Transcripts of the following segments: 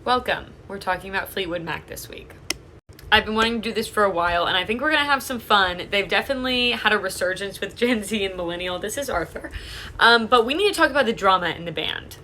Welcome. We're talking about Fleetwood Mac this week. I've been wanting to do this for a while, and I think we're going to have some fun. They've definitely had a resurgence with Gen Z and Millennial. This is Arthur. But we need to talk about the drama in the band.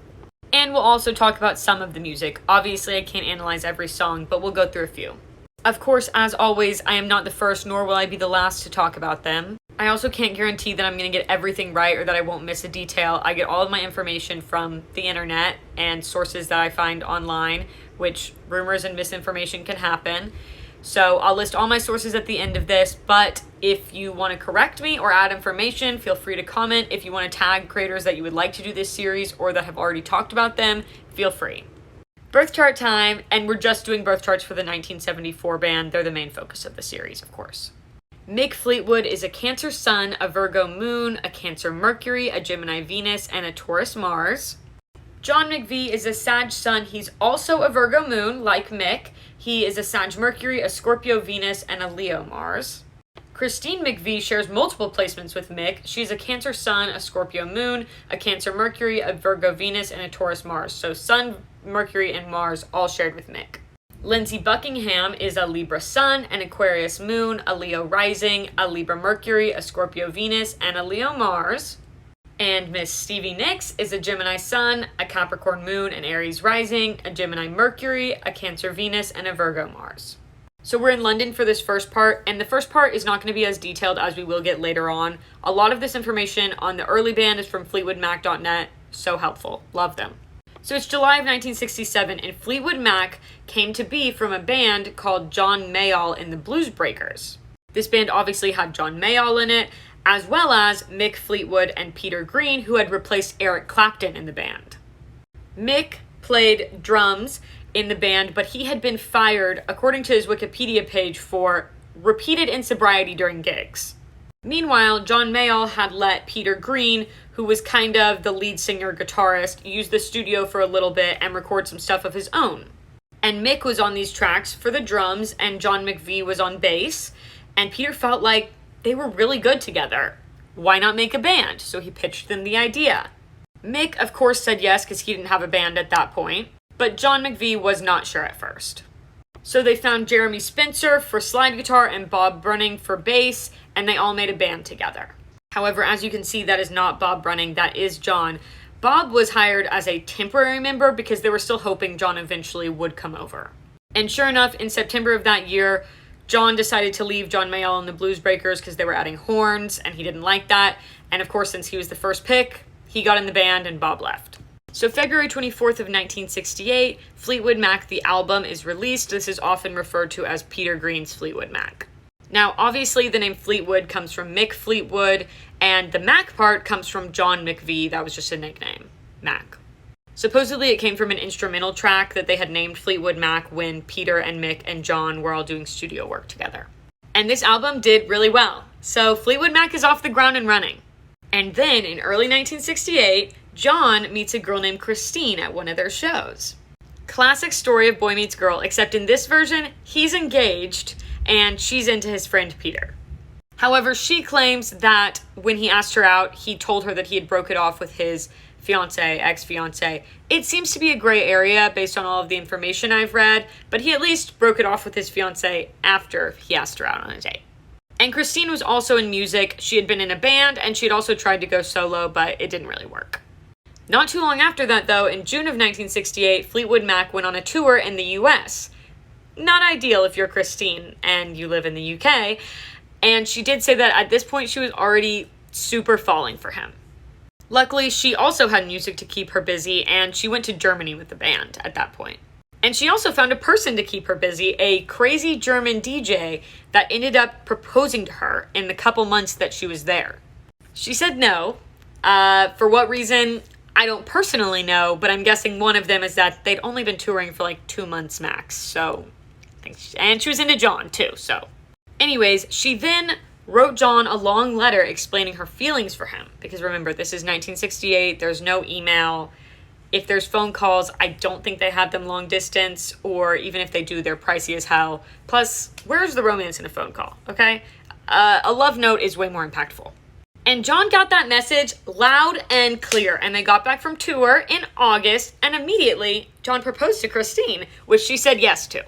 And we'll also talk about some of the music. Obviously, I can't analyze every song, but we'll go through a few. Of course, as always, I am not the first, nor will I be the last to talk about them. I also can't guarantee that I'm going to get everything right or that I won't miss a detail. I get all of my information from the internet and sources that I find online, which rumors and misinformation can happen. So I'll list all my sources at the end of this, but if you want to correct me or add information, feel free to comment. If you want to tag creators that you would like to do this series or that have already talked about them, feel free. Birth chart time, and we're just doing birth charts for the 1974 band. They're the main focus of the series, of course. Mick Fleetwood is a Cancer Sun, a Virgo Moon, a Cancer Mercury, a Gemini Venus, and a Taurus Mars. John McVie is a Sag Sun. He's also a Virgo Moon, like Mick. He is a Sag Mercury, a Scorpio Venus, and a Leo Mars. Christine McVie shares multiple placements with Mick. She's a Cancer Sun, a Scorpio Moon, a Cancer Mercury, a Virgo Venus, and a Taurus Mars. So Sun, Mercury, and Mars all shared with Mick. Lindsey Buckingham is a Libra Sun, an Aquarius Moon, a Leo Rising, a Libra Mercury, a Scorpio Venus, and a Leo Mars. And Miss Stevie Nicks is a Gemini Sun, a Capricorn Moon, an Aries Rising, a Gemini Mercury, a Cancer Venus, and a Virgo Mars. So we're in London for this first part, and the first part is not going to be as detailed as we will get later on. A lot of this information on the early band is from fleetwoodmac.net. So helpful. Love them. So it's July of 1967, and Fleetwood Mac came to be from a band called John Mayall and the Blues Breakers. This band obviously had John Mayall in it, as well as Mick Fleetwood and Peter Green, who had replaced Eric Clapton in the band. Mick played drums in the band, but he had been fired, according to his Wikipedia page, for repeated insobriety during gigs. Meanwhile, John Mayall had let Peter Green, who was kind of the lead singer guitarist, use the studio for a little bit and record some stuff of his own. And Mick was on these tracks for the drums, and John McVie was on bass, and Peter felt like they were really good together. Why not make a band? So he pitched them the idea. Mick, of course, said yes because he didn't have a band at that point, but John McVie was not sure at first. So they found Jeremy Spencer for slide guitar and Bob Brunning for bass, and they all made a band together. However, as you can see, that is not Bob Brunning, that is John. Bob was hired as a temporary member because they were still hoping John eventually would come over. And sure enough, in September of that year, John decided to leave John Mayall and the Blues Breakers because they were adding horns, and he didn't like that. And of course, since he was the first pick, he got in the band and Bob left. So February 24th of 1968, Fleetwood Mac, the album, is released. This is often referred to as Peter Green's Fleetwood Mac. Now, obviously, the name Fleetwood comes from Mick Fleetwood, and the Mac part comes from John McVie. That was just a nickname, Mac. Supposedly, it came from an instrumental track that they had named Fleetwood Mac when Peter and Mick and John were all doing studio work together. And this album did really well. So Fleetwood Mac is off the ground and running. And then, in early 1968, John meets a girl named Christine at one of their shows. Classic story of boy meets girl, except in this version, he's engaged and she's into his friend Peter. However, she claims that when he asked her out, he told her that he had broke it off with his ex-fiance. It seems to be a gray area based on all of the information I've read, but he at least broke it off with his fiance after he asked her out on a date. And Christine was also in music. She had been in a band, and she had also tried to go solo, but it didn't really work. Not too long after that, though, in June of 1968, Fleetwood Mac went on a tour in the US. Not ideal if you're Christine and you live in the UK. And she did say that at this point, she was already super falling for him. Luckily, she also had music to keep her busy, and she went to Germany with the band at that point. And she also found a person to keep her busy, a crazy German DJ that ended up proposing to her in the couple months that she was there. She said no. For what reason, I don't personally know, but I'm guessing one of them is that they'd only been touring for like 2 months max, so... And she was into John, too, so... Anyways, she then wrote John a long letter explaining her feelings for him. Because remember, this is 1968, there's no email. If there's phone calls, I don't think they have them long distance, or even if they do, they're pricey as hell. Plus, where's the romance in a phone call, okay? A love note is way more impactful. And John got that message loud and clear, and they got back from tour in August, and immediately John proposed to Christine, which she said yes to.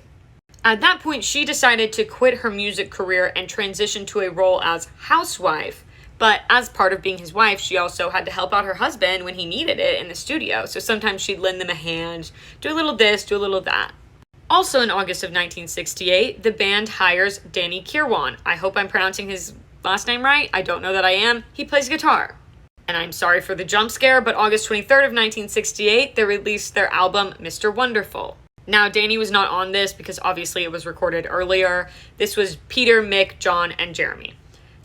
At that point, she decided to quit her music career and transition to a role as housewife. But as part of being his wife, she also had to help out her husband when he needed it in the studio. So sometimes she'd lend them a hand, do a little this, do a little that. Also in August of 1968, the band hires Danny Kirwan. I hope I'm pronouncing his last name right. I don't know that I am. He plays guitar. And I'm sorry for the jump scare, but August 23rd of 1968, they released their album, Mr. Wonderful. Now, Danny was not on this because obviously it was recorded earlier. This was Peter, Mick, John, and Jeremy.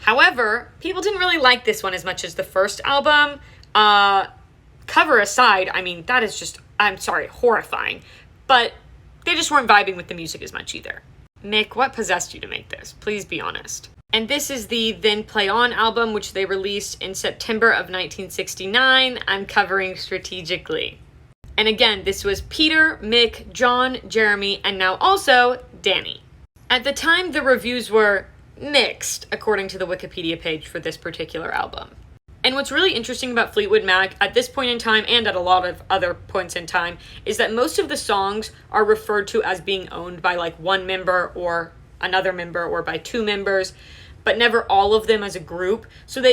However, people didn't really like this one as much as the first album. Cover aside, I mean, that is just, I'm sorry, horrifying. But they just weren't vibing with the music as much either. Mick, what possessed you to make this? Please be honest. And this is the Then Play On album, which they released in September of 1969. I'm covering strategically. And again, this was Peter, Mick, John, Jeremy, and now also Danny. At the time, the reviews were mixed, according to the Wikipedia page for this particular album. And what's really interesting about Fleetwood Mac at this point in time, and at a lot of other points in time, is that most of the songs are referred to as being owned by like one member or another member or by two members, but never all of them as a group. So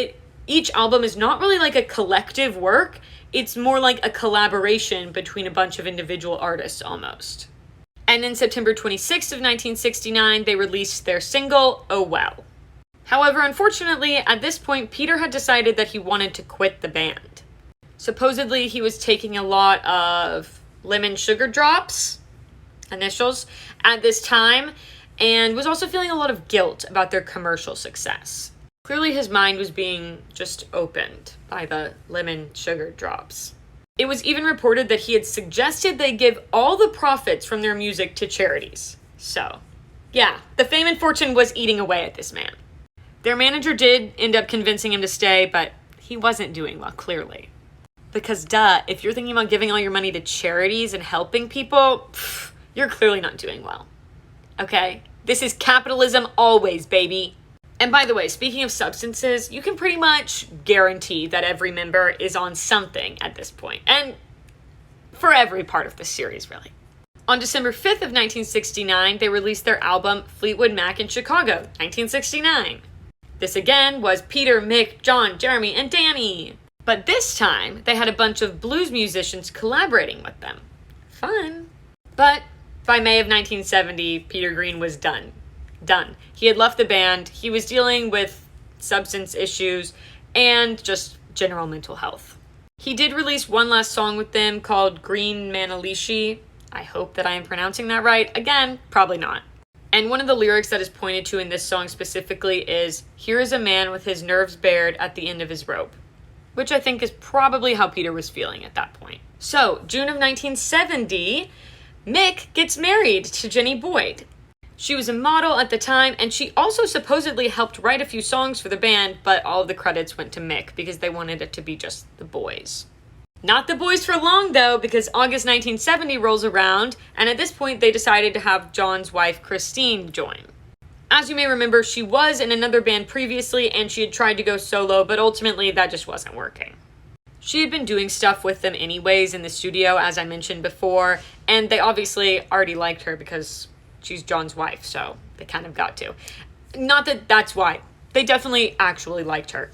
each album is not really like a collective work. It's more like a collaboration between a bunch of individual artists almost. And in September 26th of 1969, they released their single, Oh Well. However, unfortunately, at this point, Peter had decided that he wanted to quit the band. Supposedly, he was taking a lot of lemon sugar drops, initials, at this time, and was also feeling a lot of guilt about their commercial success. Clearly, his mind was being just opened by the lemon sugar drops. It was even reported that he had suggested they give all the profits from their music to charities. So, yeah, the fame and fortune was eating away at this man. Their manager did end up convincing him to stay, but he wasn't doing well, clearly. Because duh, if you're thinking about giving all your money to charities and helping people, you're clearly not doing well. Okay? This is capitalism always, baby. And by the way, speaking of substances, you can pretty much guarantee that every member is on something at this point. And for every part of the series, really. On December 5th of 1969, they released their album Fleetwood Mac in Chicago, 1969. This again was Peter, Mick, John, Jeremy, and Danny. But this time, they had a bunch of blues musicians collaborating with them. Fun. But by May of 1970, Peter Green was done. He had left the band, he was dealing with substance issues, and just general mental health. He did release one last song with them called Green Manalishi. I hope that I am pronouncing that right. Again, probably not. And one of the lyrics that is pointed to in this song specifically is, "Here is a man with his nerves bared at the end of his rope," which I think is probably how Peter was feeling at that point. So, June of 1970, Mick gets married to Jenny Boyd. She was a model at the time, and she also supposedly helped write a few songs for the band, but all of the credits went to Mick because they wanted it to be just the boys. Not the boys for long, though, because August 1970 rolls around, and at this point they decided to have John's wife, Christine, join. As you may remember, she was in another band previously, and she had tried to go solo, but ultimately that just wasn't working. She had been doing stuff with them anyways in the studio, as I mentioned before, and they obviously already liked her because she's John's wife, so they kind of got to. Not that that's why. They definitely actually liked her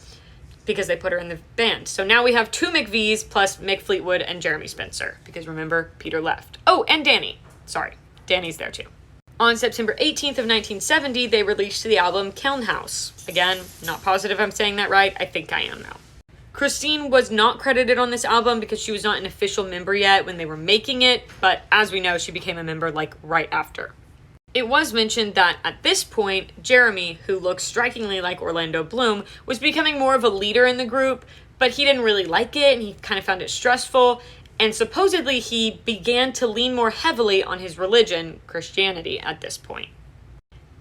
because they put her in the band. So now we have two McVies plus Mick Fleetwood and Jeremy Spencer, because remember, Peter left. Oh, and Danny. Sorry, Danny's there too. On September 18th of 1970, they released the album Kiln House. Again, not positive I'm saying that right. I think I am now. Christine was not credited on this album because she was not an official member yet when they were making it, but as we know, she became a member like right after. It was mentioned that at this point, Jeremy, who looks strikingly like Orlando Bloom, was becoming more of a leader in the group, but he didn't really like it and he kind of found it stressful, and supposedly he began to lean more heavily on his religion, Christianity, at this point.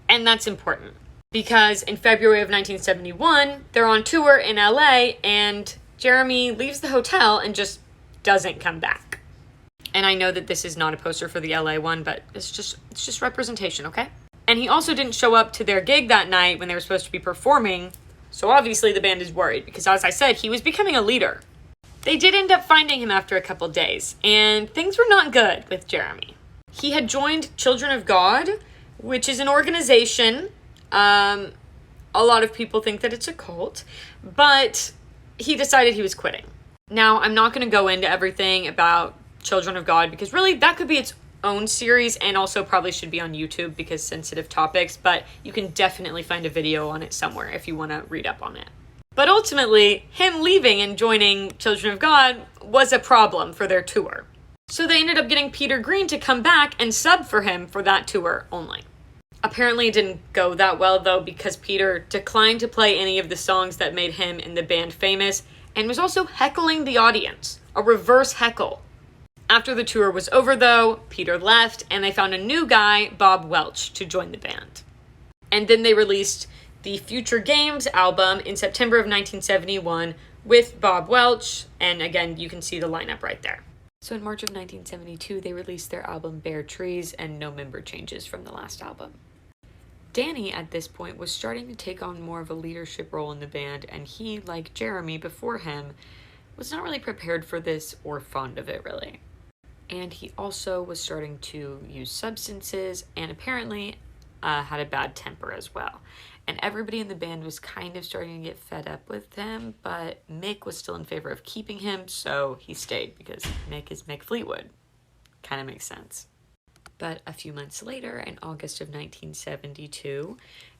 And that's important because in February of 1971, they're on tour in LA and Jeremy leaves the hotel and just doesn't come back. And I know that this is not a poster for the LA one, but it's just representation, okay? And he also didn't show up to their gig that night when they were supposed to be performing So obviously the band is worried because, as I said, he was becoming a leader. They did end up finding him after a couple days, and things were not good with Jeremy. He had joined Children of God, which is an organization. A lot of people think that it's a cult, but he decided he was quitting. Now, I'm not going to go into everything about Children of God because really that could be its own series, and also probably should be on YouTube because sensitive topics, but you can definitely find a video on it somewhere if you want to read up on it. But ultimately, him leaving and joining Children of God was a problem for their tour. So they ended up getting Peter Green to come back and sub for him for that tour only. Apparently it didn't go that well though, because Peter declined to play any of the songs that made him and the band famous, and was also heckling the audience. A reverse heckle. After the tour was over though, Peter left and they found a new guy, Bob Welch, to join the band. And then they released the Future Games album in September of 1971 with Bob Welch, and again, you can see the lineup right there. So in March of 1972, they released their album Bare Trees, and no member changes from the last album. Danny, at this point, was starting to take on more of a leadership role in the band, and he, like Jeremy before him, was not really prepared for this or fond of it, really. And he also was starting to use substances, and apparently had a bad temper as well. And everybody in the band was kind of starting to get fed up with him, but Mick was still in favor of keeping him, so he stayed because Mick is Mick Fleetwood. Kind of makes sense. But a few months later, in August of 1972,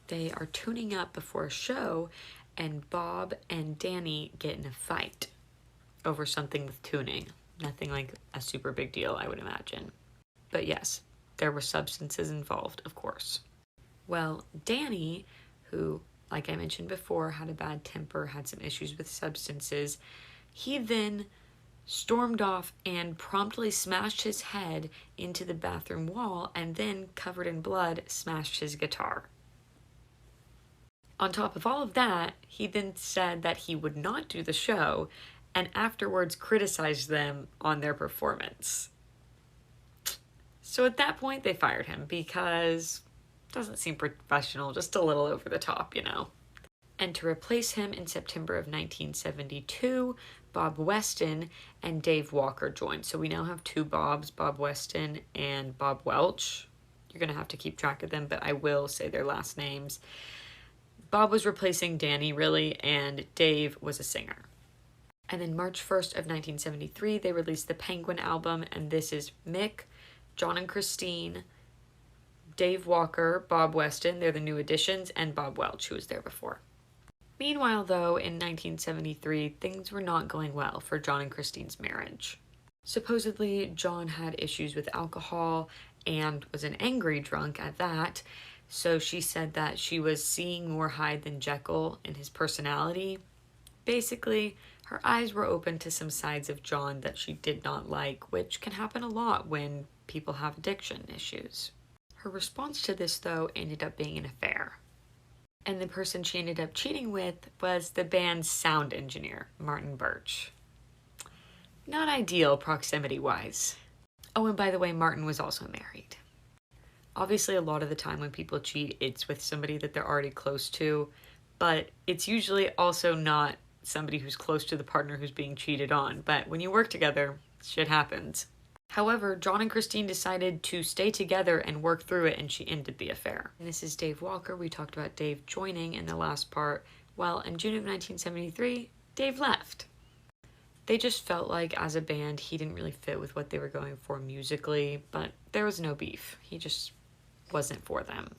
they are tuning up before a show, and Bob and Danny get in a fight over something with tuning. Nothing like a super big deal, I would imagine. But yes, there were substances involved, of course. Well, Danny, who, like I mentioned before, had a bad temper, had some issues with substances, he then stormed off and promptly smashed his head into the bathroom wall and then, covered in blood, smashed his guitar. On top of all of that, he then said that he would not do the show and afterwards criticized them on their performance. So at that point, they fired him because doesn't seem professional, just a little over the top, you know. And to replace him in September of 1972, Bob Weston and Dave Walker joined. So we now have two Bobs, Bob Weston and Bob Welch. You're going to have to keep track of them, but I will say their last names. Bob was replacing Danny, really, and Dave was a singer. And then March 1st of 1973, they released the Penguin album, and this is Mick, John and Christine, Dave Walker, Bob Weston, they're the new additions, and Bob Welch, who was there before. Meanwhile, though, in 1973, things were not going well for John and Christine's marriage. Supposedly, John had issues with alcohol and was an angry drunk at that, so she said that she was seeing more Hyde than Jekyll in his personality. Basically, her eyes were open to some sides of John that she did not like, which can happen a lot when people have addiction issues. Her response to this, though, ended up being an affair. And the person she ended up cheating with was the band's sound engineer, Martin Birch. Not ideal proximity-wise. Oh, and by the way, Martin was also married. Obviously, a lot of the time when people cheat, it's with somebody that they're already close to, but it's usually also not somebody who's close to the partner who's being cheated on. But when you work together, shit happens. However, John and Christine decided to stay together and work through it, and she ended the affair. And this is Dave Walker. We talked about Dave joining in the last part. Well, in June of 1973, Dave left. They just felt like, as a band, he didn't really fit with what they were going for musically, but there was no beef. He just wasn't for them.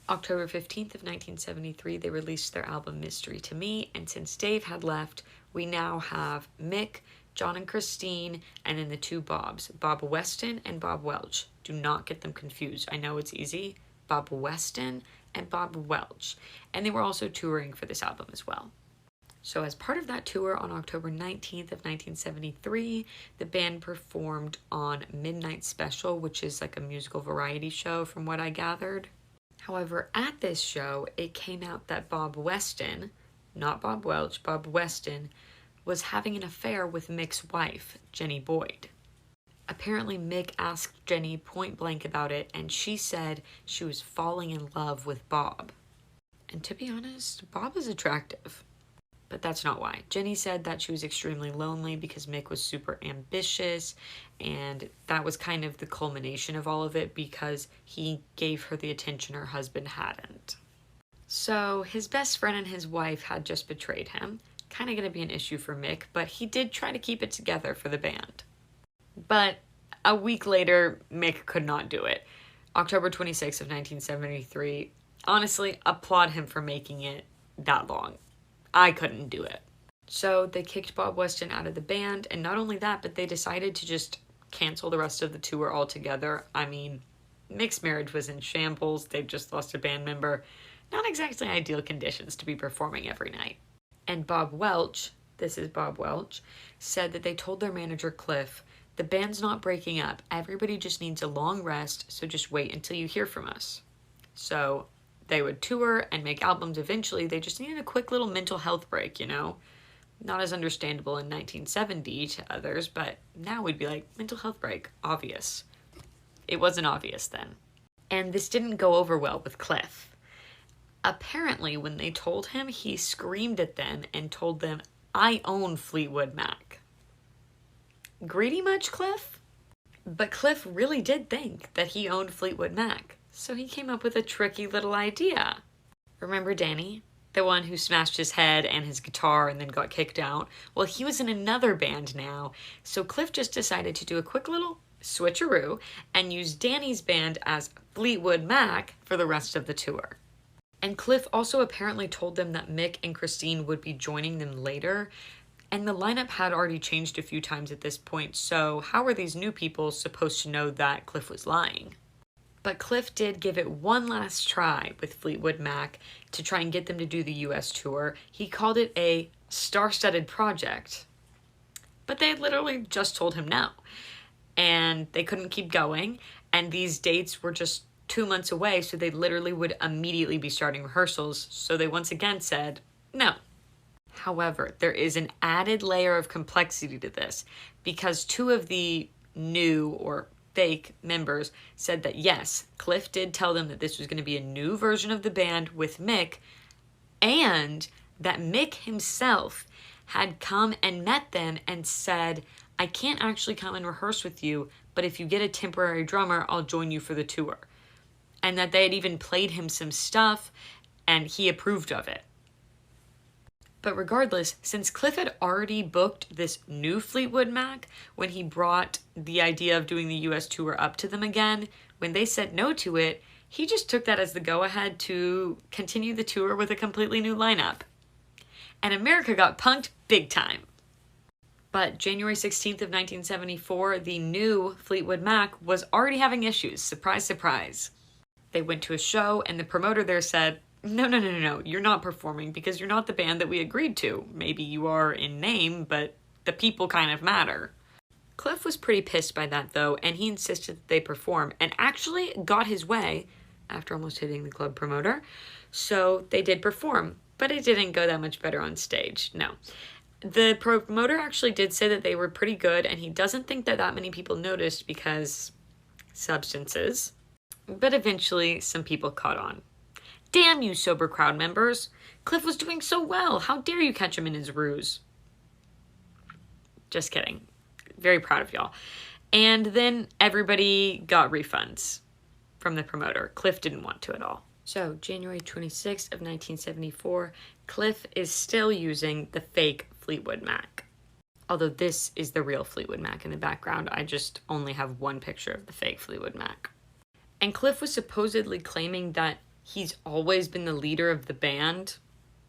October 15th of 1973, they released their album Mystery to Me, and since Dave had left, we now have Mick, John and Christine, and then the two Bobs, Bob Weston and Bob Welch. Do not get them confused. I know it's easy. Bob Weston and Bob Welch. And they were also touring for this album as well. So as part of that tour on October 19th of 1973, the band performed on Midnight Special, which is like a musical variety show from what I gathered. However, at this show, it came out that Bob Weston, not Bob Welch, Bob Weston, was having an affair with Mick's wife, Jenny Boyd. Apparently, Mick asked Jenny point blank about it, and she said she was falling in love with Bob. And to be honest, Bob is attractive. But that's not why. Jenny said that she was extremely lonely because Mick was super ambitious, and that was kind of the culmination of all of it because he gave her the attention her husband hadn't. So his best friend and his wife had just betrayed him. Kind of going to be an issue for Mick, but he did try to keep it together for the band. But a week later, Mick could not do it. October 26th of 1973. Honestly, applaud him for making it that long. I couldn't do it. So they kicked Bob Weston out of the band, and not only that, but they decided to just cancel the rest of the tour altogether. I mean, Mick's marriage was in shambles. They've just lost a band member. Not exactly ideal conditions to be performing every night. And Bob Welch, this is Bob Welch, said that they told their manager Cliff, the band's not breaking up. Everybody just needs a long rest, so just wait until you hear from us. So they would tour and make albums eventually. They just needed a quick little mental health break, you know? Not as understandable in 1970 to others, but now we'd be like, mental health break, obvious. It wasn't obvious then. And this didn't go over well with Cliff. Apparently, when they told him, he screamed at them and told them, I own Fleetwood Mac. Greedy much, Cliff? But Cliff really did think that he owned Fleetwood Mac, so he came up with a tricky little idea. Remember Danny? The one who smashed his head and his guitar and then got kicked out? Well, he was in another band now, so Cliff just decided to do a quick little switcheroo and use Danny's band as Fleetwood Mac for the rest of the tour. And Cliff also apparently told them that Mick and Christine would be joining them later, and the lineup had already changed a few times at this point, so how were these new people supposed to know that Cliff was lying? But Cliff did give it one last try with Fleetwood Mac to try and get them to do the US tour. He called it a star-studded project. But they literally just told him no. And they couldn't keep going, and these dates were just 2 months away, so they literally would immediately be starting rehearsals, so they once again said no. However, there is an added layer of complexity to this, because 2 of the new or fake members said that yes, Cliff did tell them that this was going to be a new version of the band with Mick, and that Mick himself had come and met them and said, I can't actually come and rehearse with you, but if you get a temporary drummer, I'll join you for the tour. And that they had even played him some stuff, and he approved of it. But regardless, since Cliff had already booked this new Fleetwood Mac when he brought the idea of doing the US tour up to them again, when they said no to it, he just took that as the go-ahead to continue the tour with a completely new lineup. And America got punked big time. But January 16th of 1974, the new Fleetwood Mac was already having issues. Surprise, surprise. They went to a show, and the promoter there said, no, you're not performing because you're not the band that we agreed to. Maybe you are in name, but the people kind of matter. Cliff was pretty pissed by that, though, and he insisted that they perform, and actually got his way after almost hitting the club promoter. So they did perform, but it didn't go that much better on stage, no. The promoter actually did say that they were pretty good, and he doesn't think that many people noticed because substances. But eventually, some people caught on. Damn you, sober crowd members. Cliff was doing so well. How dare you catch him in his ruse? Just kidding. Very proud of y'all. And then everybody got refunds from the promoter. Cliff didn't want to at all. So, January 26th of 1974, Cliff is still using the fake Fleetwood Mac. Although this is the real Fleetwood Mac in the background. I just only have one picture of the fake Fleetwood Mac. And Cliff was supposedly claiming that he's always been the leader of the band.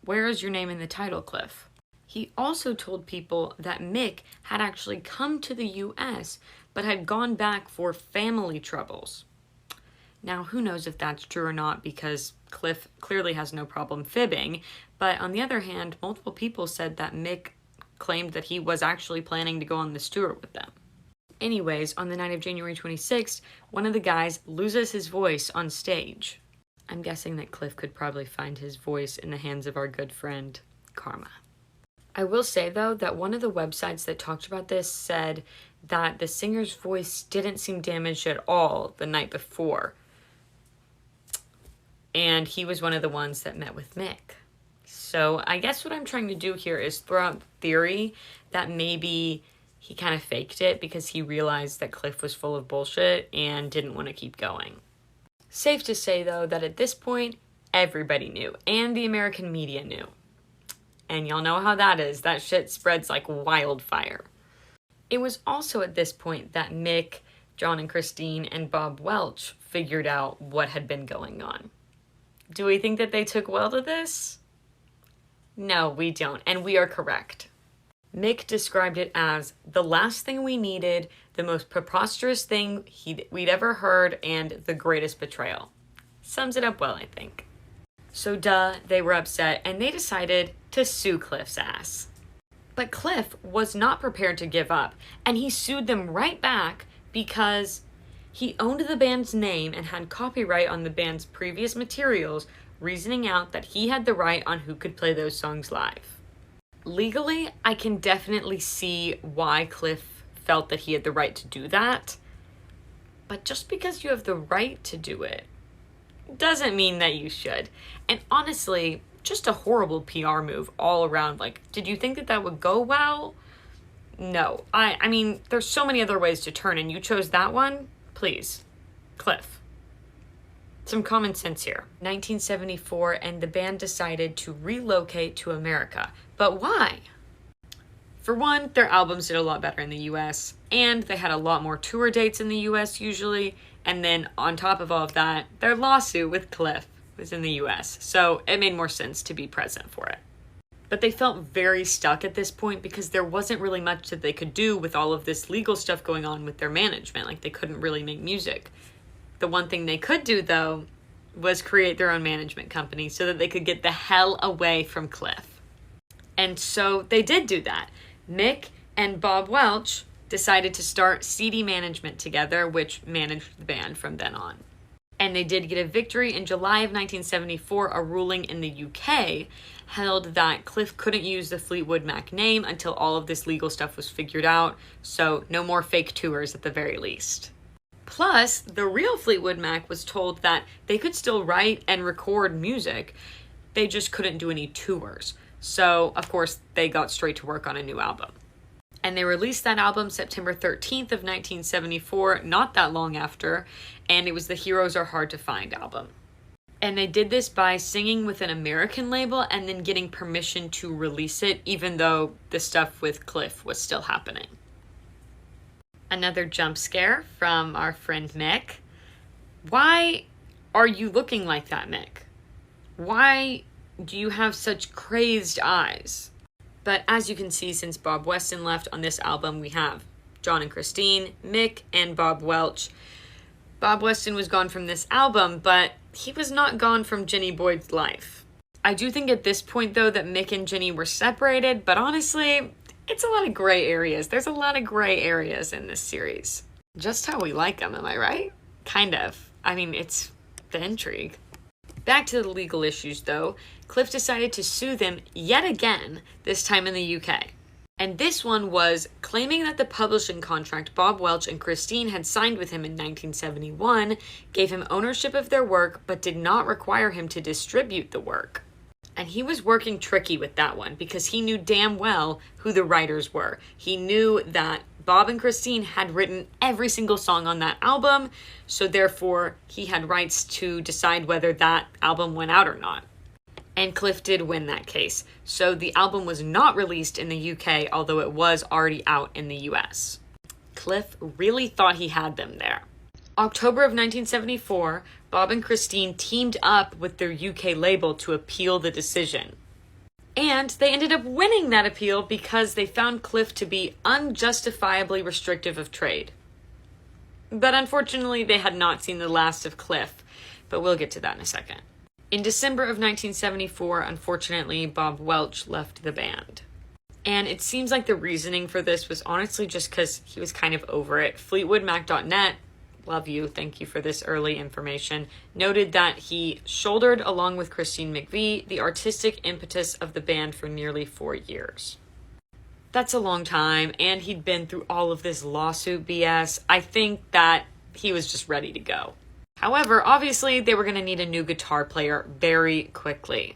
Where is your name in the title, Cliff? He also told people that Mick had actually come to the US, but had gone back for family troubles. Now, who knows if that's true or not, because Cliff clearly has no problem fibbing, but on the other hand, multiple people said that Mick claimed that he was actually planning to go on this tour with them. Anyways, on the night of January 26th, one of the guys loses his voice on stage. I'm guessing that Cliff could probably find his voice in the hands of our good friend, Karma. I will say, though, that one of the websites that talked about this said that the singer's voice didn't seem damaged at all the night before. and he was one of the ones that met with Mick. So I guess what I'm trying to do here is throw out the theory that maybe he kind of faked it because he realized that Cliff was full of bullshit and didn't want to keep going. Safe to say, though, that at this point, everybody knew, and the American media knew. And y'all know how that is. That shit spreads like wildfire. It was also at this point that Mick, John and Christine, and Bob Welch figured out what had been going on. Do we think that they took well to this? No, we don't, and we are correct. Mick described it as the last thing we needed, the most preposterous thing we'd ever heard, and the greatest betrayal. Sums it up well, I think. So they were upset, and they decided to sue Cliff's ass. But Cliff was not prepared to give up, and he sued them right back because he owned the band's name and had copyright on the band's previous materials, reasoning out that he had the right on who could play those songs live. Legally, I can definitely see why Cliff felt that he had the right to do that, but just because you have the right to do it doesn't mean that you should. And honestly, just a horrible PR move all around. Like, did you think that that would go well? No. I mean, there's so many other ways to turn, and you chose that one? Please. Cliff. Some common sense here. 1974, and the band decided to relocate to America. But why? For one, their albums did a lot better in the US, and they had a lot more tour dates in the US usually, and then on top of all of that, their lawsuit with Cliff was in the US, so it made more sense to be present for it. But they felt very stuck at this point because there wasn't really much that they could do with all of this legal stuff going on with their management. Like, they couldn't really make music. The one thing they could do, though, was create their own management company so that they could get the hell away from Cliff. And so they did do that. Mick and Bob Welch decided to start CD Management together, which managed the band from then on. And they did get a victory in July of 1974. A ruling in the UK held that Cliff couldn't use the Fleetwood Mac name until all of this legal stuff was figured out, so no more fake tours at the very least. Plus, the real Fleetwood Mac was told that they could still write and record music, they just couldn't do any tours. So, of course, they got straight to work on a new album. And they released that album September 13th of 1974, not that long after, and it was the Heroes Are Hard to Find album. And they did this by singing with an American label and then getting permission to release it, even though the stuff with Cliff was still happening. Another jump scare from our friend Mick. Why are you looking like that, Mick? Why do you have such crazed eyes? But as you can see, since Bob Weston left on this album, we have John and Christine, Mick, and Bob Welch. Bob Weston was gone from this album, but he was not gone from Jenny Boyd's life. I do think at this point, though, that Mick and Jenny were separated, but honestly, it's a lot of gray areas. There's a lot of gray areas in this series. Just how we like them, am I right? Kind of. I mean, it's the intrigue. Back to the legal issues, though. Cliff decided to sue them yet again, this time in the UK. And this one was claiming that the publishing contract Bob Welch and Christine had signed with him in 1971 gave him ownership of their work, but did not require him to distribute the work. And he was working tricky with that one because he knew damn well who the writers were. He knew that Bob and Christine had written every single song on that album, so therefore he had rights to decide whether that album went out or not. And Cliff did win that case, so the album was not released in the UK, although it was already out in the US. Cliff really thought he had them there. October of 1974, Bob and Christine teamed up with their UK label to appeal the decision. And they ended up winning that appeal because they found Cliff to be unjustifiably restrictive of trade. But unfortunately, they had not seen the last of Cliff, but we'll get to that in a second. In December of 1974, unfortunately, Bob Welch left the band. And it seems like the reasoning for this was honestly just because he was kind of over it. FleetwoodMac.net, love you, thank you for this early information, noted that he shouldered, along with Christine McVie, the artistic impetus of the band for nearly 4 years. That's a long time, and he'd been through all of this lawsuit BS. I think that he was just ready to go. However, obviously, they were going to need a new guitar player very quickly.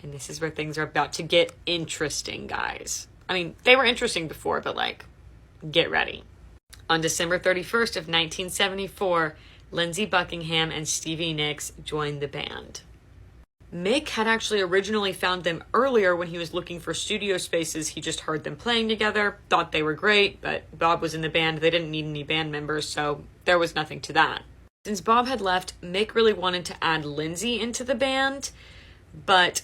And this is where things are about to get interesting, guys. I mean, they were interesting before, but like, get ready. On December 31st of 1974, Lindsey Buckingham and Stevie Nicks joined the band. Mick had actually originally found them earlier when he was looking for studio spaces. He just heard them playing together, thought they were great, but Bob was in the band. They didn't need any band members, so there was nothing to that. Since Bob had left, Mick really wanted to add Lindsey into the band, but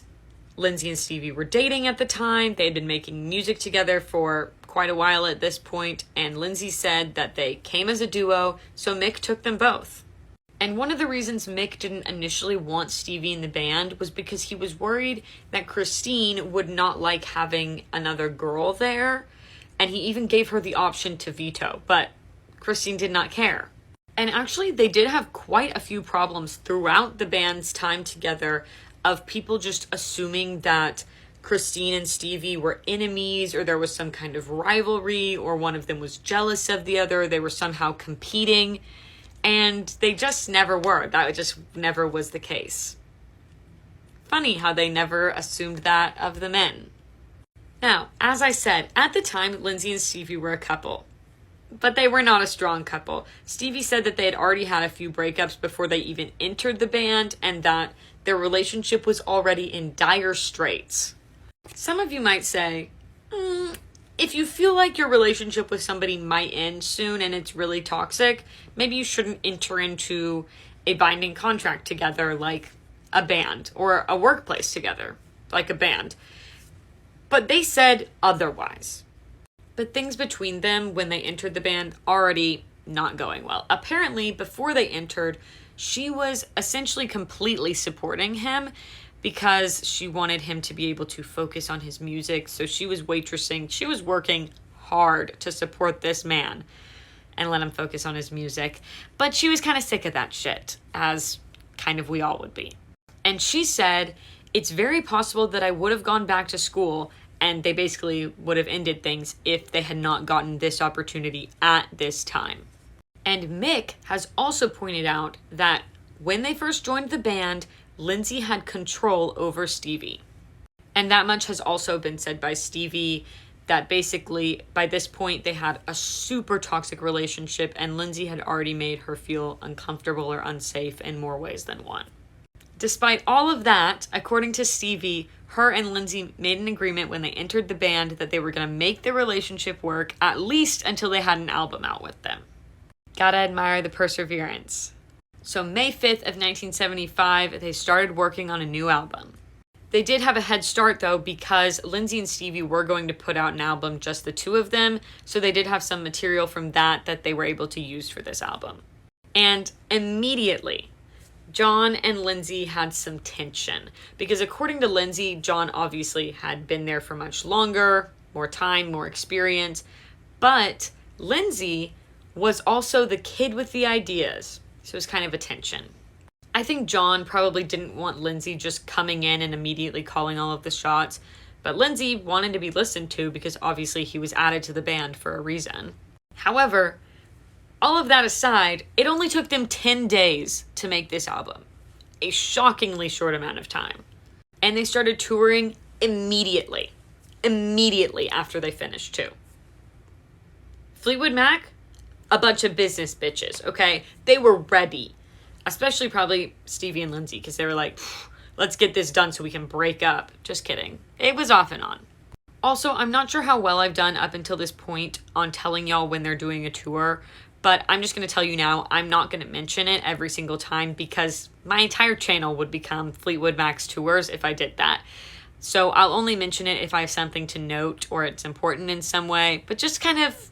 Lindsey and Stevie were dating at the time. They had been making music together for quite a while at this point, and Lindsey said that they came as a duo, so Mick took them both. And one of the reasons Mick didn't initially want Stevie in the band was because he was worried that Christine would not like having another girl there, and he even gave her the option to veto, but Christine did not care. And actually, they did have quite a few problems throughout the band's time together of people just assuming that Christine and Stevie were enemies, or there was some kind of rivalry, or one of them was jealous of the other. They were somehow competing. And they just never were. That just never was the case. Funny how they never assumed that of the men. Now, as I said, at the time, Lindsey and Stevie were a couple. But they were not a strong couple. Stevie said that they had already had a few breakups before they even entered the band, and that their relationship was already in dire straits. Some of you might say, if you feel like your relationship with somebody might end soon and it's really toxic, maybe you shouldn't enter into a binding contract together like a band, or a workplace together like a band. But they said otherwise. But things between them when they entered the band already not going well. Apparently, before they entered, she was essentially completely supporting him because she wanted him to be able to focus on his music. So she was waitressing. She was working hard to support this man and let him focus on his music. But she was kind of sick of that shit, as kind of we all would be. And she said, it's very possible that I would have gone back to school and they basically would have ended things if they had not gotten this opportunity at this time. And Mick has also pointed out that when they first joined the band, Lindsey had control over Stevie. And that much has also been said by Stevie, that basically by this point they had a super toxic relationship and Lindsey had already made her feel uncomfortable or unsafe in more ways than one. Despite all of that, according to Stevie, her and Lindsey made an agreement when they entered the band that they were going to make their relationship work at least until they had an album out with them. Gotta admire the perseverance. So May 5th of 1975, they started working on a new album. They did have a head start though, because Lindsey and Stevie were going to put out an album, just the two of them. So they did have some material from that they were able to use for this album. And immediately, John and Lindsey had some tension. Because according to Lindsey, John obviously had been there for much longer, more time, more experience. But Lindsey was also the kid with the ideas. So it was kind of a tension. I think John probably didn't want Lindsey just coming in and immediately calling all of the shots, but Lindsey wanted to be listened to because obviously he was added to the band for a reason. However, all of that aside, it only took them 10 days to make this album. A shockingly short amount of time. And they started touring immediately. Immediately after they finished too. Fleetwood Mac? A bunch of business bitches, okay? They were ready. Especially probably Stevie and Lindsey, because they were like, let's get this done so we can break up. Just kidding. It was off and on. Also, I'm not sure how well I've done up until this point on telling y'all when they're doing a tour, but I'm just going to tell you now, I'm not going to mention it every single time because my entire channel would become Fleetwood Mac's tours if I did that. So I'll only mention it if I have something to note or it's important in some way, but just kind of,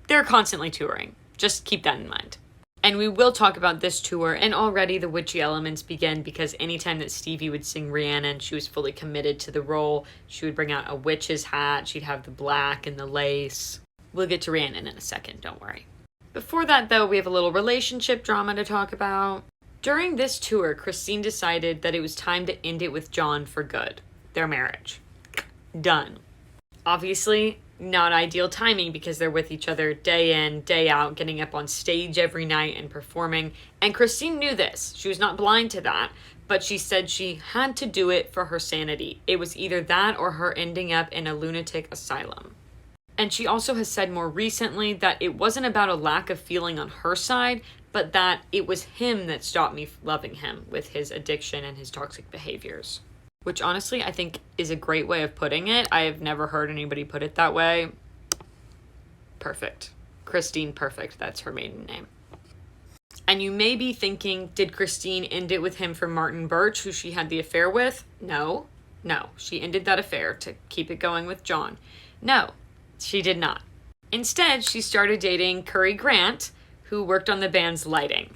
they're constantly touring. Just keep that in mind. And we will talk about this tour, and already the witchy elements begin because anytime that Stevie would sing Rhiannon, she was fully committed to the role. She would bring out a witch's hat. She'd have the black and the lace. We'll get to Rhiannon in a second, don't worry. Before that, though, we have a little relationship drama to talk about. During this tour, Christine decided that it was time to end it with John for good. Their marriage. Done. Obviously, Not ideal timing because they're with each other day in, day out, getting up on stage every night and performing. And Christine knew this. She was not blind to that, but she said she had to do it for her sanity. It was either that or her ending up in a lunatic asylum. And she also has said more recently that it wasn't about a lack of feeling on her side, but that it was him that stopped me loving him with his addiction and his toxic behaviors. Which honestly, I think is a great way of putting it. I have never heard anybody put it that way. Perfect. Christine Perfect, that's her maiden name. And you may be thinking, did Christine end it with him for Martin Birch, who she had the affair with? No. She ended that affair to keep it going with John. No, she did not. Instead, she started dating Curry Grant, who worked on the band's lighting.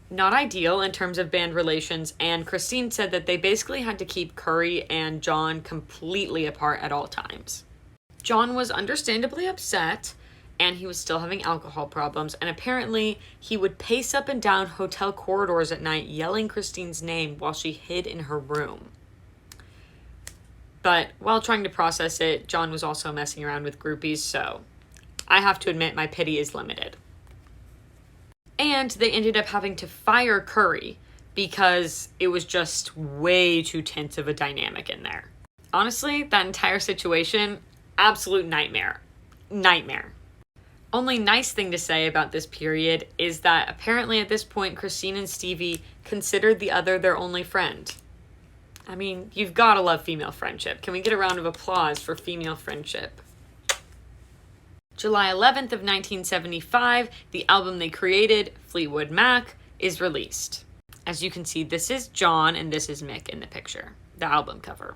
Not ideal in terms of band relations, and Christine said that they basically had to keep Curry and John completely apart at all times. John was understandably upset, and he was still having alcohol problems, and apparently he would pace up and down hotel corridors at night yelling Christine's name while she hid in her room. But while trying to process it, John was also messing around with groupies, so I have to admit my pity is limited. And they ended up having to fire Curry because it was just way too tense of a dynamic in there. Honestly, that entire situation, absolute nightmare. Only nice thing to say about this period is that apparently at this point, Christine and Stevie considered the other their only friend. I mean, you've got to love female friendship. Can we get a round of applause for female friendship? July 11th of 1975, the album they created, Fleetwood Mac, is released. As you can see, this is John and this is Mick in the picture, the album cover.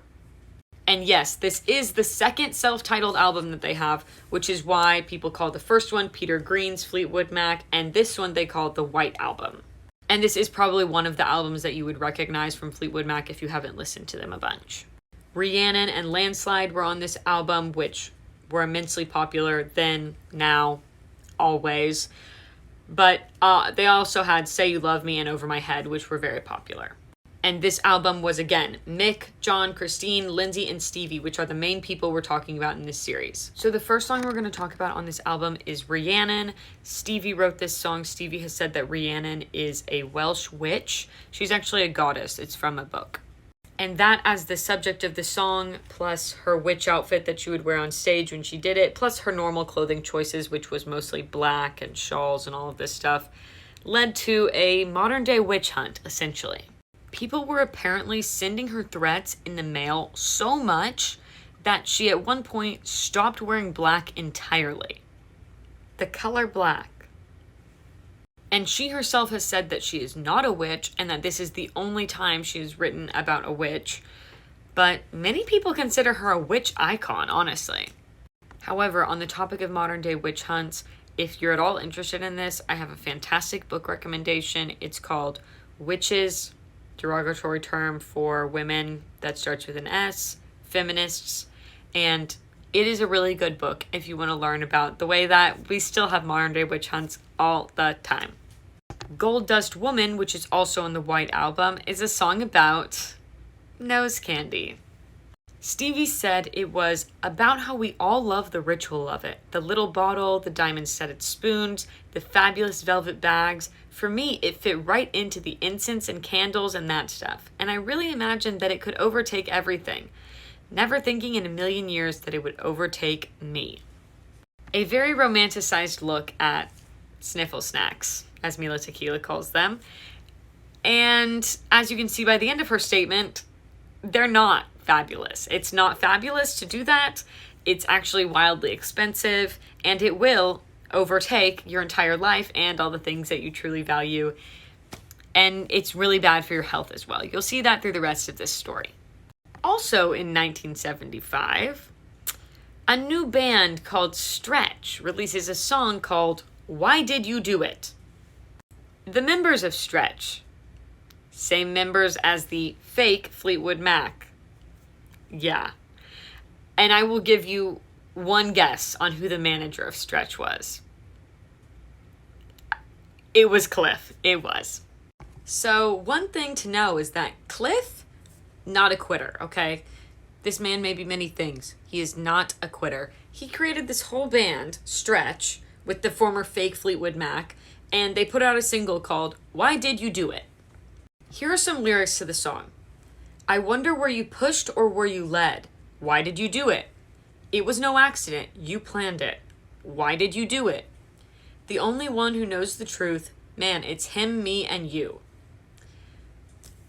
And yes, this is the second self-titled album that they have, which is why people call the first one Peter Green's Fleetwood Mac, and this one they call the White Album. And this is probably one of the albums that you would recognize from Fleetwood Mac if you haven't listened to them a bunch. Rhiannon and Landslide were on this album, which were immensely popular then, now, always. But they also had Say You Love Me and Over My Head, which were very popular. And this album was, again, Mick, John, Christine, Lindsey, and Stevie, which are the main people we're talking about in this series. So the first song we're going to talk about on this album is Rhiannon. Stevie wrote this song. Stevie has said that Rhiannon is a Welsh witch. She's actually a goddess. It's from a book. And that as the subject of the song, plus her witch outfit that she would wear on stage when she did it, plus her normal clothing choices, which was mostly black and shawls and all of this stuff, led to a modern-day witch hunt, essentially. People were apparently sending her threats in the mail so much that she at one point stopped wearing black entirely. The color black. And she herself has said that she is not a witch and that this is the only time she has written about a witch. But many people consider her a witch icon, honestly. However, on the topic of modern day witch hunts, if you're at all interested in this, I have a fantastic book recommendation. It's called Witches, derogatory term for women that starts with an S, feminists, and it is a really good book if you want to learn about the way that we still have modern day witch hunts all the time. Gold Dust Woman, which is also on the White Album, is a song about nose candy. Stevie said it was about how we all love the ritual of it. The little bottle, the diamond-studded spoons, the fabulous velvet bags. For me, it fit right into the incense and candles and that stuff. And I really imagined that it could overtake everything. Never thinking in a million years that it would overtake me. A very romanticized look at sniffle snacks, as Mila Tequila calls them. And as you can see by the end of her statement, they're not fabulous. It's not fabulous to do that. It's actually wildly expensive, and it will overtake your entire life and all the things that you truly value. And it's really bad for your health as well. You'll see that through the rest of this story. Also in 1975, a new band called Stretch releases a song called Why Did You Do It? The members of Stretch, same members as the fake Fleetwood Mac. Yeah. And I will give you one guess on who the manager of Stretch was. It was Cliff. It was. So one thing to know is that Cliff, not a quitter, okay? This man may be many things. He is not a quitter. He created this whole band, Stretch, with the former fake Fleetwood Mac, and they put out a single called Why Did You Do It? Here are some lyrics to the song. I wonder were you pushed or were you led? Why did you do it? It was no accident. You planned it. Why did you do it? The only one who knows the truth, man, it's him, me, and you.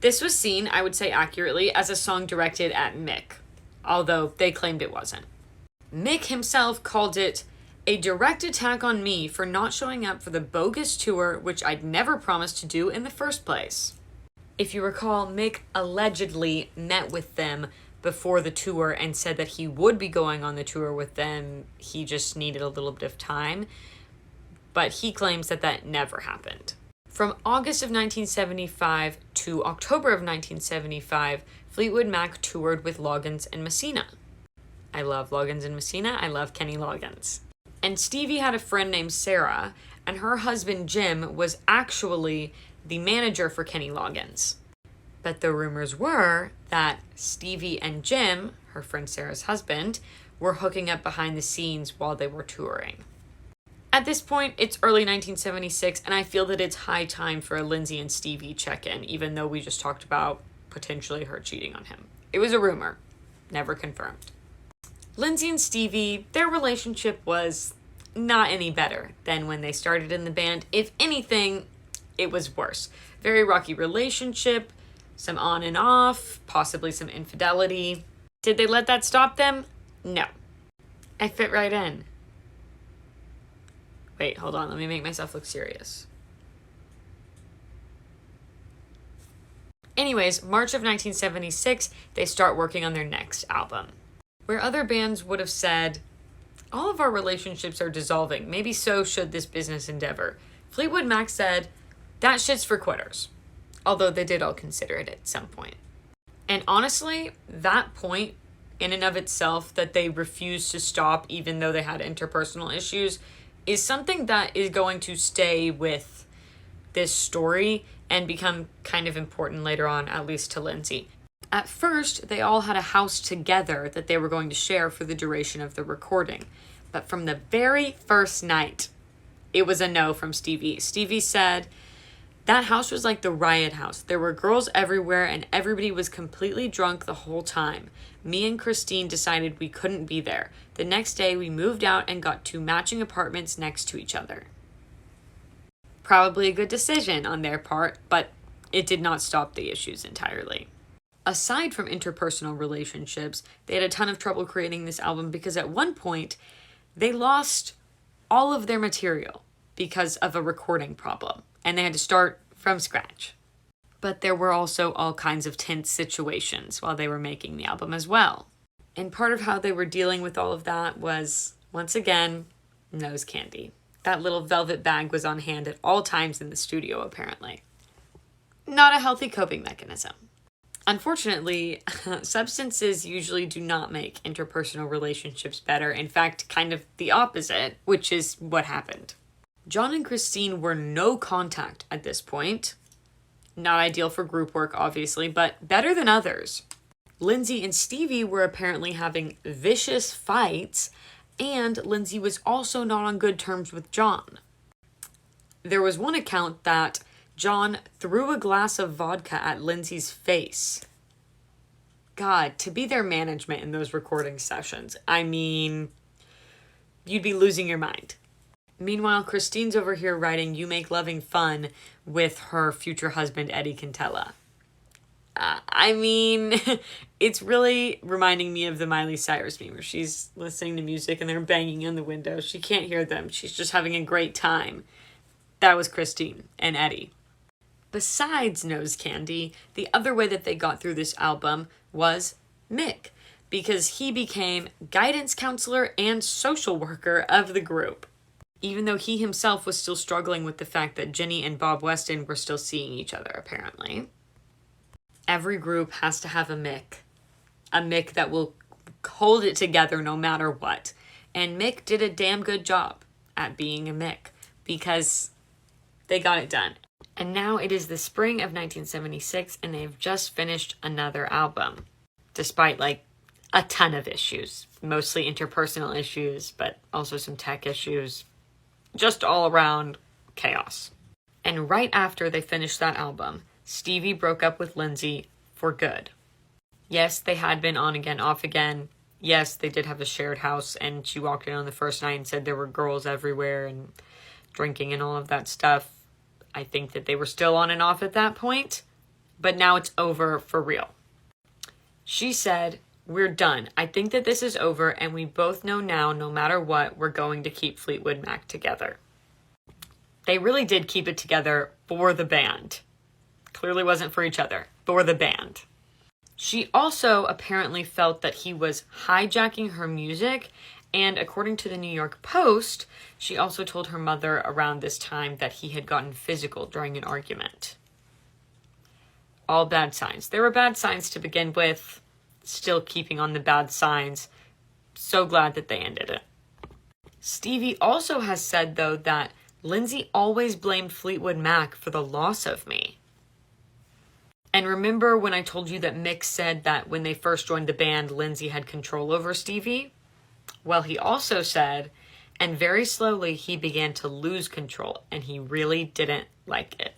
This was seen, I would say accurately, as a song directed at Mick, although they claimed it wasn't. Mick himself called it a direct attack on me for not showing up for the bogus tour, which I'd never promised to do in the first place. If you recall, Mick allegedly met with them before the tour and said that he would be going on the tour with them. He just needed a little bit of time. But he claims that that never happened. From August of 1975 to October of 1975, Fleetwood Mac toured with Loggins and Messina. I love Loggins and Messina. I love Kenny Loggins. And Stevie had a friend named Sarah, and her husband Jim was actually the manager for Kenny Loggins. But the rumors were that Stevie and Jim, her friend Sarah's husband, were hooking up behind the scenes while they were touring. At this point, it's early 1976, and I feel that it's high time for a Lindsey and Stevie check-in, even though we just talked about potentially her cheating on him. It was a rumor, never confirmed. Lindsey and Stevie, their relationship was not any better than when they started in the band. If anything, it was worse. Very rocky relationship, some on and off, possibly some infidelity. Did they let that stop them? No. I fit right in. Wait, hold on. Let me make myself look serious. Anyways, March of 1976, they start working on their next album. Where other bands would have said, all of our relationships are dissolving, maybe so should this business endeavor, Fleetwood Mac said, that shit's for quitters. Although they did all consider it at some point. And honestly, that point in and of itself, that they refused to stop even though they had interpersonal issues, is something that is going to stay with this story and become kind of important later on, at least to Lindsey. At first, they all had a house together that they were going to share for the duration of the recording. But from the very first night, it was a no from Stevie. Stevie said, that house was like the riot house. There were girls everywhere and everybody was completely drunk the whole time. Me and Christine decided we couldn't be there. The next day, we moved out and got 2 matching apartments next to each other. Probably a good decision on their part, but it did not stop the issues entirely. Aside from interpersonal relationships, they had a ton of trouble creating this album because at one point, they lost all of their material because of a recording problem, and they had to start from scratch. But there were also all kinds of tense situations while they were making the album as well. And part of how they were dealing with all of that was, once again, nose candy. That little velvet bag was on hand at all times in the studio, apparently. Not a healthy coping mechanism. Unfortunately, substances usually do not make interpersonal relationships better. In fact, kind of the opposite, which is what happened. John and Christine were no contact at this point. Not ideal for group work, obviously, but better than others. Lindsey and Stevie were apparently having vicious fights, and Lindsey was also not on good terms with John. There was one account that John threw a glass of vodka at Lindsey's face. God, to be their management in those recording sessions, I mean, you'd be losing your mind. Meanwhile, Christine's over here writing You Make Loving Fun with her future husband, Eddie Quintella. I mean, it's really reminding me of the Miley Cyrus meme where she's listening to music and they're banging on the window. She can't hear them. She's just having a great time. That was Christine and Eddie. Besides nose candy, the other way that they got through this album was Mick, because he became guidance counselor and social worker of the group, even though he himself was still struggling with the fact that Jenny and Bob Weston were still seeing each other, apparently. Every group has to have a Mick that will hold it together no matter what. And Mick did a damn good job at being a Mick, because they got it done. And now it is the spring of 1976, and they've just finished another album. Despite, a ton of issues, mostly interpersonal issues, but also some tech issues, just all around chaos. And right after they finished that album, Stevie broke up with Lindsey for good. Yes, they had been on again, off again. Yes, they did have a shared house, and she walked in on the first night and said there were girls everywhere and drinking and all of that stuff. I think that they were still on and off at that point, but now it's over for real. She said, "We're done. I think that this is over, and we both know now, no matter what, we're going to keep Fleetwood Mac together." They really did keep it together for the band. Clearly wasn't for each other, for the band. She also apparently felt that he was hijacking her music, and according to the New York Post, she also told her mother around this time that he had gotten physical during an argument. All bad signs. There were bad signs to begin with, still keeping on the bad signs. So glad that they ended it. Stevie also has said, though, that Lindsey always blamed Fleetwood Mac for the loss of me. And remember when I told you that Mick said that when they first joined the band, Lindsey had control over Stevie? Well, he also said, and very slowly he began to lose control, and he really didn't like it.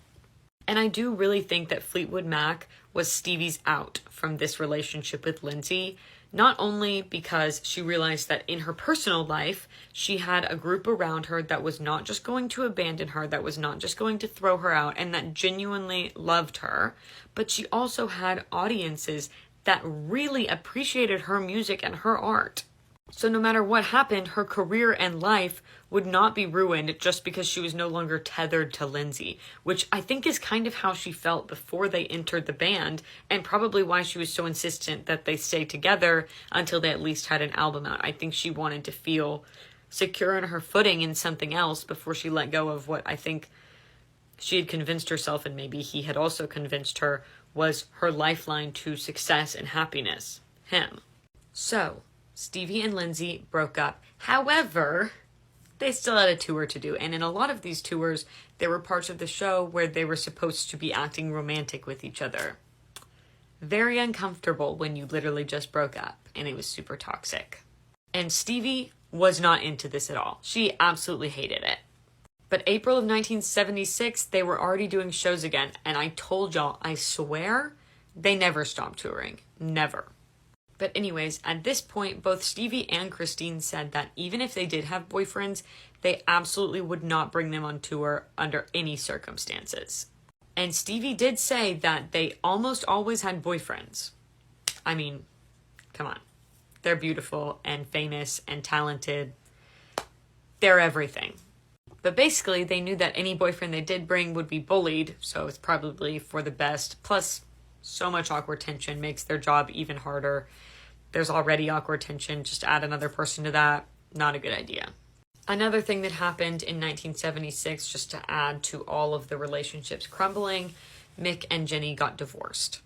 And I do really think that Fleetwood Mac was Stevie's out from this relationship with Lindsey, not only because she realized that in her personal life, she had a group around her that was not just going to abandon her, that was not just going to throw her out, and that genuinely loved her, but she also had audiences that really appreciated her music and her art. So no matter what happened, her career and life would not be ruined just because she was no longer tethered to Lindsey, which I think is kind of how she felt before they entered the band, and probably why she was so insistent that they stay together until they at least had an album out. I think she wanted to feel secure in her footing in something else before she let go of what I think she had convinced herself, and maybe he had also convinced her, was her lifeline to success and happiness, him. So Stevie and Lindsey broke up. However, they still had a tour to do. And in a lot of these tours, there were parts of the show where they were supposed to be acting romantic with each other. Very uncomfortable when you literally just broke up, and it was super toxic. And Stevie was not into this at all. She absolutely hated it. But April of 1976, they were already doing shows again. And I told y'all, I swear, they never stopped touring. Never. But anyways, at this point, both Stevie and Christine said that even if they did have boyfriends, they absolutely would not bring them on tour under any circumstances. And Stevie did say that they almost always had boyfriends. I mean, come on. They're beautiful and famous and talented. They're everything. But basically, they knew that any boyfriend they did bring would be bullied, so it's probably for the best. Plus, so much awkward tension makes their job even harder. There's already awkward tension, just add another person to that. Not a good idea. Another thing that happened in 1976, just to add to all of the relationships crumbling, Mick and Jenny got divorced.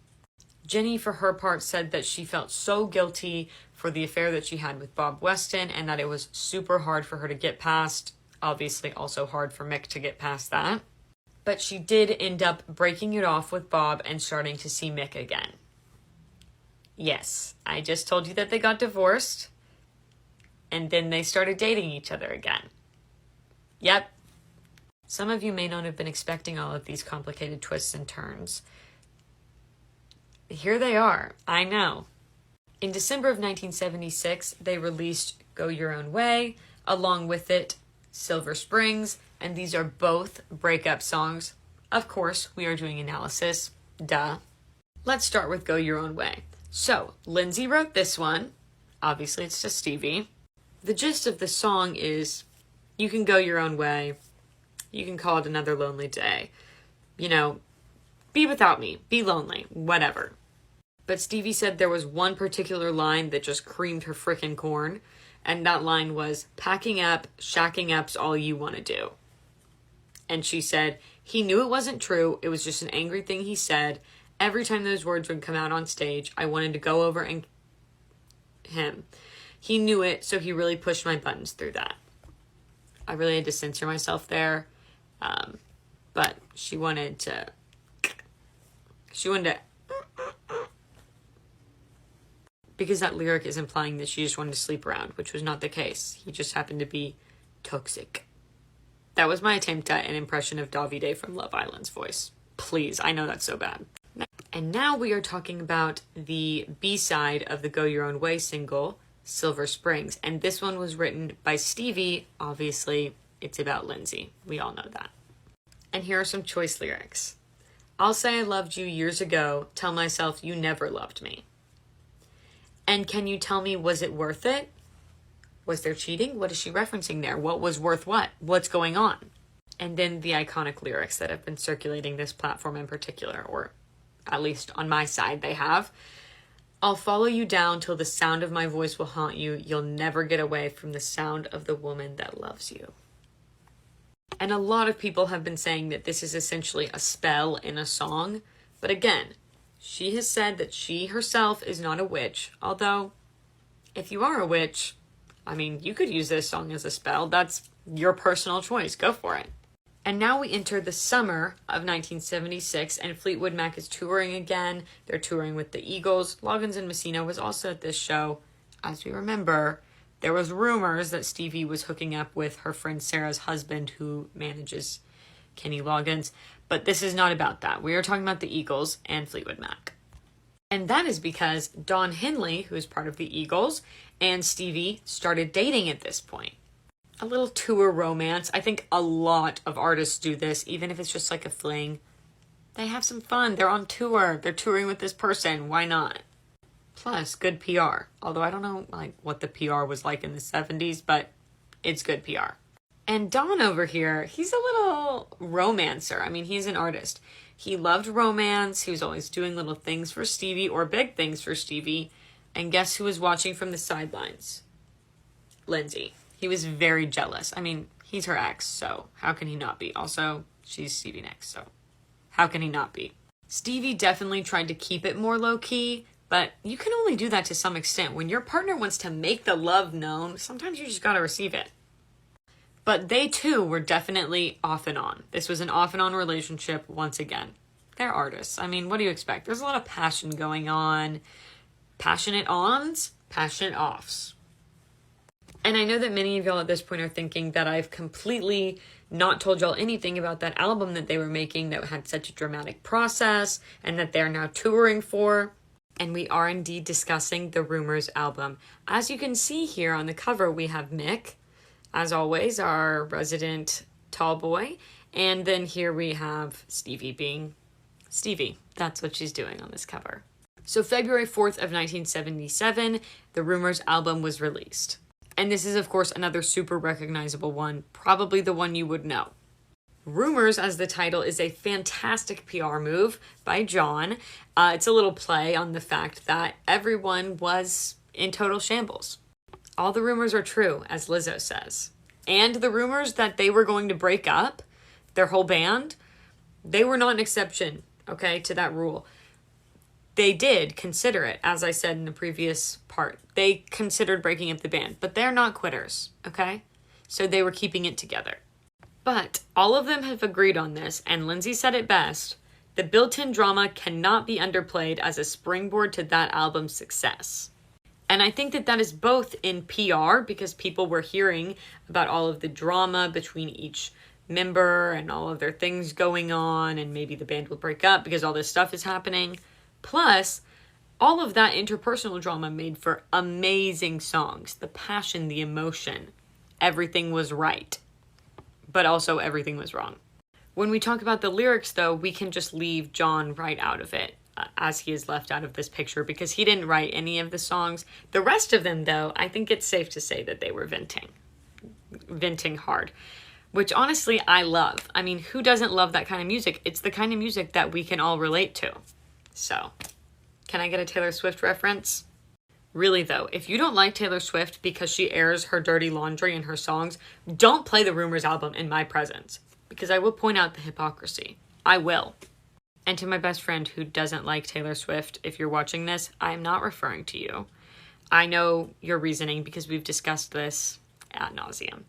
Jenny, for her part, said that she felt so guilty for the affair that she had with Bob Weston and that it was super hard for her to get past. Obviously also hard for Mick to get past that. But she did end up breaking it off with Bob and starting to see Mick again. Yes, I just told you that they got divorced. And then they started dating each other again. Yep. Some of you may not have been expecting all of these complicated twists and turns. Here they are. I know. In December of 1976, they released Go Your Own Way. Along with it, Silver Springs. And these are both breakup songs. Of course, we are doing analysis. Duh. Let's start with Go Your Own Way. So, Lindsey wrote this one. Obviously, it's to Stevie. The gist of the song is, you can go your own way. You can call it another lonely day. You know, be without me. Be lonely. Whatever. But Stevie said there was one particular line that just creamed her frickin' corn. And that line was, packing up, shacking up's all you want to do. And she said, he knew it wasn't true. It was just an angry thing he said. Every time those words would come out on stage, I wanted to go over and him. He knew it, so he really pushed my buttons through that. I really had to censor myself there. But she wanted to because that lyric is implying that she just wanted to sleep around, which was not the case. He just happened to be toxic. That was my attempt at an impression of Davide from Love Island's voice. Please, I know that's so bad. And now we are talking about the B-side of the Go Your Own Way single, Silver Springs. And this one was written by Stevie. Obviously, it's about Lindsey. We all know that. And here are some choice lyrics. I'll say I loved you years ago, tell myself you never loved me. And can you tell me, was it worth it? Was there cheating? What is she referencing there? What was worth what? What's going on? And then the iconic lyrics that have been circulating this platform in particular, or at least on my side they have. I'll follow you down till the sound of my voice will haunt you. You'll never get away from the sound of the woman that loves you. And a lot of people have been saying that this is essentially a spell in a song. But again, she has said that she herself is not a witch. Although, if you are a witch, I mean, you could use this song as a spell. That's your personal choice. Go for it. And now we enter the summer of 1976, and Fleetwood Mac is touring again. They're touring with the Eagles. Loggins and Messina was also at this show. As we remember, there was rumors that Stevie was hooking up with her friend Sarah's husband, who manages Kenny Loggins. But this is not about that. We are talking about the Eagles and Fleetwood Mac. And that is because Don Henley, who is part of the Eagles, and Stevie started dating at this point. A little tour romance. I think a lot of artists do this, even if it's just like a fling. They have some fun. They're on tour. They're touring with this person. Why not? Plus, good PR. Although I don't know what the PR was like in the 70s, but it's good PR. And Don over here, he's a little romancer. I mean, he's an artist. He loved romance. He was always doing little things for Stevie, or big things for Stevie. And guess who was watching from the sidelines? Lindsey. He was very jealous. I mean, he's her ex, so how can he not be? Also, she's Stevie next, so how can he not be? Stevie definitely tried to keep it more low-key, but you can only do that to some extent. When your partner wants to make the love known, sometimes you just gotta receive it. But they too were definitely off and on. This was an off and on relationship once again. They're artists. I mean, what do you expect? There's a lot of passion going on. Passionate ons, passionate offs. And I know that many of y'all at this point are thinking that I've completely not told y'all anything about that album that they were making that had such a dramatic process and that they're now touring for. And we are indeed discussing the Rumors album. As you can see here on the cover, we have Mick, as always, our resident tall boy. And then here we have Stevie being Stevie. That's what she's doing on this cover. So February 4th of 1977, the Rumors album was released. And this is, of course, another super recognizable one, probably the one you would know. Rumors, as the title, is a fantastic PR move by John. It's a little play on the fact that everyone was in total shambles. All the rumors are true, as Lizzo says. And the rumors that they were going to break up, their whole band, they were not an exception, okay, to that rule. They did consider it, as I said in the previous part. They considered breaking up the band, but they're not quitters, okay? So they were keeping it together. But all of them have agreed on this, and Lindsey said it best, the built-in drama cannot be underplayed as a springboard to that album's success. And I think that that is both in PR, because people were hearing about all of the drama between each member and all of their things going on, and maybe the band will break up because all this stuff is happening. Plus, all of that interpersonal drama made for amazing songs. The passion, the emotion, everything was right. But also everything was wrong. When we talk about the lyrics, though, we can just leave John right out of it, as he is left out of this picture, because he didn't write any of the songs. The rest of them, though, I think it's safe to say that they were venting hard, which honestly I love. I mean, who doesn't love that kind of music? It's the kind of music that we can all relate to. So, can I get a Taylor Swift reference? Really though, if you don't like Taylor Swift because she airs her dirty laundry in her songs, don't play the Rumors album in my presence, because I will point out the hypocrisy. I will. And to my best friend who doesn't like Taylor Swift, if you're watching this, I'm not referring to you. I know your reasoning because we've discussed this ad nauseum.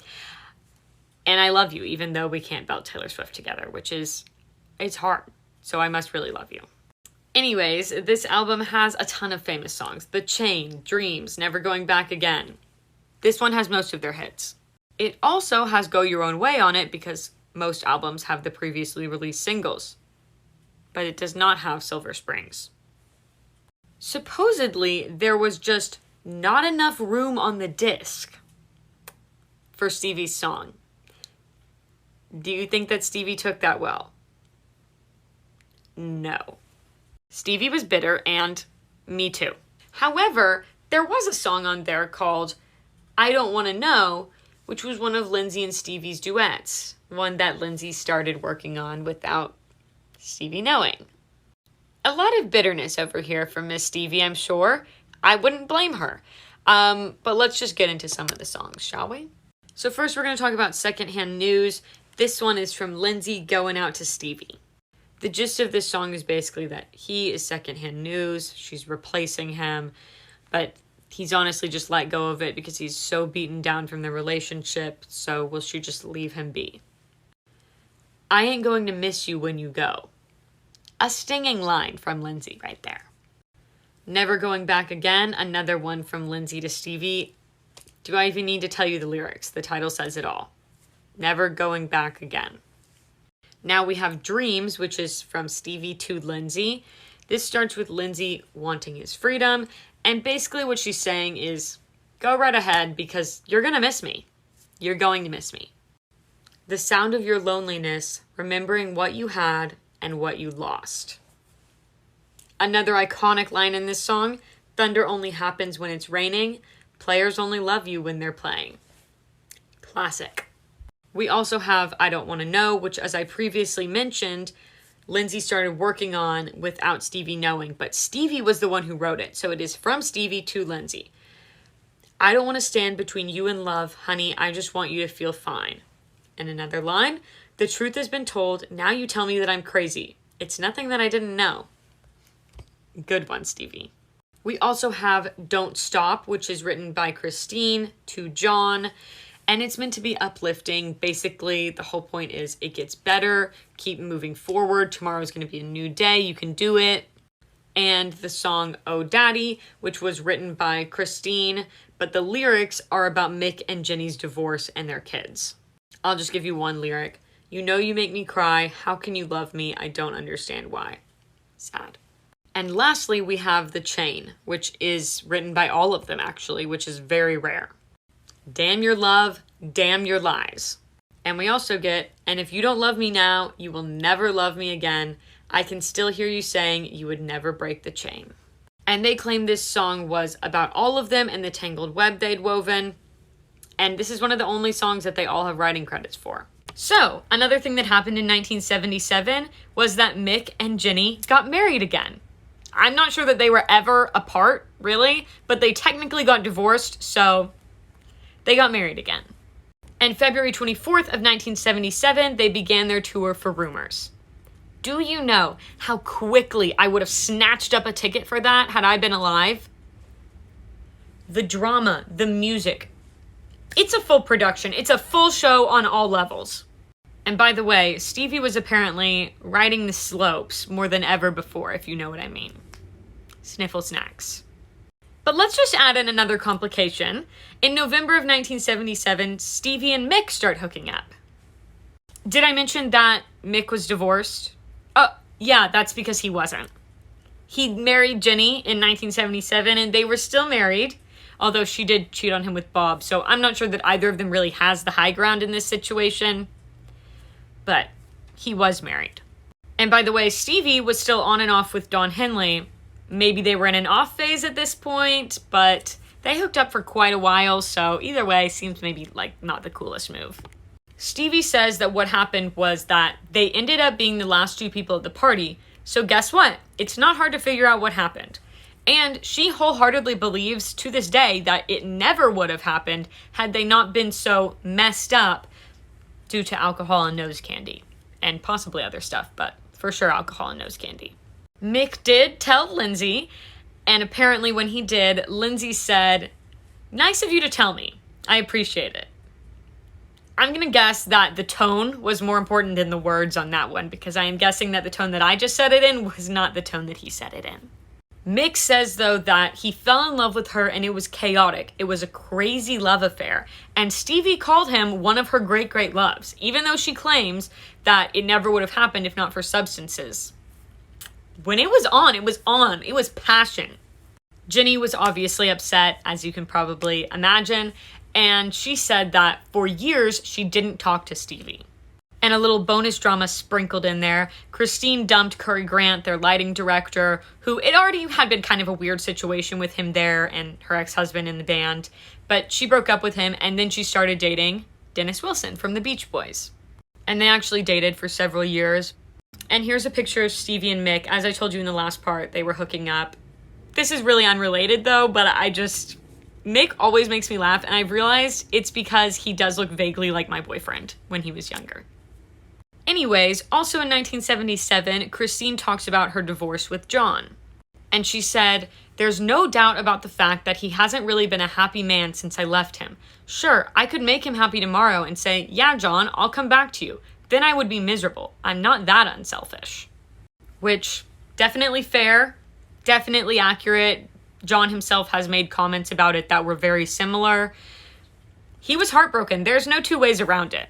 And I love you, even though we can't belt Taylor Swift together, which is, it's hard. So I must really love you. Anyways, this album has a ton of famous songs. The Chain, Dreams, Never Going Back Again. This one has most of their hits. It also has Go Your Own Way on it because most albums have the previously released singles. But it does not have Silver Springs. Supposedly, there was just not enough room on the disc for Stevie's song. Do you think that Stevie took that well? No. Stevie was bitter, and me too. However, there was a song on there called I Don't Want to Know, which was one of Lindsey and Stevie's duets, one that Lindsey started working on without Stevie knowing. A lot of bitterness over here from Miss Stevie, I'm sure. I wouldn't blame her. But let's just get into some of the songs, shall we? So first we're going to talk about Secondhand News. This one is from Lindsey going out to Stevie. The gist of this song is basically that he is secondhand news. She's replacing him, but he's honestly just let go of it because he's so beaten down from the relationship. So will she just leave him be? I ain't going to miss you when you go. A stinging line from Lindsey right there. Never Going Back Again, another one from Lindsey to Stevie. Do I even need to tell you the lyrics? The title says it all. Never Going Back Again. Now we have Dreams, which is from Stevie to Lindsey. This starts with Lindsey wanting his freedom, and basically what she's saying is, go right ahead because you're going to miss me. You're going to miss me. The sound of your loneliness, remembering what you had and what you lost. Another iconic line in this song, thunder only happens when it's raining. Players only love you when they're playing. Classic. We also have I Don't Want to Know, which, as I previously mentioned, Lindsey started working on without Stevie knowing, but Stevie was the one who wrote it, so it is from Stevie to Lindsey. I don't want to stand between you and love, honey, I just want you to feel fine. And another line, the truth has been told, now you tell me that I'm crazy. It's nothing that I didn't know. Good one, Stevie. We also have Don't Stop, which is written by Christine to John, and it's meant to be uplifting. Basically, the whole point is it gets better, keep moving forward, tomorrow's going to be a new day, you can do it. And the song Oh Daddy, which was written by Christine, but the lyrics are about Mick and Jenny's divorce and their kids. I'll just give you one lyric. You know you make me cry, how can you love me, I don't understand why. Sad. And lastly, we have The Chain, which is written by all of them, actually, which is very rare. Damn your love, damn your lies. And we also get, and if you don't love me now, you will never love me again. I can still hear you saying you would never break the chain. And they claim this song was about all of them and the tangled web they'd woven. And this is one of the only songs that they all have writing credits for. So, another thing that happened in 1977 was that Mick and Jenny got married again. I'm not sure that they were ever apart, really, but they technically got divorced, so they got married again. And February 24th of 1977, they began their tour for Rumors. Do you know how quickly I would have snatched up a ticket for that had I been alive? The drama, the music. It's a full production. It's a full show on all levels. And by the way, Stevie was apparently riding the slopes more than ever before, if you know what I mean. Sniffle snacks. But let's just add in another complication. In November of 1977, Stevie and Mick start hooking up. Did I mention that Mick was divorced? Oh, yeah, that's because he wasn't. He married Jenny in 1977, and they were still married, although she did cheat on him with Bob, so I'm not sure that either of them really has the high ground in this situation. But he was married. And by the way, Stevie was still on and off with Don Henley. Maybe they were in an off phase at this point, but they hooked up for quite a while, so either way, seems maybe like not the coolest move. Stevie says that what happened was that they ended up being the last two people at the party, so guess what? It's not hard to figure out what happened. And she wholeheartedly believes to this day that it never would have happened had they not been so messed up due to alcohol and nose candy. And possibly other stuff, but for sure alcohol and nose candy. Mick did tell Lindsey, and apparently when he did, Lindsey said, "Nice of you to tell me. I appreciate it. I'm going to guess that the tone was more important than the words on that one, because I am guessing that the tone that I just said it in was not the tone that he said it in. Mick says, though, that he fell in love with her and it was chaotic. It was a crazy love affair. And Stevie called him one of her great, great loves, even though she claims that it never would have happened if not for substances. When it was on, it was on. It was passion. Jenny was obviously upset, as you can probably imagine, and she said that for years she didn't talk to Stevie. And a little bonus drama sprinkled in there. Christine dumped Curry Grant, their lighting director, who it already had been kind of a weird situation with him there and her ex-husband in the band. But she broke up with him, and then she started dating Dennis Wilson from the Beach Boys. And they actually dated for several years. And here's a picture of Stevie and Mick. As I told you in the last part, they were hooking up. This is really unrelated, though, but Mick always makes me laugh, and I've realized it's because he does look vaguely like my boyfriend when he was younger. Anyways, also in 1977, Christine talks about her divorce with John. And she said, "There's no doubt about the fact that he hasn't really been a happy man since I left him. Sure, I could make him happy tomorrow and say, 'Yeah, John, I'll come back to you.' Then I would be miserable. I'm not that unselfish." Which, definitely fair, definitely accurate. John himself has made comments about it that were very similar. He was heartbroken. There's no two ways around it.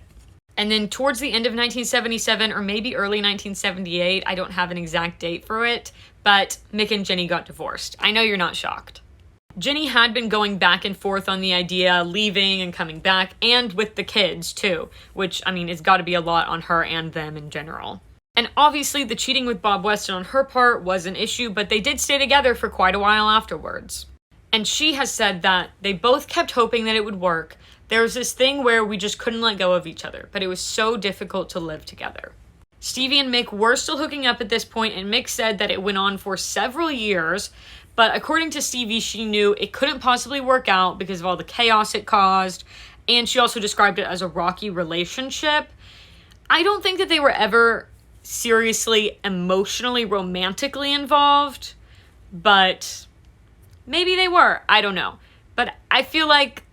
And then towards the end of 1977, or maybe early 1978, I don't have an exact date for it, but Mick and Jenny got divorced. I know you're not shocked. Jenny had been going back and forth on the idea, leaving and coming back, and with the kids too, which, I mean, it's got to be a lot on her and them in general. And obviously the cheating with Bob Weston on her part was an issue, but they did stay together for quite a while afterwards. And she has said that they both kept hoping that it would work. There was this thing where we just couldn't let go of each other, but it was so difficult to live together. Stevie and Mick were still hooking up at this point, and Mick said that it went on for several years, but according to Stevie, she knew it couldn't possibly work out because of all the chaos it caused, and she also described it as a rocky relationship. I don't think that they were ever seriously, emotionally, romantically involved, but maybe they were. I don't know. But I feel like,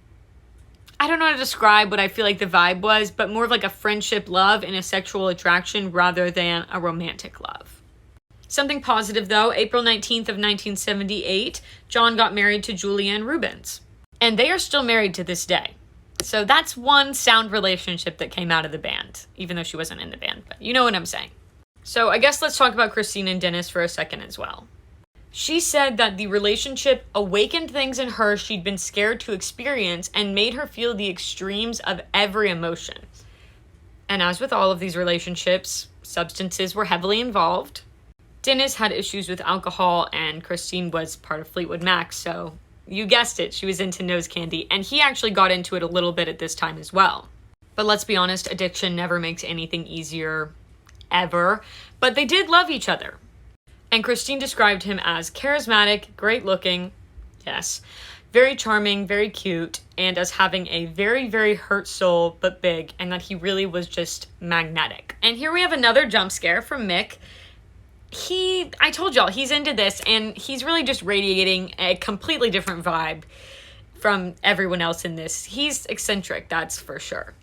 I don't know how to describe what I feel like the vibe was, but more of like a friendship love and a sexual attraction rather than a romantic love. Something positive though, April 19th of 1978, John got married to Julianne Rubens. And they are still married to this day. So that's one sound relationship that came out of the band, even though she wasn't in the band, but you know what I'm saying. So I guess let's talk about Christine and Dennis for a second as well. She said that the relationship awakened things in her she'd been scared to experience and made her feel the extremes of every emotion. And as with all of these relationships, substances were heavily involved. Dennis had issues with alcohol, and Christine was part of Fleetwood Mac, so you guessed it, she was into nose candy, and he actually got into it a little bit at this time as well. But let's be honest, addiction never makes anything easier, ever. But they did love each other. And Christine described him as charismatic, great looking, yes, very charming, very cute, and as having a very, very hurt soul, but big, and that he really was just magnetic. And here we have another jump scare from Mick. I told y'all, he's into this, and he's really just radiating a completely different vibe from everyone else in this. He's eccentric, that's for sure.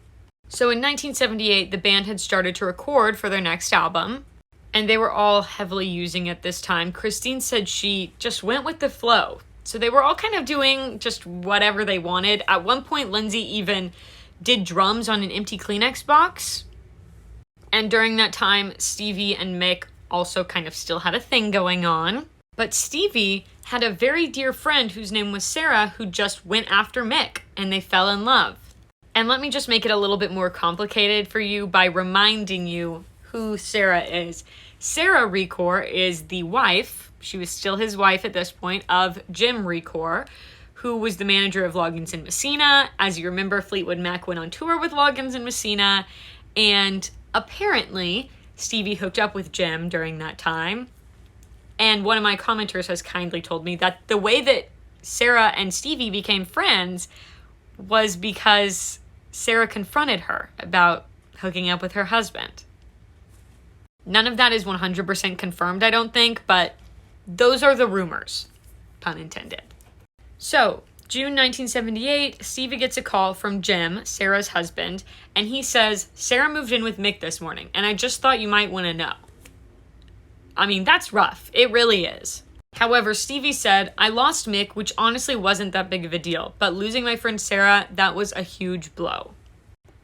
So in 1978, the band had started to record for their next album, and they were all heavily using it this time. Christine said she just went with the flow. So they were all kind of doing just whatever they wanted. At one point, Lindsey even did drums on an empty Kleenex box. And during that time, Stevie and Mick also kind of still had a thing going on. But Stevie had a very dear friend whose name was Sarah, who just went after Mick, and they fell in love. And let me just make it a little bit more complicated for you by reminding you who Sarah is. Sarah Recor is the wife, she was still his wife at this point, of Jim Recor, who was the manager of Loggins and Messina. As you remember, Fleetwood Mac went on tour with Loggins and Messina, and apparently Stevie hooked up with Jim during that time. And one of my commenters has kindly told me that the way that Sarah and Stevie became friends was because Sarah confronted her about hooking up with her husband. None of that is 100% confirmed, I don't think, but those are the rumors, pun intended. So, June 1978, Stevie gets a call from Jim, Sarah's husband, and he says, Sarah moved in with Mick this morning, and I just thought you might want to know. I mean, that's rough. It really is. However, Stevie said, I lost Mick, which honestly wasn't that big of a deal, but losing my friend Sarah, that was a huge blow.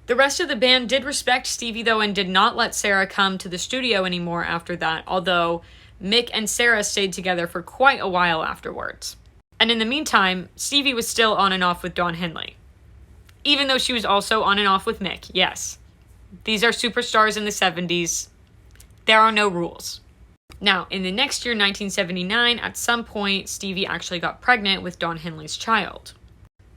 The rest of the band did respect Stevie, though, and did not let Sarah come to the studio anymore after that, although Mick and Sarah stayed together for quite a while afterwards. And in the meantime, Stevie was still on and off with Don Henley. Even though she was also on and off with Mick, yes. These are superstars in the 70s. There are no rules. Now, in the next year, 1979, at some point, Stevie actually got pregnant with Don Henley's child.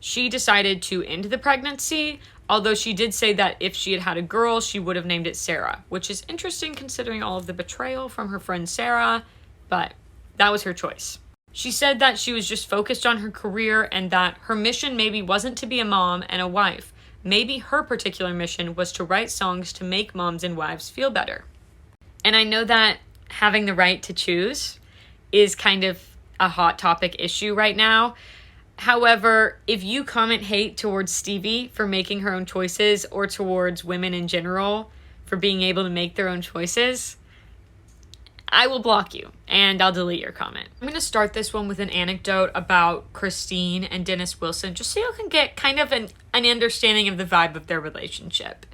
She decided to end the pregnancy, although she did say that if she had had a girl, she would have named it Sarah, which is interesting considering all of the betrayal from her friend Sarah, but that was her choice. She said that she was just focused on her career and that her mission maybe wasn't to be a mom and a wife. Maybe her particular mission was to write songs to make moms and wives feel better. And I know that having the right to choose is kind of a hot topic issue right now. However, if you comment hate towards Stevie for making her own choices or towards women in general for being able to make their own choices, I will block you and I'll delete your comment. I'm going to start this one with an anecdote about Christine and Dennis Wilson, just so you can get kind of an understanding of the vibe of their relationship.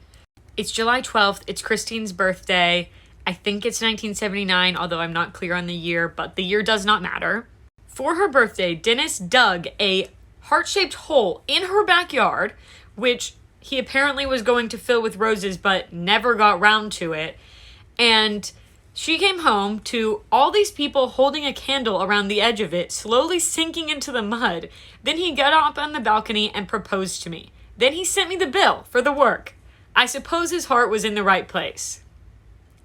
It's July 12th. It's Christine's birthday. I think it's 1979, although I'm not clear on the year, but the year does not matter. For her birthday, Dennis dug a heart-shaped hole in her backyard, which he apparently was going to fill with roses, but never got round to it. And she came home to all these people holding a candle around the edge of it, slowly sinking into the mud. Then he got up on the balcony and proposed to me. Then he sent me the bill for the work. I suppose his heart was in the right place.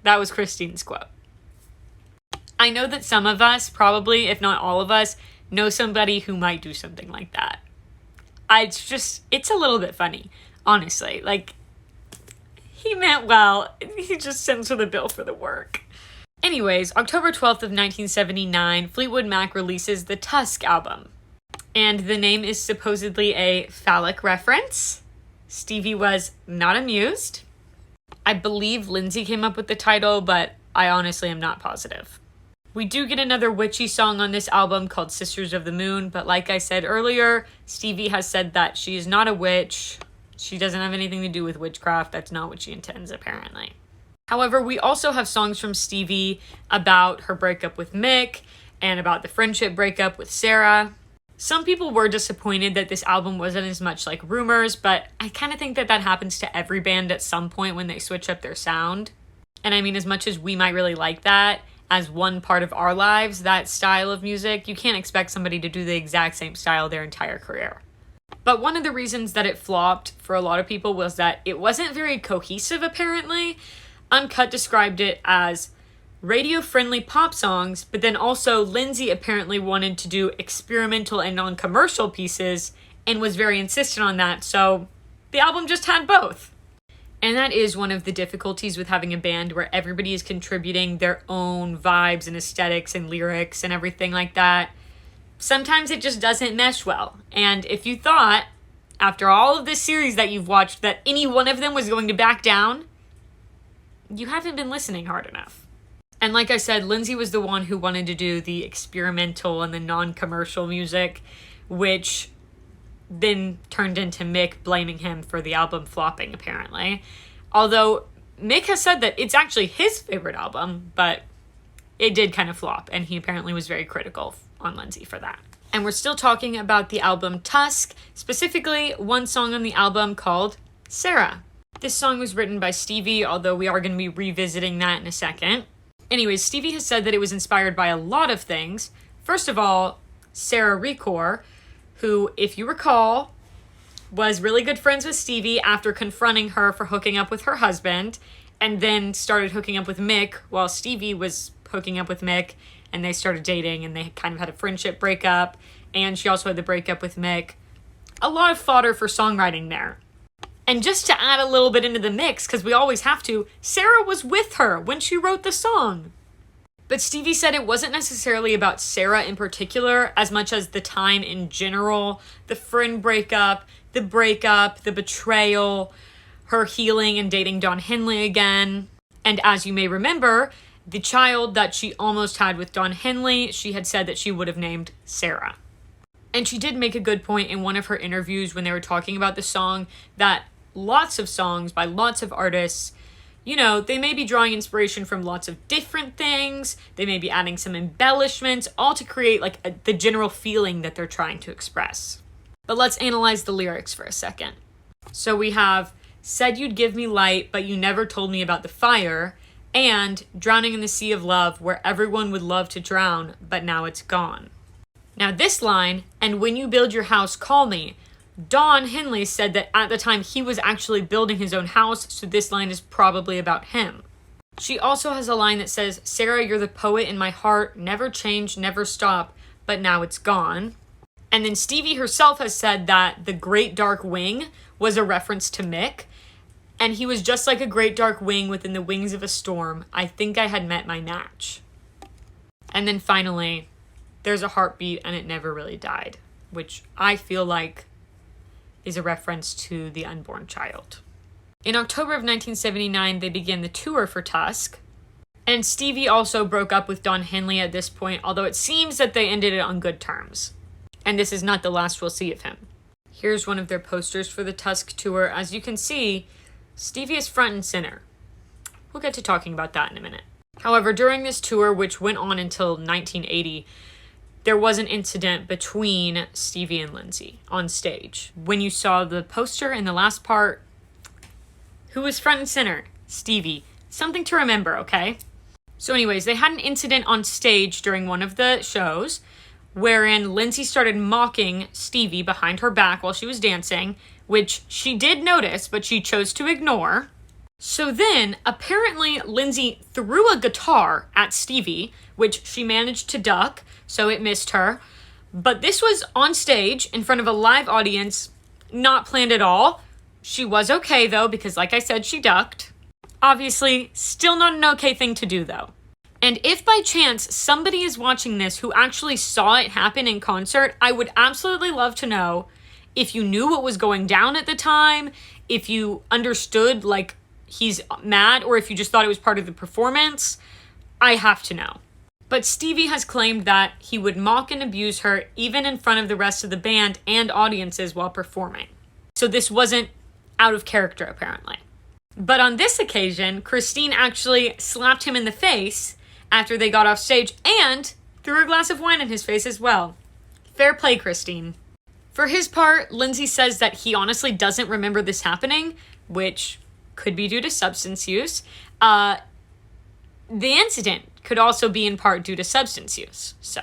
That was Christine's quote. I know that some of us, probably, if not all of us, know somebody who might do something like that. It's a little bit funny, honestly. Like, he meant well. He just sends her the bill for the work. Anyways, October 12th of 1979, Fleetwood Mac releases the Tusk album. And the name is supposedly a phallic reference. Stevie was not amused. I believe Lindsey came up with the title, but I honestly am not positive. We do get another witchy song on this album called Sisters of the Moon, but like I said earlier, Stevie has said that she is not a witch. She doesn't have anything to do with witchcraft. That's not what she intends, apparently. However, we also have songs from Stevie about her breakup with Mick and about the friendship breakup with Sarah. Some people were disappointed that this album wasn't as much like Rumors, but I kind of think that happens to every band at some point when they switch up their sound. And I mean, as much as we might really like that as one part of our lives, that style of music, you can't expect somebody to do the exact same style their entire career. But one of the reasons that it flopped for a lot of people was that it wasn't very cohesive, apparently. Uncut described it as radio-friendly pop songs, but then also Lindsey apparently wanted to do experimental and non-commercial pieces and was very insistent on that, so the album just had both. And that is one of the difficulties with having a band where everybody is contributing their own vibes and aesthetics and lyrics and everything like that. Sometimes it just doesn't mesh well. And if you thought, after all of this series that you've watched, that any one of them was going to back down, you haven't been listening hard enough. And like I said, Lindsey was the one who wanted to do the experimental and the non-commercial music, which then turned into Mick blaming him for the album flopping, apparently. Although Mick has said that it's actually his favorite album, but it did kind of flop, and he apparently was very critical on Lindsey for that. And we're still talking about the album Tusk, specifically one song on the album called Sarah. This song was written by Stevie, although we are going to be revisiting that in a second. Anyways, Stevie has said that it was inspired by a lot of things. First of all, Sarah Recor, who, if you recall, was really good friends with Stevie after confronting her for hooking up with her husband, and then started hooking up with Mick while Stevie was hooking up with Mick, and they started dating, and they kind of had a friendship breakup, and she also had the breakup with Mick. A lot of fodder for songwriting there. And just to add a little bit into the mix, because we always have to, Sarah was with her when she wrote the song. But Stevie said it wasn't necessarily about Sarah in particular as much as the time in general, the friend breakup, the betrayal, her healing and dating Don Henley again. And as you may remember, the child that she almost had with Don Henley, she had said that she would have named Sarah. And she did make a good point in one of her interviews when they were talking about the song that lots of songs by lots of artists, you know, they may be drawing inspiration from lots of different things. They may be adding some embellishments, all to create the general feeling that they're trying to express. But let's analyze the lyrics for a second. So we have, said you'd give me light, but you never told me about the fire, and drowning in the sea of love where everyone would love to drown, but now it's gone. Now this line, and when you build your house, call me. Don Henley said that at the time he was actually building his own house, so this line is probably about him. She also has a line that says, Sarah, you're the poet in my heart, never change, never stop, but now it's gone. And then Stevie herself has said that the great dark wing was a reference to Mick, and he was just like a great dark wing within the wings of a storm. I think I had met my match. And then finally, there's a heartbeat and it never really died, which I feel like is a reference to the unborn child. In October of 1979, they began the tour for Tusk, and Stevie also broke up with Don Henley at this point, although it seems that they ended it on good terms. And this is not the last we'll see of him. Here's one of their posters for the Tusk tour. As you can see, Stevie is front and center. We'll get to talking about that in a minute. However, during this tour, which went on until 1980, there was an incident between Stevie and Lindsey on stage. When you saw the poster in the last part, who was front and center? Stevie. Something to remember, okay? So anyways, they had an incident on stage during one of the shows wherein Lindsey started mocking Stevie behind her back while she was dancing, which she did notice, but she chose to ignore. So then, apparently, Lindsey threw a guitar at Stevie, which she managed to duck, so it missed her. But this was on stage in front of a live audience, not planned at all. She was okay, though, because like I said, she ducked. Obviously, still not an okay thing to do, though. And if by chance somebody is watching this who actually saw it happen in concert, I would absolutely love to know if you knew what was going down at the time, if you understood, like, he's mad, or if you just thought it was part of the performance. I have to know. But Stevie has claimed that he would mock and abuse her even in front of the rest of the band and audiences while performing. So this wasn't out of character, apparently. But on this occasion, Christine actually slapped him in the face after they got off stage and threw a glass of wine in his face as well. Fair play, Christine. For his part, Lindsey says that he honestly doesn't remember this happening, which could be due to substance use. The incident could also be in part due to substance use. So,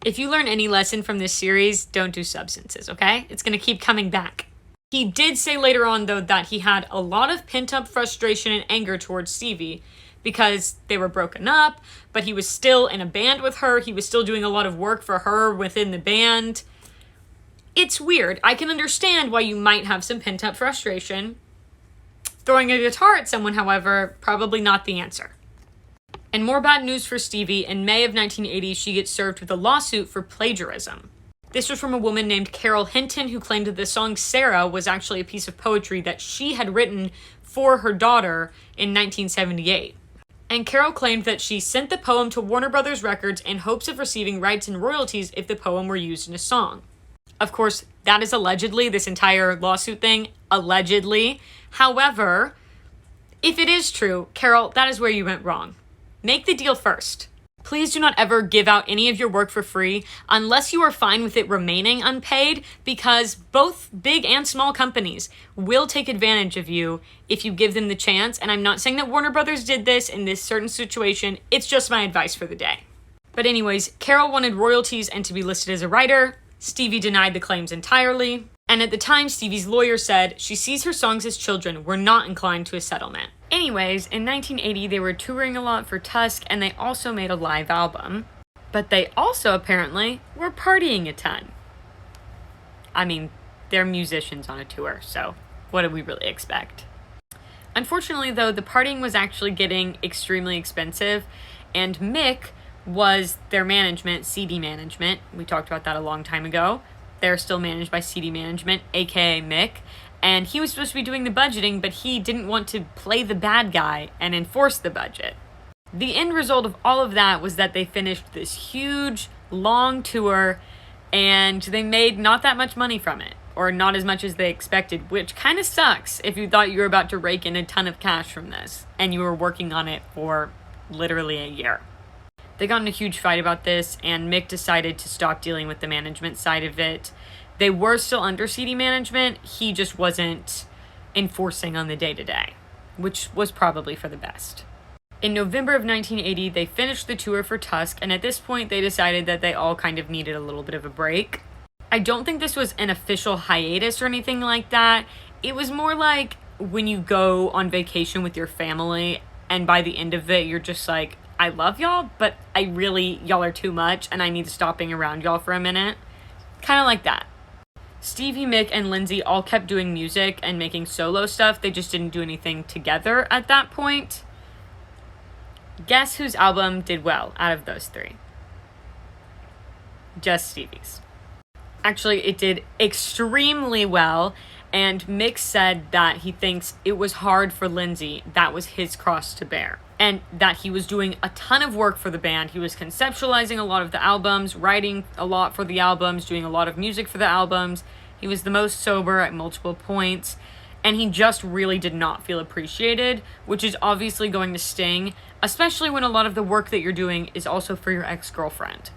if you learn any lesson from this series, don't do substances, okay? It's going to keep coming back. He did say later on, though, that he had a lot of pent-up frustration and anger towards Stevie because they were broken up, but he was still in a band with her. He was still doing a lot of work for her within the band. It's weird. I can understand why you might have some pent-up frustration. Throwing a guitar at someone, however, probably not the answer. And more bad news for Stevie. In May of 1980, she gets served with a lawsuit for plagiarism. This was from a woman named Carol Hinton, who claimed that the song Sarah was actually a piece of poetry that she had written for her daughter in 1978. And Carol claimed that she sent the poem to Warner Brothers Records in hopes of receiving rights and royalties if the poem were used in a song. Of course, that is allegedly, this entire lawsuit thing, allegedly. However, if it is true, Carol, that is where you went wrong. Make the deal first. Please do not ever give out any of your work for free unless you are fine with it remaining unpaid, because both big and small companies will take advantage of you if you give them the chance. And I'm not saying that Warner Brothers did this in this certain situation. It's just my advice for the day. But anyways, Carol wanted royalties and to be listed as a writer. Stevie denied the claims entirely. And at the time, Stevie's lawyer said she sees her songs as children. We're not inclined to a settlement. Anyways, in 1980, they were touring a lot for Tusk, and they also made a live album. But they also, apparently, were partying a ton. I mean, they're musicians on a tour, so what did we really expect? Unfortunately, though, the partying was actually getting extremely expensive, and Mick was their management, CD Management. We talked about that a long time ago. They're still managed by CD Management, aka Mick. And he was supposed to be doing the budgeting, but he didn't want to play the bad guy and enforce the budget. The end result of all of that was that they finished this huge, long tour, and they made not that much money from it, or not as much as they expected, which kind of sucks if you thought you were about to rake in a ton of cash from this, and you were working on it for literally a year. They got in a huge fight about this, and Mick decided to stop dealing with the management side of it. They were still under CD Management, he just wasn't enforcing on the day-to-day, which was probably for the best. In November of 1980, they finished the tour for Tusk, and at this point they decided that they all kind of needed a little bit of a break. I don't think this was an official hiatus or anything like that. It was more like when you go on vacation with your family, and by the end of it, you're just like, I love y'all, but y'all are too much, and I need to stop being around y'all for a minute. Kind of like that. Stevie, Mick, and Lindsey all kept doing music and making solo stuff. They just didn't do anything together at that point. Guess whose album did well out of those three? Just Stevie's. Actually, it did extremely well, and Mick said that he thinks it was hard for Lindsey. That was his cross to bear. And that he was doing a ton of work for the band. He was conceptualizing a lot of the albums, writing a lot for the albums, doing a lot of music for the albums. He was the most sober at multiple points, and he just really did not feel appreciated, which is obviously going to sting, especially when a lot of the work that you're doing is also for your ex-girlfriend.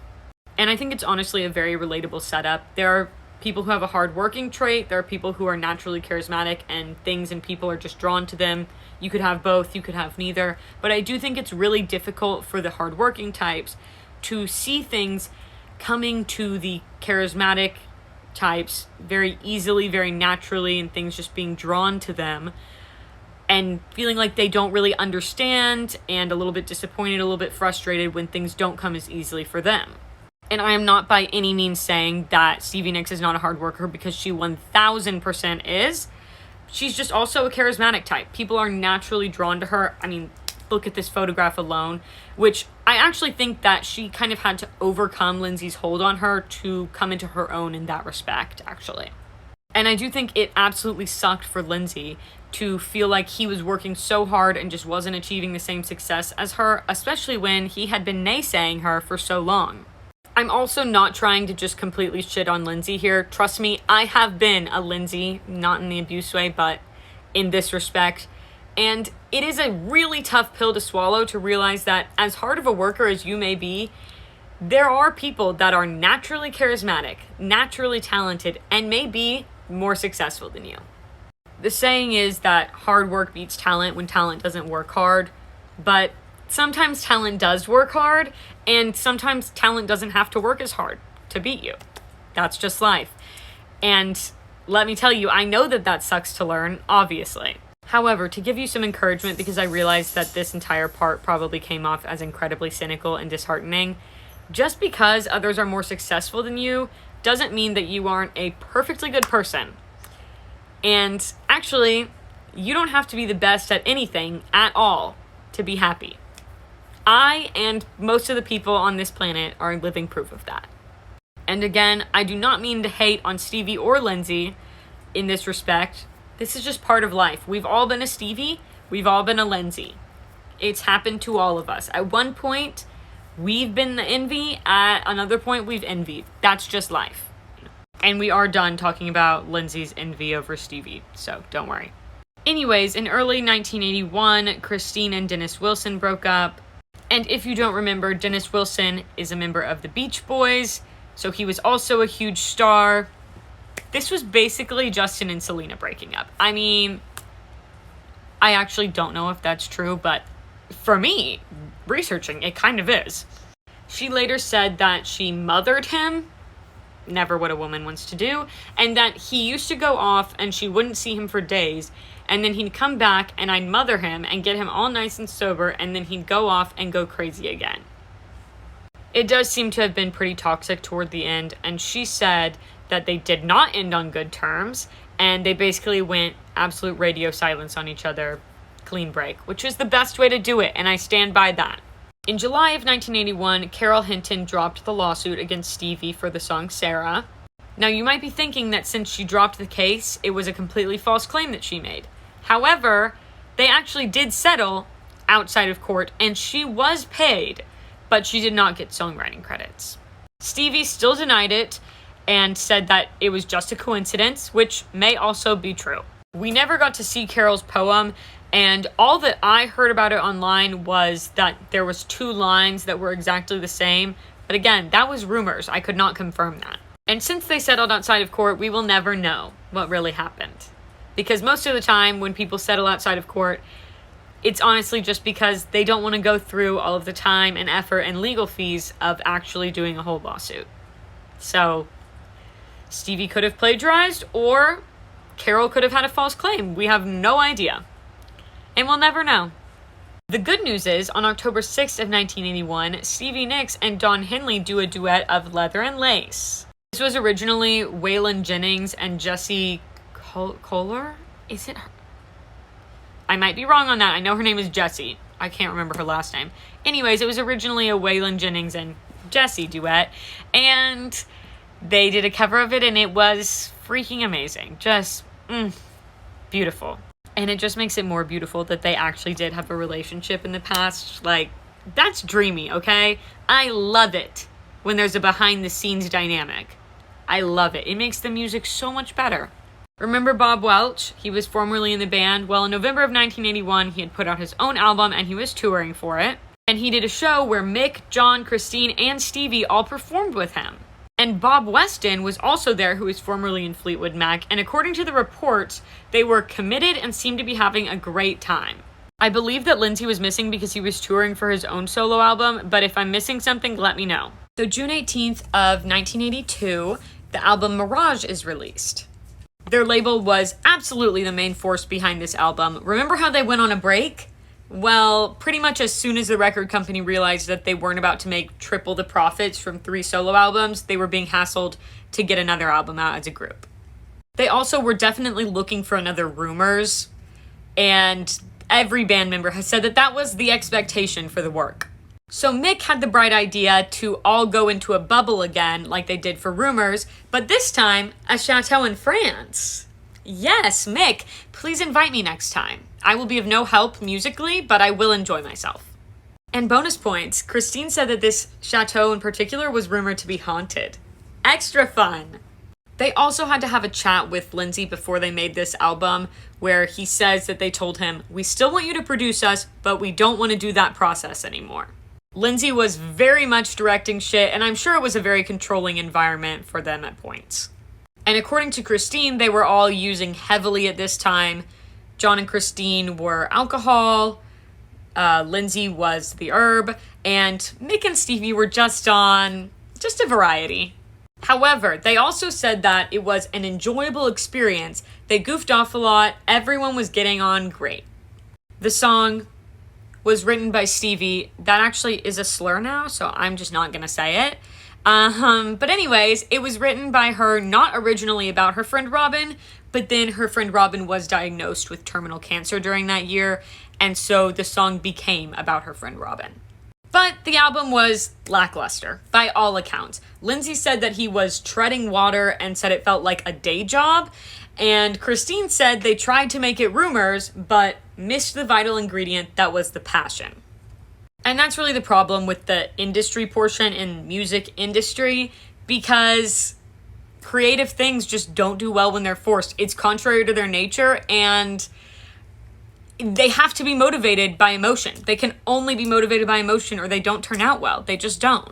And I think it's honestly a very relatable setup. There are people who have a hard working trait. There are people who are naturally charismatic and things and people are just drawn to them. You could have both, you could have neither. But I do think it's really difficult for the hardworking types to see things coming to the charismatic types very easily, very naturally, and things just being drawn to them and feeling like they don't really understand and a little bit disappointed, a little bit frustrated when things don't come as easily for them. And I am not by any means saying that Stevie Nicks is not a hard worker, because she 1000% is. She's just also a charismatic type. People are naturally drawn to her. I mean, look at this photograph alone, which I actually think that she kind of had to overcome Lindsey's hold on her to come into her own in that respect, actually. And I do think it absolutely sucked for Lindsey to feel like he was working so hard and just wasn't achieving the same success as her, especially when he had been naysaying her for so long. I'm also not trying to just completely shit on Lindsey here. Trust me, I have been a Lindsey, not in the abuse way, but in this respect. And it is a really tough pill to swallow to realize that as hard of a worker as you may be, there are people that are naturally charismatic, naturally talented, and may be more successful than you. The saying is that hard work beats talent when talent doesn't work hard, but sometimes talent does work hard, and sometimes talent doesn't have to work as hard to beat you. That's just life. And let me tell you, I know that sucks to learn, obviously. However, to give you some encouragement, because I realized that this entire part probably came off as incredibly cynical and disheartening, just because others are more successful than you doesn't mean that you aren't a perfectly good person. And actually, you don't have to be the best at anything at all to be happy. I and most of the people on this planet are living proof of that. And again, I do not mean to hate on Stevie or Lindsey in this respect. This is just part of life. We've all been a Stevie. We've all been a Lindsey. It's happened to all of us. At one point, we've been the envy. At another point, we've envied. That's just life. And we are done talking about Lindsey's envy over Stevie, so don't worry. Anyways, in early 1981, Christine and Dennis Wilson broke up. And if you don't remember, Dennis Wilson is a member of the Beach Boys, so he was also a huge star. This was basically Justin and Selena breaking up. I mean, I actually don't know if that's true, but for me, researching, it kind of is. She later said that she mothered him, never what a woman wants to do, and that he used to go off and she wouldn't see him for days, and then he'd come back and I'd mother him and get him all nice and sober, and then he'd go off and go crazy again. It does seem to have been pretty toxic toward the end, and she said that they did not end on good terms, and they basically went absolute radio silence on each other, clean break, which is the best way to do it, and I stand by that. In July of 1981, Carol Hinton dropped the lawsuit against Stevie for the song Sarah. Now, you might be thinking that since she dropped the case, it was a completely false claim that she made. However, they actually did settle outside of court, and she was paid, but she did not get songwriting credits. Stevie still denied it and said that it was just a coincidence, which may also be true. We never got to see Carol's poem, and all that I heard about it online was that there was 2 lines that were exactly the same. But again, that was rumors. I could not confirm that. And since they settled outside of court, we will never know what really happened. Because most of the time when people settle outside of court, it's honestly just because they don't want to go through all of the time and effort and legal fees of actually doing a whole lawsuit. So Stevie could have plagiarized, or Carol could have had a false claim. We have no idea. And we'll never know. The good news is, on October 6th of 1981, Stevie Nicks and Don Henley do a duet of Leather and Lace. This was originally Waylon Jennings and Jessie Kohler? Is it her? I might be wrong on that. I know her name is Jessie. I can't remember her last name. Anyways, it was originally a Waylon Jennings and Jessie duet, and they did a cover of it, and it was freaking amazing. Just, beautiful. And it just makes it more beautiful that they actually did have a relationship in the past. Like, that's dreamy, okay? I love it when there's a behind-the-scenes dynamic. I love it. It makes the music so much better. Remember Bob Welch? He was formerly in the band. Well, in November of 1981, he had put out his own album, and he was touring for it. And he did a show where Mick, John, Christine, and Stevie all performed with him. And Bob Weston was also there, who was formerly in Fleetwood Mac, and according to the reports, they were committed and seemed to be having a great time. I believe that Lindsey was missing because he was touring for his own solo album, but if I'm missing something, let me know. So June 18th of 1982, the album Mirage is released. Their label was absolutely the main force behind this album. Remember how they went on a break? Well, pretty much as soon as the record company realized that they weren't about to make triple the profits from 3 solo albums, they were being hassled to get another album out as a group. They also were definitely looking for another Rumors, and every band member has said that that was the expectation for the work. So Mick had the bright idea to all go into a bubble again, like they did for Rumors, but this time, a chateau in France. Yes, Mick, please invite me next time. I will be of no help musically, but I will enjoy myself. And bonus points, Christine said that this chateau in particular was rumored to be haunted. Extra fun! They also had to have a chat with Lindsey before they made this album, where he says that they told him, "We still want you to produce us, but we don't want to do that process anymore." Lindsey was very much directing shit, and I'm sure it was a very controlling environment for them at points. And according to Christine, they were all using heavily at this time. John and Christine were alcohol, Lindsey was the herb, and Mick and Stevie were just a variety. However, they also said that it was an enjoyable experience. They goofed off a lot, everyone was getting on great. The song was written by Stevie. That actually is a slur now, so I'm just not gonna say it. But anyways, it was written by her, not originally about her friend Robin, but then her friend Robin was diagnosed with terminal cancer during that year, and so the song became about her friend Robin. But the album was lackluster, by all accounts. Lindsey said that he was treading water and said it felt like a day job, and Christine said they tried to make it Rumors, but missed the vital ingredient that was the passion. And that's really the problem with the industry portion in music industry, because creative things just don't do well when they're forced. It's contrary to their nature, and they have to be motivated by emotion. They can only be motivated by emotion or they don't turn out well. They just don't.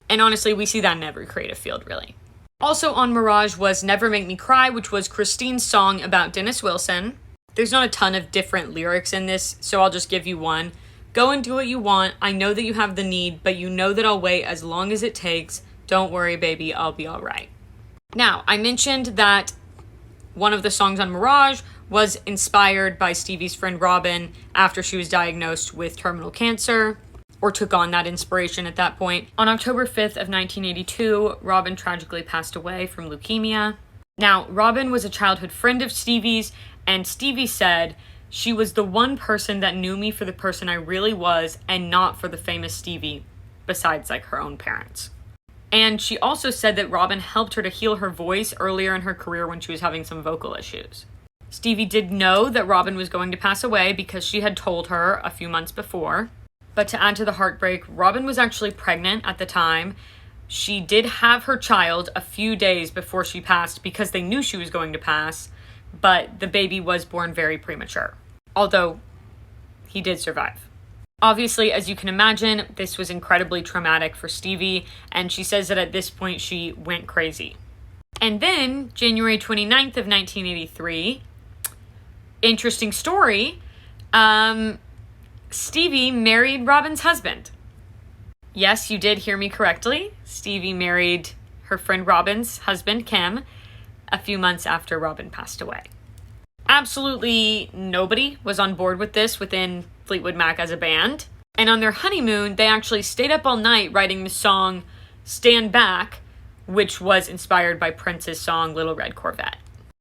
And honestly, we see that in every creative field, really. Also on Mirage was Never Make Me Cry, which was Christine's song about Dennis Wilson. There's not a ton of different lyrics in this, so I'll just give you one. "Go and do what you want. I know that you have the need, but you know that I'll wait as long as it takes. Don't worry, baby, I'll be all right." Now, I mentioned that one of the songs on Mirage was inspired by Stevie's friend Robin after she was diagnosed with terminal cancer, or took on that inspiration at that point. On October 5th of 1982, Robin tragically passed away from leukemia. Now, Robin was a childhood friend of Stevie's, and Stevie said She was the one person that knew me for the person I really was and not for the famous Stevie, besides like her own parents. And she also said that Robin helped her to heal her voice earlier in her career when she was having some vocal issues. Stevie did know that Robin was going to pass away because she had told her a few months before. But to add to the heartbreak, Robin was actually pregnant at the time. She did have her child a few days before she passed because they knew she was going to pass, but the baby was born very premature, although he did survive. Obviously, as you can imagine, this was incredibly traumatic for Stevie, and she says that at this point she went crazy. And then, January 29th of 1983, interesting story, Stevie married Robin's husband. Yes, you did hear me correctly. Stevie married her friend Robin's husband, Kim, a few months after Robin passed away. Absolutely nobody was on board with this within Fleetwood Mac as a band. And on their honeymoon, they actually stayed up all night writing the song Stand Back, which was inspired by Prince's song Little Red Corvette.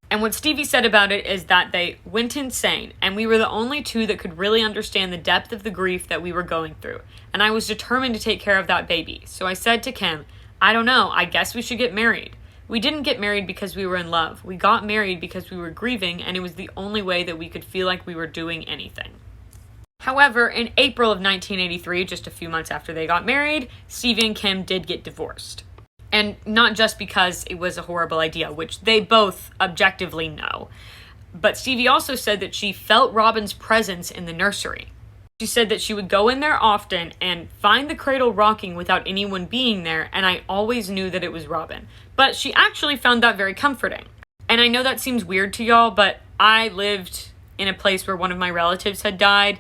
And what Stevie said about it is that they went insane, and we were the only two that could really understand the depth of the grief that we were going through. And I was determined to take care of that baby. So I said to Kim, I don't know, I guess we should get married. We didn't get married because we were in love. We got married because we were grieving, and it was the only way that we could feel like we were doing anything. However, in April of 1983, just a few months after they got married, Stevie and Kim did get divorced. And not just because it was a horrible idea, which they both objectively know. But Stevie also said that she felt Robin's presence in the nursery. She said that she would go in there often and find the cradle rocking without anyone being there, and I always knew that it was Robin. But she actually found that very comforting. And I know that seems weird to y'all, but I lived in a place where one of my relatives had died,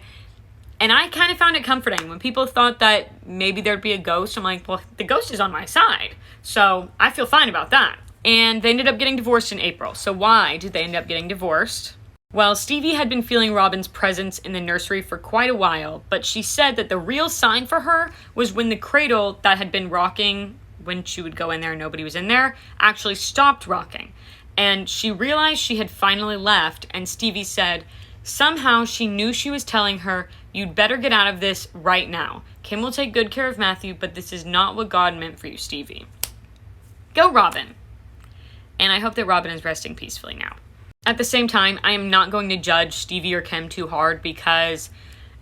and I kind of found it comforting. When people thought that maybe there'd be a ghost, I'm like, well, the ghost is on my side. So I feel fine about that. And they ended up getting divorced in April. So why did they end up getting divorced? Well, Stevie had been feeling Robin's presence in the nursery for quite a while, but she said that the real sign for her was when the cradle that had been rocking, when she would go in there and nobody was in there, actually stopped rocking. And she realized she had finally left, and Stevie said, somehow she knew she was telling her, you'd better get out of this right now. Kim will take good care of Matthew, but this is not what God meant for you, Stevie. Go, Robin. And I hope that Robin is resting peacefully now. At the same time, I am not going to judge Stevie or Kim too hard because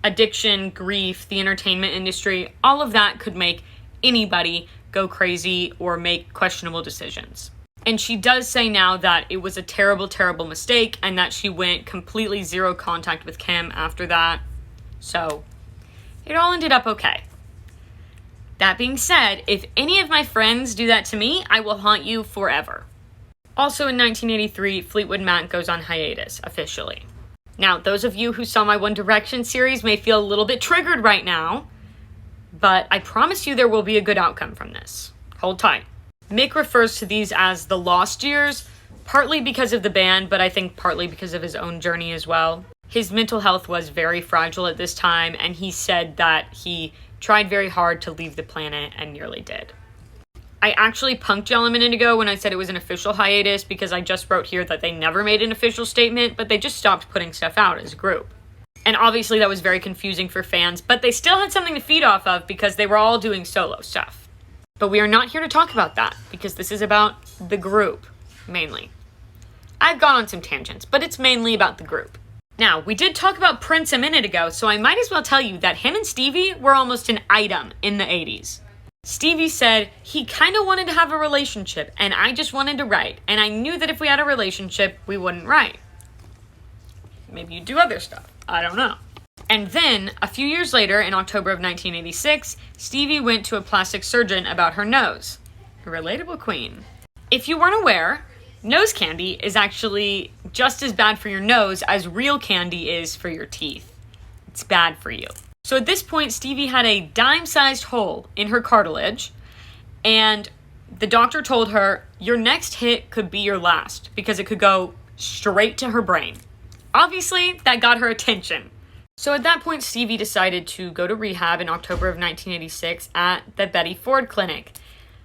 addiction, grief, the entertainment industry, all of that could make anybody go crazy or make questionable decisions. And she does say now that it was a terrible, terrible mistake and that she went completely zero contact with Kim after that. So it all ended up okay. That being said, if any of my friends do that to me, I will haunt you forever. Also in 1983, Fleetwood Mac goes on hiatus, officially. Now, those of you who saw my One Direction series may feel a little bit triggered right now, but I promise you there will be a good outcome from this. Hold tight. Mick refers to these as the lost years, partly because of the band, but I think partly because of his own journey as well. His mental health was very fragile at this time, and he said that he tried very hard to leave the planet and nearly did. I actually punked y'all a minute ago when I said it was an official hiatus because I just wrote here that they never made an official statement, but they just stopped putting stuff out as a group. And obviously that was very confusing for fans, but they still had something to feed off of because they were all doing solo stuff. But we are not here to talk about that because this is about the group, mainly. I've gone on some tangents, but it's mainly about the group. Now, we did talk about Prince a minute ago, so I might as well tell you that him and Stevie were almost an item in the 80s. Stevie said he kind of wanted to have a relationship, and I just wanted to write, and I knew that if we had a relationship, we wouldn't write. Maybe you'd do other stuff. I don't know. And then, a few years later, in October of 1986, Stevie went to a plastic surgeon about her nose. A relatable queen. If you weren't aware, nose candy is actually just as bad for your nose as real candy is for your teeth. It's bad for you. So at this point, Stevie had a dime-sized hole in her cartilage, and the doctor told her, your next hit could be your last, because it could go straight to her brain. Obviously, that got her attention. So at that point, Stevie decided to go to rehab in October of 1986 at the Betty Ford Clinic.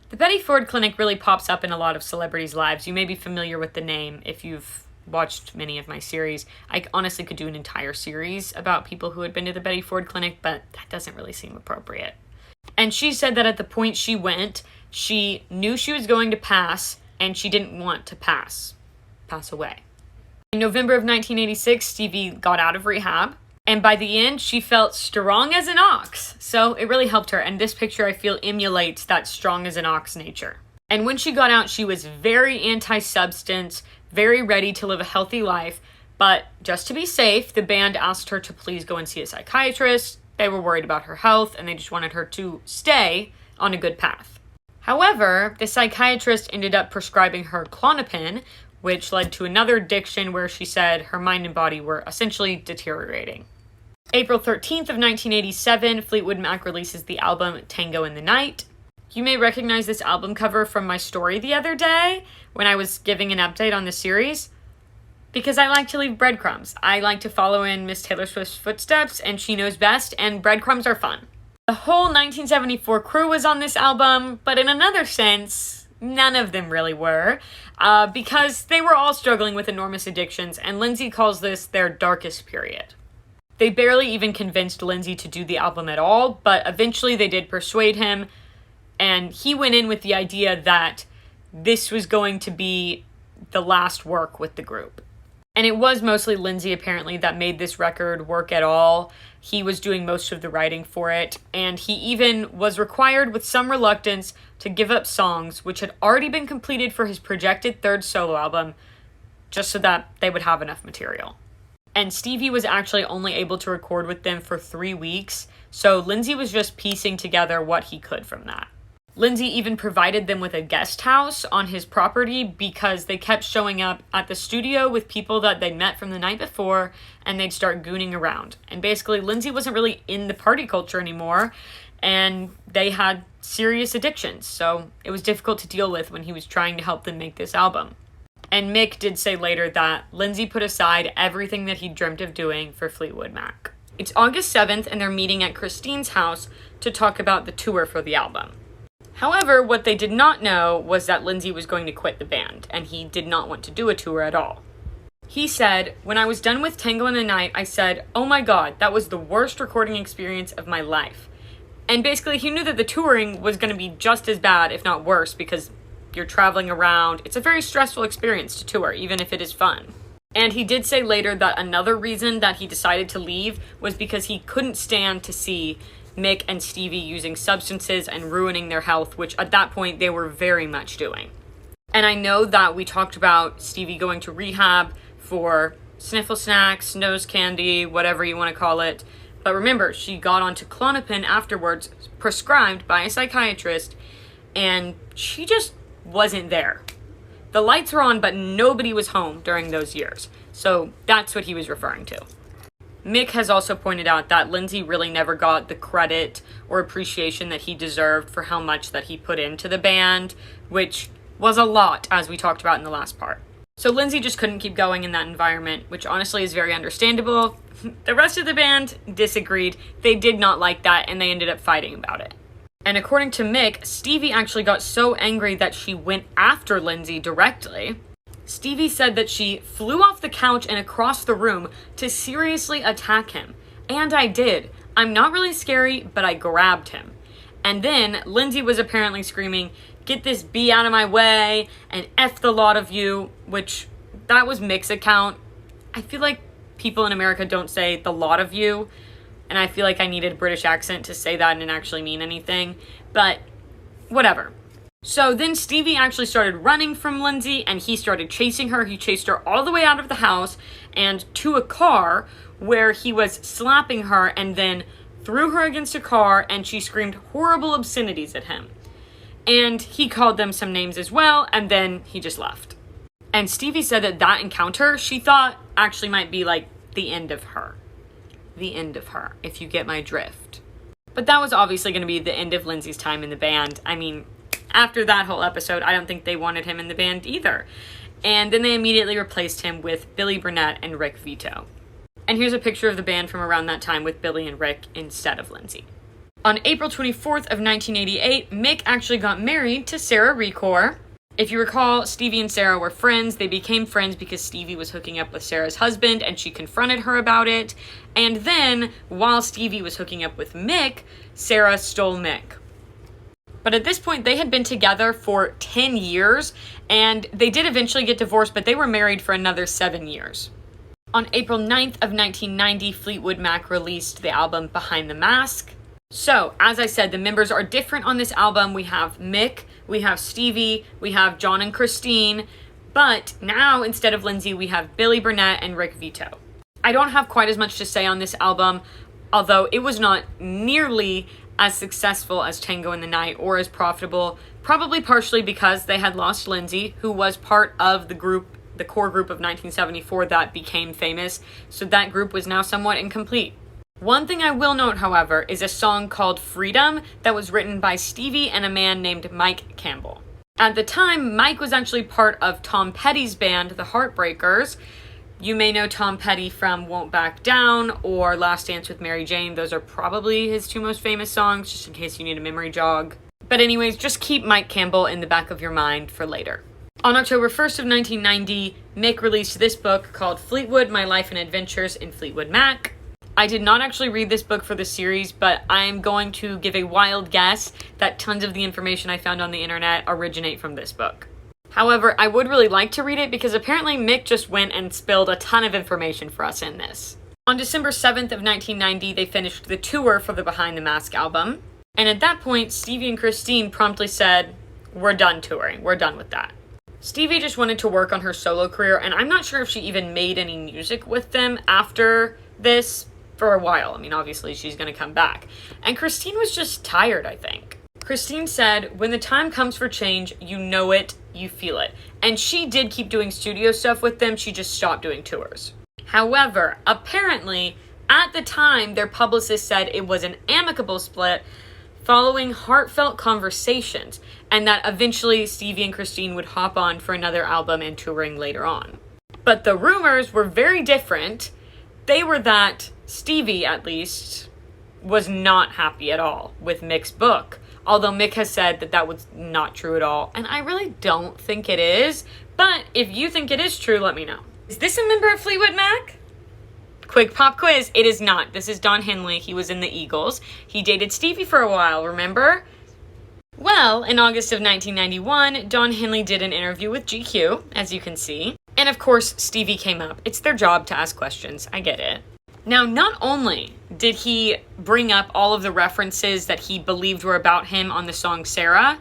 The Betty Ford Clinic really pops up in a lot of celebrities' lives. You may be familiar with the name if you've watched many of my series, I honestly could do an entire series about people who had been to the Betty Ford Clinic, but that doesn't really seem appropriate. And she said that at the point she went, she knew she was going to pass, and she didn't want to pass away. In November of 1986, Stevie got out of rehab, and by the end, she felt strong as an ox. So it really helped her, and this picture, I feel, emulates that strong as an ox nature. And when she got out, she was very anti-substance, very ready to live a healthy life, but just to be safe, the band asked her to please go and see a psychiatrist. They were worried about her health, and they just wanted her to stay on a good path. However, the psychiatrist ended up prescribing her Klonopin, which led to another addiction where she said her mind and body were essentially deteriorating. April 13th of 1987, Fleetwood Mac releases the album Tango in the Night. You may recognize this album cover from my story the other day when I was giving an update on the series, because I like to leave breadcrumbs. I like to follow in Miss Taylor Swift's footsteps, and she knows best, and breadcrumbs are fun. The whole 1974 crew was on this album, but in another sense, none of them really were, because they were all struggling with enormous addictions, and Lindsey calls this their darkest period. They barely even convinced Lindsey to do the album at all, but eventually they did persuade him, and he went in with the idea that this was going to be the last work with the group. And it was mostly Lindsey, apparently, that made this record work at all. He was doing most of the writing for it, and he even was required with some reluctance to give up songs which had already been completed for his projected third solo album, just so that they would have enough material. And Stevie was actually only able to record with them for 3 weeks, so Lindsey was just piecing together what he could from that. Lindsey even provided them with a guest house on his property because they kept showing up at the studio with people that they'd met from the night before, and they'd start gooning around. And basically, Lindsey wasn't really in the party culture anymore, and they had serious addictions, so it was difficult to deal with when he was trying to help them make this album. And Mick did say later that Lindsey put aside everything that he dreamt of doing for Fleetwood Mac. It's August 7th, and they're meeting at Christine's house to talk about the tour for the album. However, what they did not know was that Lindsey was going to quit the band, and he did not want to do a tour at all. He said, "When I was done with Tango in the Night, I said, oh my god, that was the worst recording experience of my life." And basically, he knew that the touring was going to be just as bad, if not worse, because you're traveling around. It's a very stressful experience to tour, even if it is fun. And he did say later that another reason that he decided to leave was because he couldn't stand to see Mick and Stevie using substances and ruining their health, which at that point they were very much doing. And I know that we talked about Stevie going to rehab for sniffle snacks, nose candy, whatever you want to call it. But remember, she got onto Klonopin afterwards, prescribed by a psychiatrist, and she just wasn't there. The lights were on, but nobody was home during those years. So that's what he was referring to. Mick has also pointed out that Lindsey really never got the credit or appreciation that he deserved for how much that he put into the band, which was a lot, as we talked about in the last part. So Lindsey just couldn't keep going in that environment, which honestly is very understandable. The rest of the band disagreed. They did not like that, and they ended up fighting about it. And according to Mick, Stevie actually got so angry that she went after Lindsey directly. Stevie said that she flew off the couch and across the room to seriously attack him. And I did. I'm not really scary, but I grabbed him. And then Lindsey was apparently screaming, "Get this B out of my way," and F the lot of you, which that was Mick's account. I feel like people in America don't say the lot of you, and I feel like I needed a British accent to say that and it actually mean anything, but whatever. So then Stevie actually started running from Lindsey, and he started chasing her. He chased her all the way out of the house and to a car where he was slapping her and then threw her against a car, and she screamed horrible obscenities at him. And he called them some names as well, and then he just left. And Stevie said that that encounter, she thought, actually might be like the end of her. The end of her, if you get my drift. But that was obviously going to be the end of Lindsey's time in the band. I mean, after that whole episode, I don't think they wanted him in the band either. And then they immediately replaced him with Billy Burnett and Rick Vito. And here's a picture of the band from around that time with Billy and Rick instead of Lindsey. On April 24th of 1988, Mick actually got married to Sarah Recor. If you recall, Stevie and Sarah were friends. They became friends because Stevie was hooking up with Sarah's husband and she confronted her about it. And then, while Stevie was hooking up with Mick, Sarah stole Mick. But at this point, they had been together for 10 years, and they did eventually get divorced, but they were married for another 7 years. On April 9th of 1990, Fleetwood Mac released the album Behind the Mask. So, as I said, the members are different on this album. We have Mick, we have Stevie, we have John and Christine, but now, instead of Lindsey, we have Billy Burnett and Rick Vito. I don't have quite as much to say on this album, although it was not nearly as successful as Tango in the Night or as profitable, probably partially because they had lost Lindsey, who was part of the core group of 1974 that became famous, so that group was now somewhat incomplete. One thing I will note, however, is a song called Freedom that was written by Stevie and a man named Mike Campbell. At the time, Mike was actually part of Tom Petty's band, the Heartbreakers. You may know Tom Petty from Won't Back Down or Last Dance with Mary Jane. Those are probably his two most famous songs, just in case you need a memory jog. But anyways, just keep Mike Campbell in the back of your mind for later. On October 1st of 1990, Mick released this book called Fleetwood, My Life and Adventures in Fleetwood Mac. I did not actually read this book for the series, but I'm going to give a wild guess that tons of the information I found on the internet originate from this book. However, I would really like to read it because apparently Mick just went and spilled a ton of information for us in this. On December 7th of 1990, they finished the tour for the Behind the Mask album. And at that point, Stevie and Christine promptly said, "We're done touring. We're done with that." Stevie just wanted to work on her solo career, and I'm not sure if she even made any music with them after this for a while. I mean, obviously she's going to come back. And Christine was just tired, I think. Christine said, "When the time comes for change, you know it, you feel it." And she did keep doing studio stuff with them, she just stopped doing tours. However, apparently, at the time, their publicist said it was an amicable split following heartfelt conversations, and that eventually Stevie and Christine would hop on for another album and touring later on. But the rumors were very different. They were that Stevie, at least, was not happy at all with Mick's book. Although Mick has said that that was not true at all. And I really don't think it is. But if you think it is true, let me know. Is this a member of Fleetwood Mac? Quick pop quiz. It is not. This is Don Henley. He was in the Eagles. He dated Stevie for a while, remember? Well, in August of 1991, Don Henley did an interview with GQ, as you can see. And of course, Stevie came up. It's their job to ask questions. I get it. Now, not only did he bring up all of the references that he believed were about him on the song Sarah,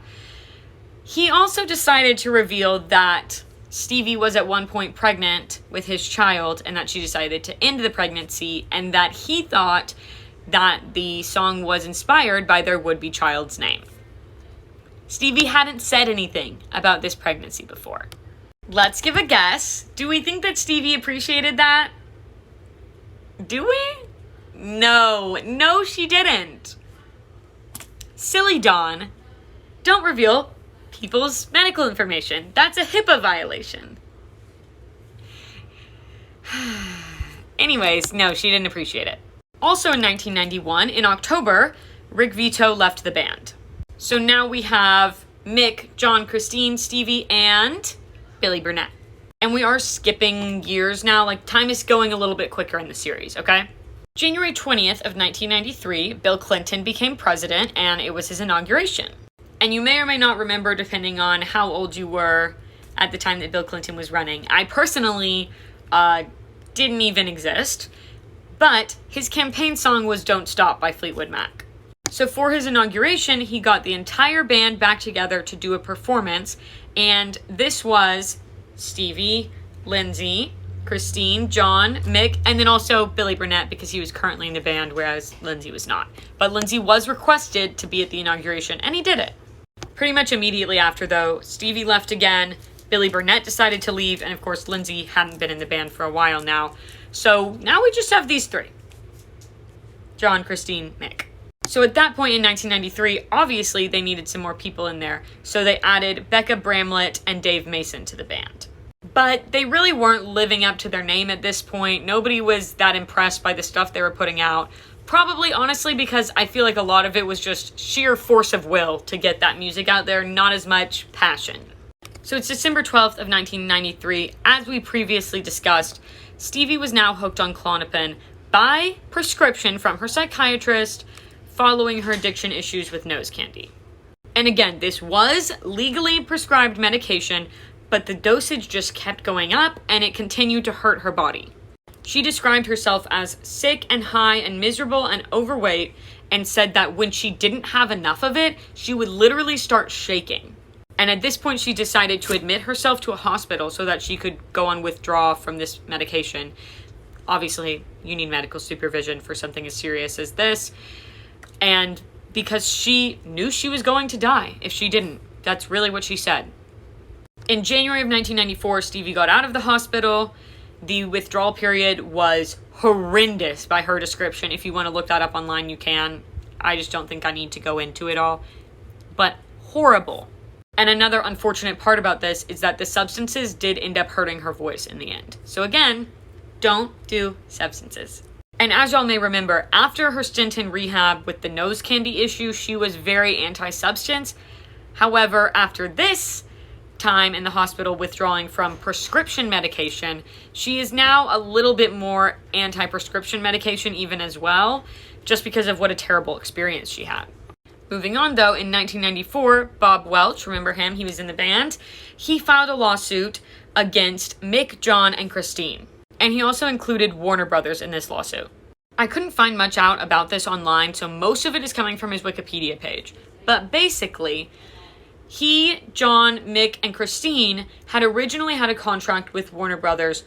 he also decided to reveal that Stevie was at one point pregnant with his child and that she decided to end the pregnancy, and that he thought that the song was inspired by their would-be child's name. Stevie hadn't said anything about this pregnancy before. Let's give a guess. Do we think that Stevie appreciated that? Do we? No, she didn't. Silly Dawn. Don't reveal people's medical information. That's a HIPAA violation. Anyways, no, she didn't appreciate it. Also in 1991, in October, Rick Vito left the band. So now we have Mick, John, Christine, Stevie, and Billy Burnett. And we are skipping years now, like time is going a little bit quicker in the series, okay? January 20th of 1993, Bill Clinton became president, and it was his inauguration. And you may or may not remember, depending on how old you were at the time that Bill Clinton was running. I personally didn't even exist, but his campaign song was Don't Stop by Fleetwood Mac. So for his inauguration, he got the entire band back together to do a performance, and this was Stevie, Lindsey, Christine, John, Mick, and then also Billy Burnett because he was currently in the band, whereas Lindsey was not. But Lindsey was requested to be at the inauguration, and he did it. Pretty much immediately after, though, Stevie left again, Billy Burnett decided to leave, and of course Lindsey hadn't been in the band for a while now. So now we just have these three. John, Christine, Mick. So at that point in 1993, obviously they needed some more people in there, so they added Becca Bramlett and Dave Mason to the band. But they really weren't living up to their name at this point. Nobody was that impressed by the stuff they were putting out. Probably, honestly, because I feel like a lot of it was just sheer force of will to get that music out there, not as much passion. So it's December 12th of 1993. As we previously discussed, Stevie was now hooked on Klonopin by prescription from her psychiatrist following her addiction issues with nose candy. And again, this was legally prescribed medication, but the dosage just kept going up and it continued to hurt her body. She described herself as sick and high and miserable and overweight, and said that when she didn't have enough of it, she would literally start shaking. And at this point, she decided to admit herself to a hospital so that she could go on withdrawal from this medication. Obviously, you need medical supervision for something as serious as this. And because she knew she was going to die if she didn't. That's really what she said. In January of 1994, Stevie got out of the hospital. The withdrawal period was horrendous by her description. If you want to look that up online, you can. I just don't think I need to go into it all. But horrible. And another unfortunate part about this is that the substances did end up hurting her voice in the end. So again, don't do substances. And as y'all may remember, after her stint in rehab with the nose candy issue, she was very anti-substance. However, after this time in the hospital withdrawing from prescription medication, she is now a little bit more anti-prescription medication even as well, just because of what a terrible experience she had. Moving on though, in 1994, Bob Welch, remember him, he was in the band, he filed a lawsuit against Mick, John, and Christine. And he also included Warner Brothers in this lawsuit. I couldn't find much out about this online, so most of it is coming from his Wikipedia page. But basically, he, John, Mick, and Christine had originally had a contract with Warner Brothers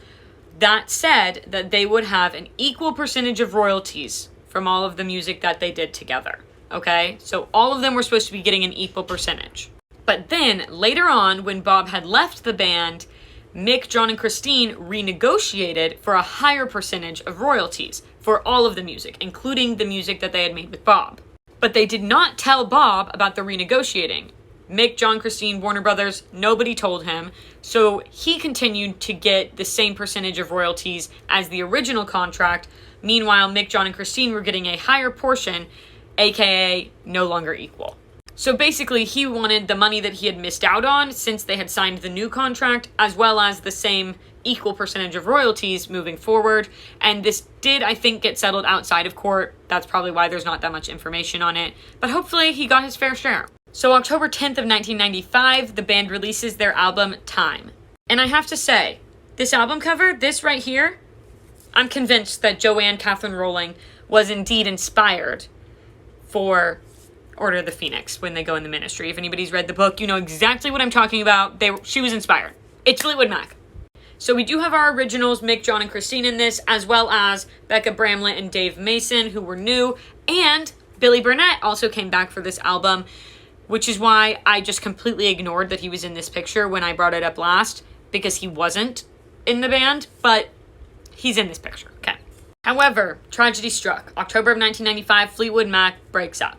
that said that they would have an equal percentage of royalties from all of the music that they did together. Okay? So all of them were supposed to be getting an equal percentage. But then, later on, when Bob had left the band, Mick, John, and Christine renegotiated for a higher percentage of royalties for all of the music, including the music that they had made with Bob. But they did not tell Bob about the renegotiating. Mick, John, Christine, Warner Brothers, nobody told him. So he continued to get the same percentage of royalties as the original contract. Meanwhile, Mick, John, and Christine were getting a higher portion, aka no longer equal. So basically, he wanted the money that he had missed out on since they had signed the new contract, as well as the same equal percentage of royalties moving forward. And this did, I think, get settled outside of court. That's probably why there's not that much information on it. But hopefully, he got his fair share. So October 10th of 1995, the band releases their album, Time. And I have to say, this album cover, this right here, I'm convinced that Joanne Catherine Rowling was indeed inspired for Order of the Phoenix when they go in the ministry. If anybody's read the book, you know exactly what I'm talking about. She was inspired. It's Fleetwood Mac. So we do have our originals, Mick, John, and Christine in this, as well as Becca Bramlett and Dave Mason, who were new, and Billy Burnett also came back for this album, which is why I just completely ignored that he was in this picture when I brought it up last, because he wasn't in the band, but he's in this picture, okay. However, tragedy struck. October of 1995, Fleetwood Mac breaks up.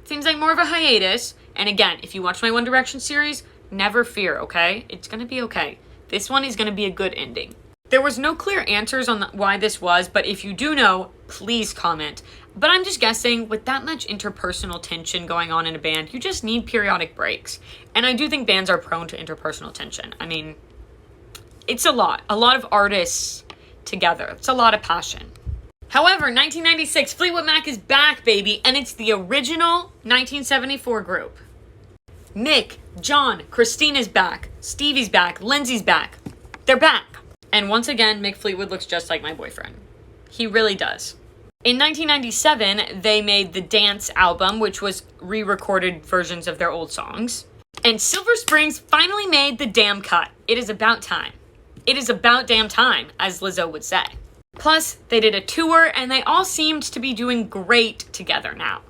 Seems like more of a hiatus, and again, if you watch my One Direction series, never fear, okay? It's gonna be okay. This one is gonna be a good ending. There was no clear answers on why this was, but if you do know, please comment. But I'm just guessing, with that much interpersonal tension going on in a band, you just need periodic breaks. And I do think bands are prone to interpersonal tension. I mean, it's a lot of artists together. It's a lot of passion. However, 1996, Fleetwood Mac is back, baby, and it's the original 1974 group. Mick, John, Christine is back, Stevie's back, Lindsey's back. They're back. And once again, Mick Fleetwood looks just like my boyfriend. He really does. In 1997, they made the Dance album, which was re-recorded versions of their old songs. And Silver Springs finally made the damn cut. It is about time. It is about damn time, as Lizzo would say. Plus, they did a tour, and they all seemed to be doing great together now.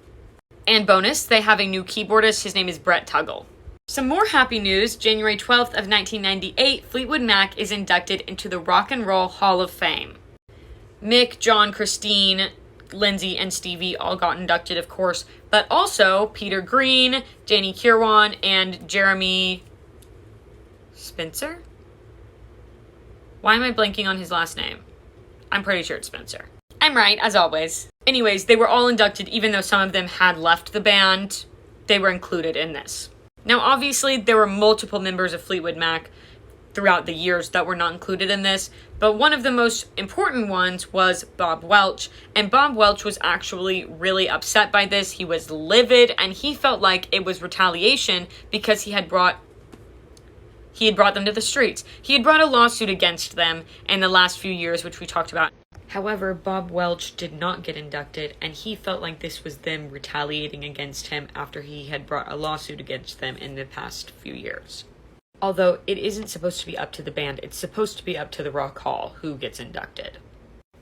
And bonus, they have a new keyboardist. His name is Brett Tuggle. Some more happy news. January 12th of 1998, Fleetwood Mac is inducted into the Rock and Roll Hall of Fame. Mick, John, Christine, Lindsey, and Stevie all got inducted, of course, but also Peter Green, Danny Kirwan, and Jeremy Spencer? Why am I blanking on his last name? I'm pretty sure it's Spencer. I'm right, as always. Anyways, they were all inducted, even though some of them had left the band. They were included in this. Now, obviously, there were multiple members of Fleetwood Mac throughout the years that were not included in this, but one of the most important ones was Bob Welch, and Bob Welch was actually really upset by this. He was livid, and he felt like it was retaliation because he had brought them to the streets. He had brought a lawsuit against them in the last few years, which we talked about. However, Bob Welch did not get inducted, and he felt like this was them retaliating against him after he had brought a lawsuit against them in the past few years. Although it isn't supposed to be up to the band, it's supposed to be up to the Rock Hall who gets inducted.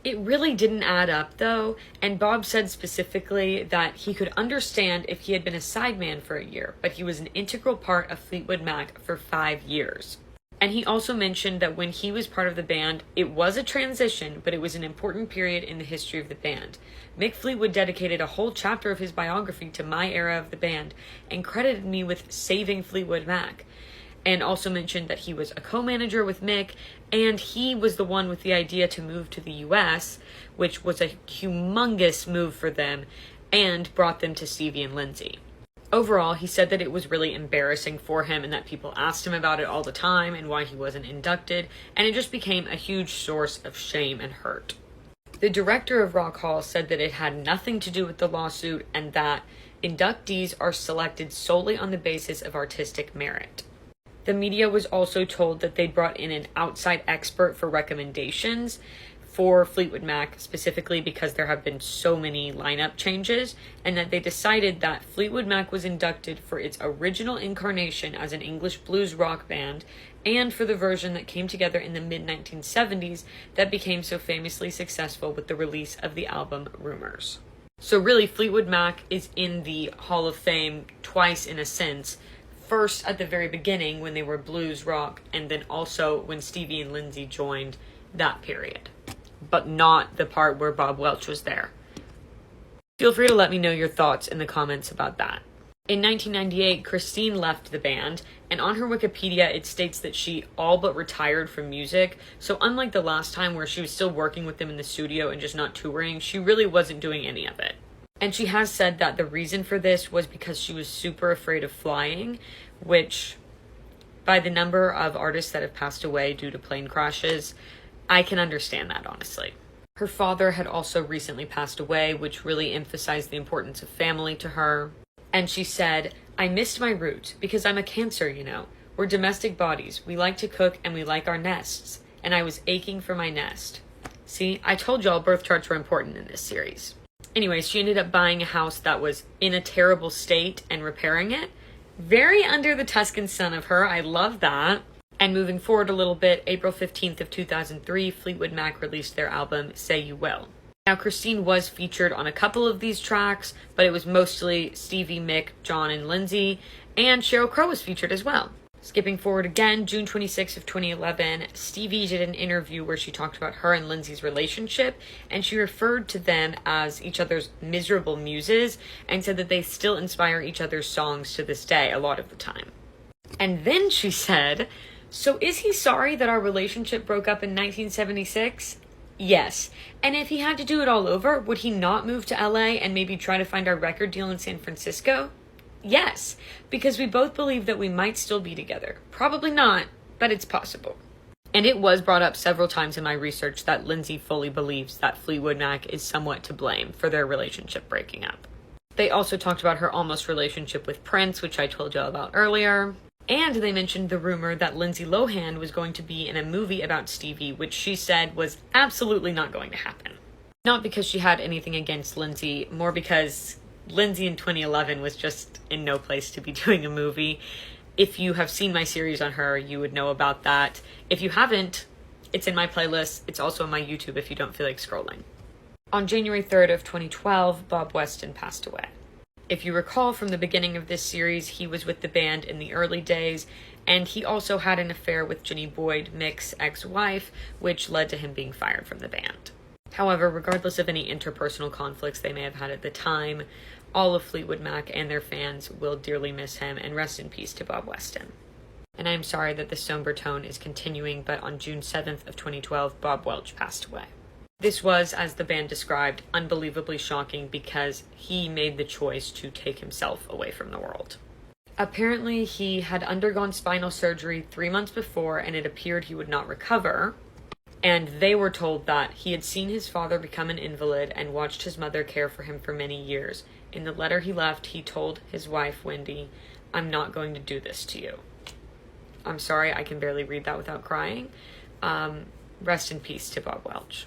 It really didn't add up, though, and Bob said specifically that he could understand if he had been a sideman for a year, but he was an integral part of Fleetwood Mac for 5 years. And he also mentioned that when he was part of the band, it was a transition, but it was an important period in the history of the band. Mick Fleetwood dedicated a whole chapter of his biography to my era of the band, and credited me with saving Fleetwood Mac. And also mentioned that he was a co-manager with Mick, and he was the one with the idea to move to the US, which was a humongous move for them, and brought them to Stevie and Lindsey. Overall, he said that it was really embarrassing for him and that people asked him about it all the time and why he wasn't inducted, and it just became a huge source of shame and hurt. The director of Rock Hall said that it had nothing to do with the lawsuit and that inductees are selected solely on the basis of artistic merit. The media was also told that they brought in an outside expert for recommendations for Fleetwood Mac, specifically because there have been so many lineup changes, and that they decided that Fleetwood Mac was inducted for its original incarnation as an English blues rock band, and for the version that came together in the mid-1970s that became so famously successful with the release of the album Rumours. So really, Fleetwood Mac is in the Hall of Fame twice in a sense. First at the very beginning when they were blues rock, and then also when Stevie and Lindsey joined that period, but not the part where Bob Welch was there. Feel free to let me know your thoughts in the comments about that. In 1998, Christine left the band, and on her Wikipedia it states that she all but retired from music, so unlike the last time where she was still working with them in the studio and just not touring, she really wasn't doing any of it. And she has said that the reason for this was because she was super afraid of flying, which, by the number of artists that have passed away due to plane crashes, I can understand that, honestly. Her father had also recently passed away, which really emphasized the importance of family to her. And she said, "I missed my roots because I'm a Cancer, you know. We're domestic bodies. We like to cook and we like our nests. And I was aching for my nest." See, I told y'all birth charts were important in this series. Anyways, she ended up buying a house that was in a terrible state and repairing it. Very under the Tuscan sun of her. I love that. And moving forward a little bit, April 15th of 2003, Fleetwood Mac released their album, Say You Will. Now, Christine was featured on a couple of these tracks, but it was mostly Stevie, Mick, John, and Lindsey, and Sheryl Crow was featured as well. Skipping forward again, June 26th of 2011, Stevie did an interview where she talked about her and Lindsey's relationship, and she referred to them as each other's miserable muses, and said that they still inspire each other's songs to this day a lot of the time. And then she said, "So is he sorry that our relationship broke up in 1976? Yes. And if he had to do it all over, would he not move to LA and maybe try to find our record deal in San Francisco? Yes, because we both believe that we might still be together. Probably not, but it's possible." And it was brought up several times in my research that Lindsey fully believes that Fleetwood Mac is somewhat to blame for their relationship breaking up. They also talked about her almost relationship with Prince, which I told y'all about earlier. And they mentioned the rumor that Lindsay Lohan was going to be in a movie about Stevie, which she said was absolutely not going to happen. Not because she had anything against Lindsay, more because Lindsay in 2011 was just in no place to be doing a movie. If you have seen my series on her, you would know about that. If you haven't, it's in my playlist. It's also on my YouTube if you don't feel like scrolling. On January 3rd of 2012, Bob Weston passed away. If you recall from the beginning of this series, he was with the band in the early days, and he also had an affair with Jenny Boyd, Mick's ex-wife, which led to him being fired from the band. However, regardless of any interpersonal conflicts they may have had at the time, all of Fleetwood Mac and their fans will dearly miss him, and rest in peace to Bob Weston. And I'm sorry that the somber tone is continuing, but on June 7th of 2012, Bob Welch passed away. This was, as the band described, unbelievably shocking because he made the choice to take himself away from the world. Apparently, he had undergone spinal surgery 3 months before, and it appeared he would not recover. And they were told that he had seen his father become an invalid and watched his mother care for him for many years. In the letter he left, he told his wife, Wendy, "I'm not going to do this to you." I'm sorry, I can barely read that without crying. Rest in peace to Bob Welch.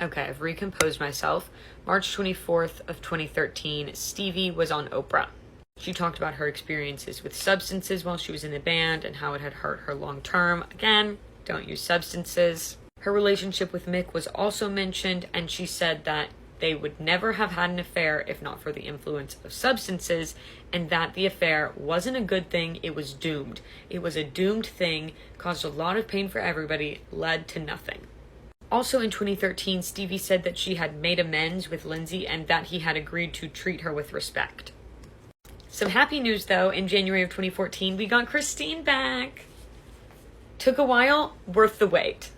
Okay, I've recomposed myself. March 24th of 2013, Stevie was on Oprah. She talked about her experiences with substances while she was in the band and how it had hurt her long term. Again, don't use substances. Her relationship with Mick was also mentioned, and she said that they would never have had an affair if not for the influence of substances, and that the affair wasn't a good thing, it was doomed. It was a doomed thing, caused a lot of pain for everybody, led to nothing. Also in 2013, Stevie said that she had made amends with Lindsey and that he had agreed to treat her with respect. Some happy news though, in January of 2014, we got Christine back. Took a while, worth the wait.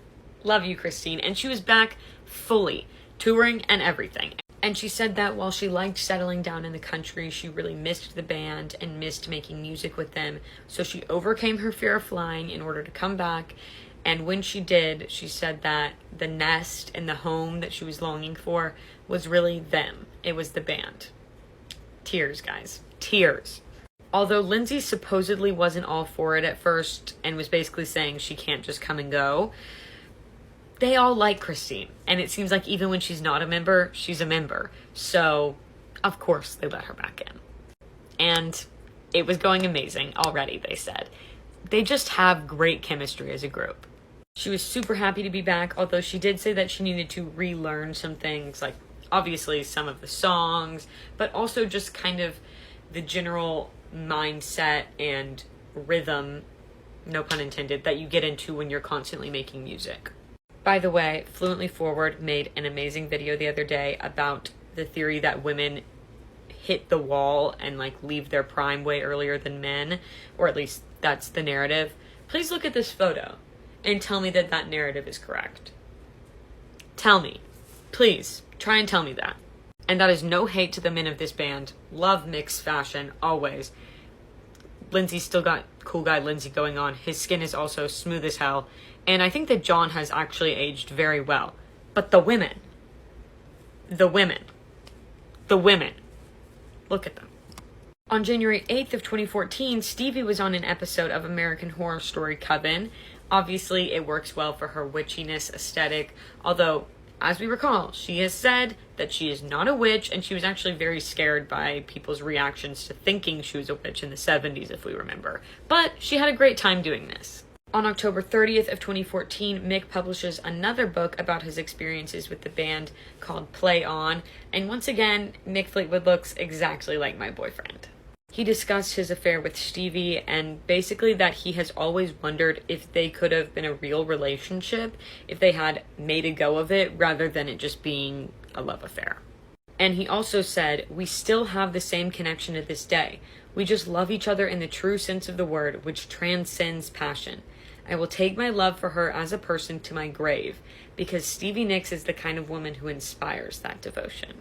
Love you, Christine. And she was back fully, touring and everything. And she said that while she liked settling down in the country, she really missed the band and missed making music with them. So she overcame her fear of flying in order to come back. And when she did, she said that the nest and the home that she was longing for was really them. It was the band. Tears, guys. Tears. Although Lindsey supposedly wasn't all for it at first and was basically saying she can't just come and go, they all like Christine. And it seems like even when she's not a member, she's a member. So, of course, they let her back in. And it was going amazing already, they said. They just have great chemistry as a group. She was super happy to be back, although she did say that she needed to relearn some things, like obviously some of the songs, but also just kind of the general mindset and rhythm, no pun intended, that you get into when you're constantly making music. By the way, Fluently Forward made an amazing video the other day about the theory that women hit the wall and like leave their prime way earlier than men, or at least that's the narrative. Please look at this photo and tell me that that narrative is correct. Tell me. Please, try and tell me that. And that is no hate to the men of this band. Love mixed fashion, always. Lindsey's still got cool guy Lindsey going on. His skin is also smooth as hell. And I think that John has actually aged very well. But the women. Look at them. On January 8th of 2014, Stevie was on an episode of American Horror Story Coven. Obviously, it works well for her witchiness aesthetic, although, as we recall, she has said that she is not a witch, and she was actually very scared by people's reactions to thinking she was a witch in the 70s, if we remember. But she had a great time doing this. On October 30th of 2014, Mick publishes another book about his experiences with the band called Play On, and once again, Mick Fleetwood looks exactly like my boyfriend. He discussed his affair with Stevie and basically that he has always wondered if they could have been a real relationship if they had made a go of it rather than it just being a love affair. And he also said, "We still have the same connection to this day. We just love each other in the true sense of the word, which transcends passion. I will take my love for her as a person to my grave because Stevie Nicks is the kind of woman who inspires that devotion."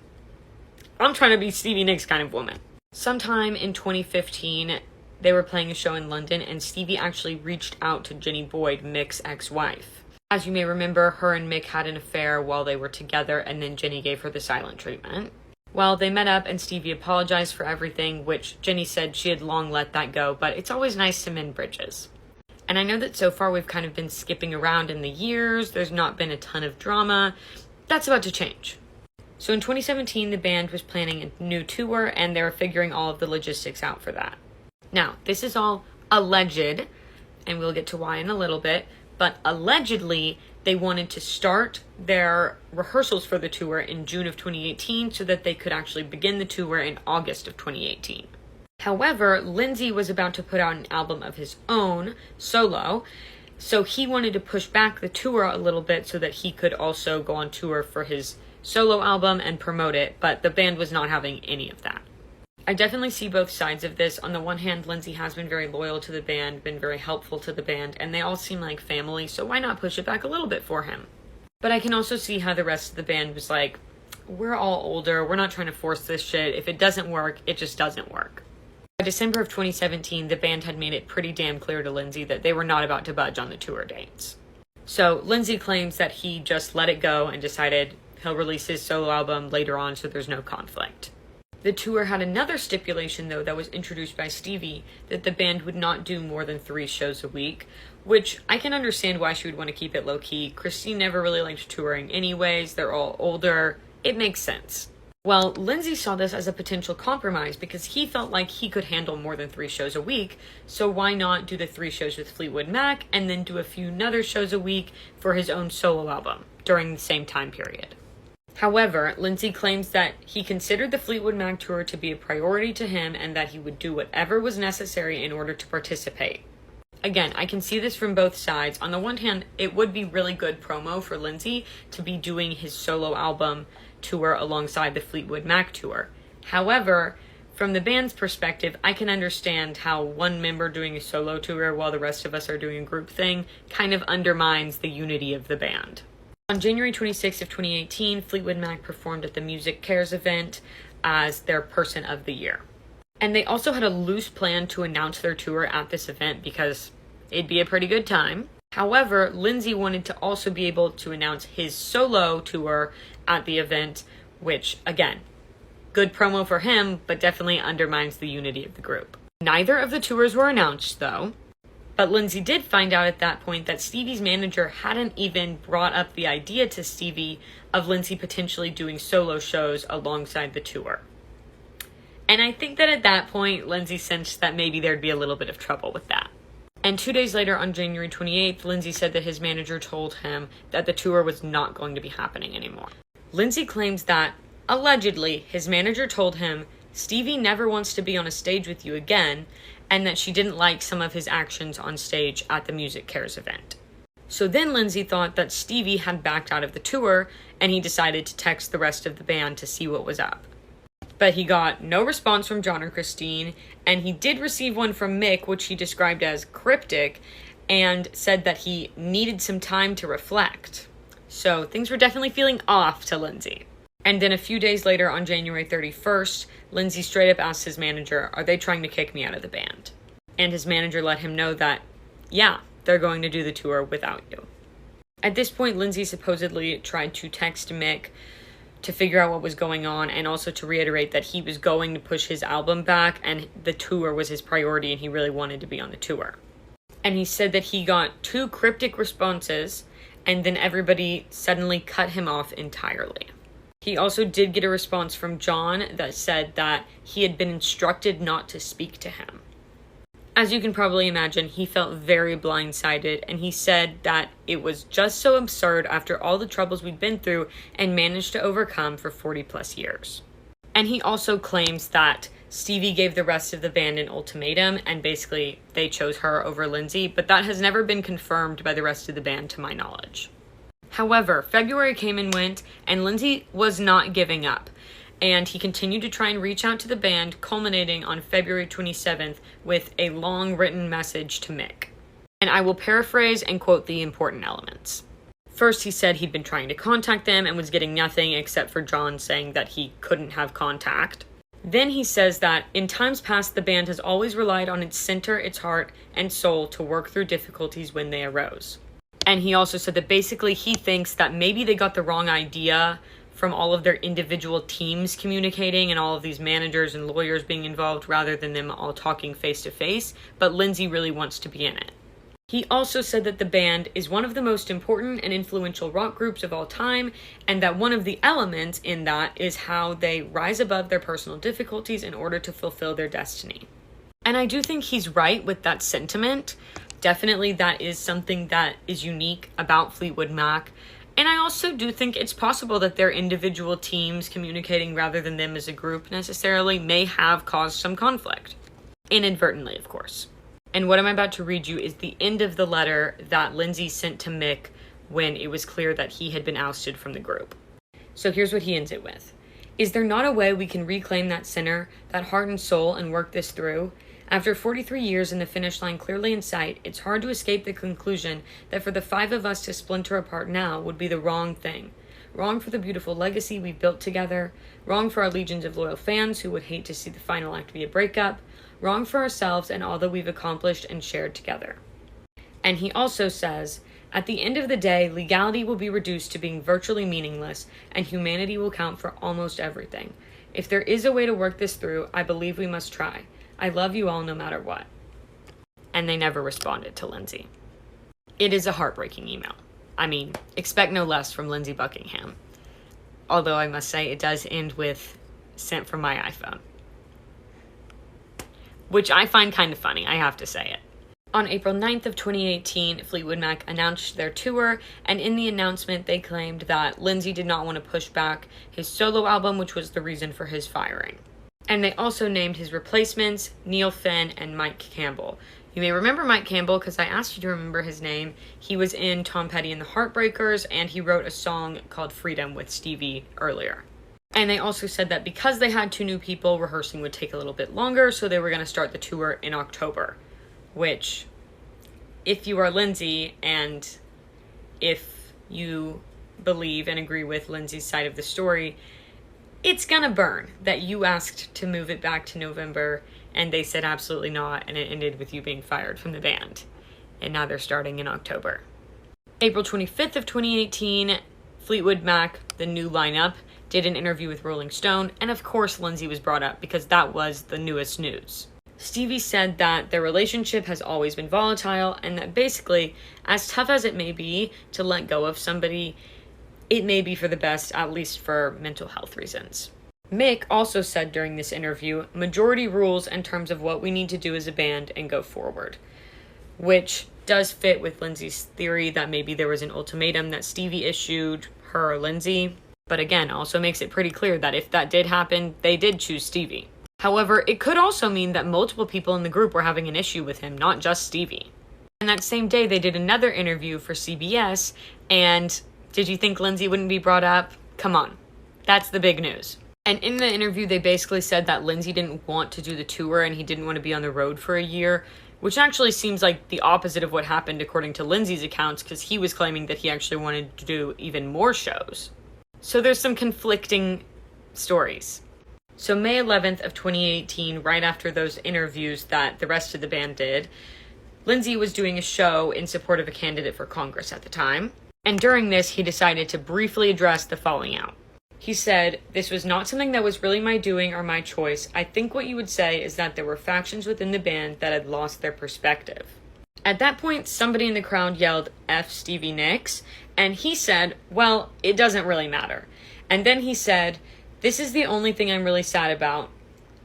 I'm trying to be Stevie Nicks kind of woman. Sometime in 2015, they were playing a show in London and Stevie actually reached out to Jenny Boyd, Mick's ex-wife. As you may remember, her and Mick had an affair while they were together and then Jenny gave her the silent treatment. Well, they met up and Stevie apologized for everything, which Jenny said she had long let that go, but it's always nice to mend bridges. And I know that so far we've kind of been skipping around in the years, there's not been a ton of drama. That's about to change. So in 2017, the band was planning a new tour and they were figuring all of the logistics out for that. Now, this is all alleged, and we'll get to why in a little bit, but allegedly they wanted to start their rehearsals for the tour in June of 2018 so that they could actually begin the tour in August of 2018. However, Lindsey was about to put out an album of his own, solo, so he wanted to push back the tour a little bit so that he could also go on tour for his solo album and promote it, but the band was not having any of that. I definitely see both sides of this. On the one hand, Lindsey has been very loyal to the band, been very helpful to the band, and they all seem like family, so why not push it back a little bit for him? But I can also see how the rest of the band was like, we're all older, we're not trying to force this shit. If it doesn't work, it just doesn't work. I December of 2017, the band had made it pretty damn clear to Lindsey that they were not about to budge on the tour dates. So Lindsey claims that he just let it go and decided he'll release his solo album later on so there's no conflict. The tour had another stipulation, though, that was introduced by Stevie, that the band would not do more than 3 shows a week, which I can understand why she would want to keep it low-key. Christine never really liked touring anyways. They're all older. It makes sense. Well, Lindsey saw this as a potential compromise because he felt like he could handle more than 3 shows a week, so why not do the 3 shows with Fleetwood Mac and then do a few other shows a week for his own solo album during the same time period. However, Lindsey claims that he considered the Fleetwood Mac tour to be a priority to him and that he would do whatever was necessary in order to participate. Again, I can see this from both sides. On the one hand, it would be really good promo for Lindsey to be doing his solo album tour alongside the Fleetwood Mac tour. However, from the band's perspective, I can understand how one member doing a solo tour while the rest of us are doing a group thing kind of undermines the unity of the band. On January 26th of 2018, Fleetwood Mac performed at the Music Cares event as their Person of the Year. And they also had a loose plan to announce their tour at this event because it'd be a pretty good time. However, Lindsey wanted to also be able to announce his solo tour at the event, which, again, good promo for him, but definitely undermines the unity of the group. Neither of the tours were announced, though. But Lindsey did find out at that point that Stevie's manager hadn't even brought up the idea to Stevie of Lindsey potentially doing solo shows alongside the tour. And I think that at that point, Lindsey sensed that maybe there'd be a little bit of trouble with that. And 2 days later, on January 28th, Lindsey said that his manager told him that the tour was not going to be happening anymore. Lindsey claims that, allegedly, his manager told him, Stevie never wants to be on a stage with you again, and that she didn't like some of his actions on stage at the Music Cares event. So then Lindsey thought that Stevie had backed out of the tour, and he decided to text the rest of the band to see what was up. But he got no response from John or Christine, and he did receive one from Mick, which he described as cryptic, and said that he needed some time to reflect. So things were definitely feeling off to Lindsey. And then a few days later, on January 31st, Lindsey straight up asked his manager, are they trying to kick me out of the band? And his manager let him know that, yeah, they're going to do the tour without you. At this point, Lindsey supposedly tried to text Mick to figure out what was going on and also to reiterate that he was going to push his album back and the tour was his priority and he really wanted to be on the tour. And he said that he got 2 cryptic responses and then everybody suddenly cut him off entirely. He also did get a response from John that said that he had been instructed not to speak to him. As you can probably imagine, he felt very blindsided, and he said that it was just so absurd after all the troubles we'd been through and managed to overcome for 40 plus years. And he also claims that Stevie gave the rest of the band an ultimatum, and basically they chose her over Lindsey, but that has never been confirmed by the rest of the band to my knowledge. However, February came and went, and Lindsey was not giving up, and he continued to try and reach out to the band, culminating on February 27th with a long written message to Mick. And I will paraphrase and quote the important elements. First, he said he'd been trying to contact them and was getting nothing except for John saying that he couldn't have contact. Then he says that in times past, the band has always relied on its center, its heart, and soul to work through difficulties when they arose. And he also said that basically he thinks that maybe they got the wrong idea from all of their individual teams communicating and all of these managers and lawyers being involved rather than them all talking face to face, but Lindsey really wants to be in it. He also said that the band is one of the most important and influential rock groups of all time, and that one of the elements in that is how they rise above their personal difficulties in order to fulfill their destiny. And I do think he's right with that sentiment. Definitely that is something that is unique about Fleetwood Mac. And I also do think it's possible that their individual teams communicating rather than them as a group necessarily may have caused some conflict. Inadvertently, of course. And what I'm about to read you is the end of the letter that Lindsey sent to Mick when it was clear that he had been ousted from the group. So here's what he ends it with. Is there not a way we can reclaim that center, that heart and soul, and work this through? After 43 years and the finish line clearly in sight, it's hard to escape the conclusion that for the 5 of us to splinter apart now would be the wrong thing. Wrong for the beautiful legacy we've built together, wrong for our legions of loyal fans who would hate to see the final act be a breakup, wrong for ourselves and all that we've accomplished and shared together. And he also says, at the end of the day, legality will be reduced to being virtually meaningless, and humanity will count for almost everything. If there is a way to work this through, I believe we must try. I love you all no matter what. And they never responded to Lindsey. It is a heartbreaking email. I mean, expect no less from Lindsey Buckingham. Although I must say it does end with sent from my iPhone. Which I find kind of funny, I have to say it. On April 9th of 2018, Fleetwood Mac announced their tour, and in the announcement they claimed that Lindsey did not want to push back his solo album, which was the reason for his firing. And they also named his replacements Neil Finn and Mike Campbell. You may remember Mike Campbell because I asked you to remember his name. He was in Tom Petty and the Heartbreakers, and he wrote a song called Freedom with Stevie earlier. And they also said that because they had 2 new people, rehearsing would take a little bit longer, so they were going to start the tour in October. Which, if you are Lindsey, and if you believe and agree with Lindsey's side of the story, it's gonna burn that you asked to move it back to November, and they said absolutely not, and it ended with you being fired from the band. And now they're starting in October. April 25th of 2018, Fleetwood Mac, the new lineup, did an interview with Rolling Stone, and of course Lindsey was brought up because that was the newest news. Stevie said that their relationship has always been volatile, and that basically, as tough as it may be to let go of somebody, it may be for the best, at least for mental health reasons. Mick also said during this interview, majority rules in terms of what we need to do as a band and go forward. Which does fit with Lindsey's theory that maybe there was an ultimatum that Stevie issued her or Lindsey, but again, also makes it pretty clear that if that did happen, they did choose Stevie. However, it could also mean that multiple people in the group were having an issue with him, not just Stevie. And that same day, they did another interview for CBS, and did you think Lindsey wouldn't be brought up? Come on. That's the big news. And in the interview, they basically said that Lindsey didn't want to do the tour and he didn't want to be on the road for a year, which actually seems like the opposite of what happened according to Lindsey's accounts, because he was claiming that he actually wanted to do even more shows. So there's some conflicting stories. So May 11th of 2018, right after those interviews that the rest of the band did, Lindsey was doing a show in support of a candidate for Congress at the time. And during this, he decided to briefly address the falling out. He said, "This was not something that was really my doing or my choice. I think what you would say is that there were factions within the band that had lost their perspective." At that point, somebody in the crowd yelled, "F Stevie Nicks," and he said, "Well, it doesn't really matter." And then he said, "This is the only thing I'm really sad about."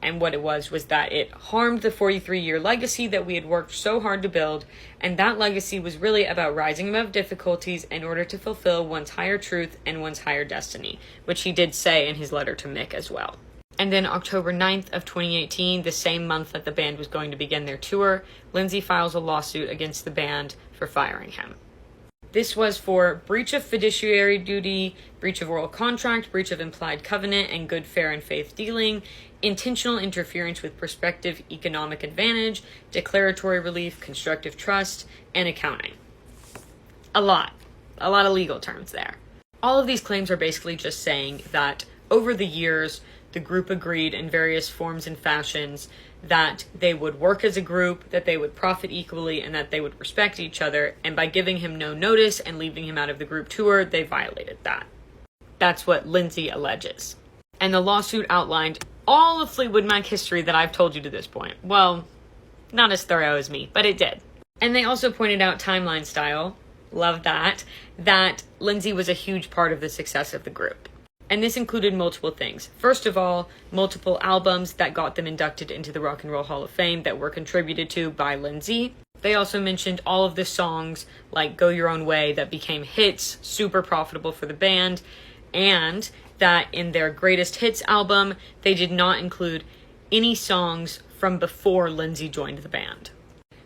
And what it was that it harmed the 43-year legacy that we had worked so hard to build, and that legacy was really about rising above difficulties in order to fulfill one's higher truth and one's higher destiny, which he did say in his letter to Mick as well. And then October 9th of 2018, the same month that the band was going to begin their tour, Lindsey files a lawsuit against the band for firing him. This was for breach of fiduciary duty, breach of oral contract, breach of implied covenant, and good, fair, and faith dealing, intentional interference with prospective economic advantage, declaratory relief, constructive trust, and accounting. A lot of legal terms there. All of these claims are basically just saying that over the years, the group agreed in various forms and fashions that they would work as a group, that they would profit equally, and that they would respect each other, and by giving him no notice and leaving him out of the group tour, they violated that. That's what Lindsey alleges. And the lawsuit outlined all of Fleetwood Mac history that I've told you to this point. Well, not as thorough as me, but it did. And they also pointed out timeline style, love that Lindsey was a huge part of the success of the group. And this included multiple things. First of all, multiple albums that got them inducted into the Rock and Roll Hall of Fame that were contributed to by Lindsey. They also mentioned all of the songs like Go Your Own Way that became hits, super profitable for the band, and that in their greatest hits album, they did not include any songs from before Lindsey joined the band.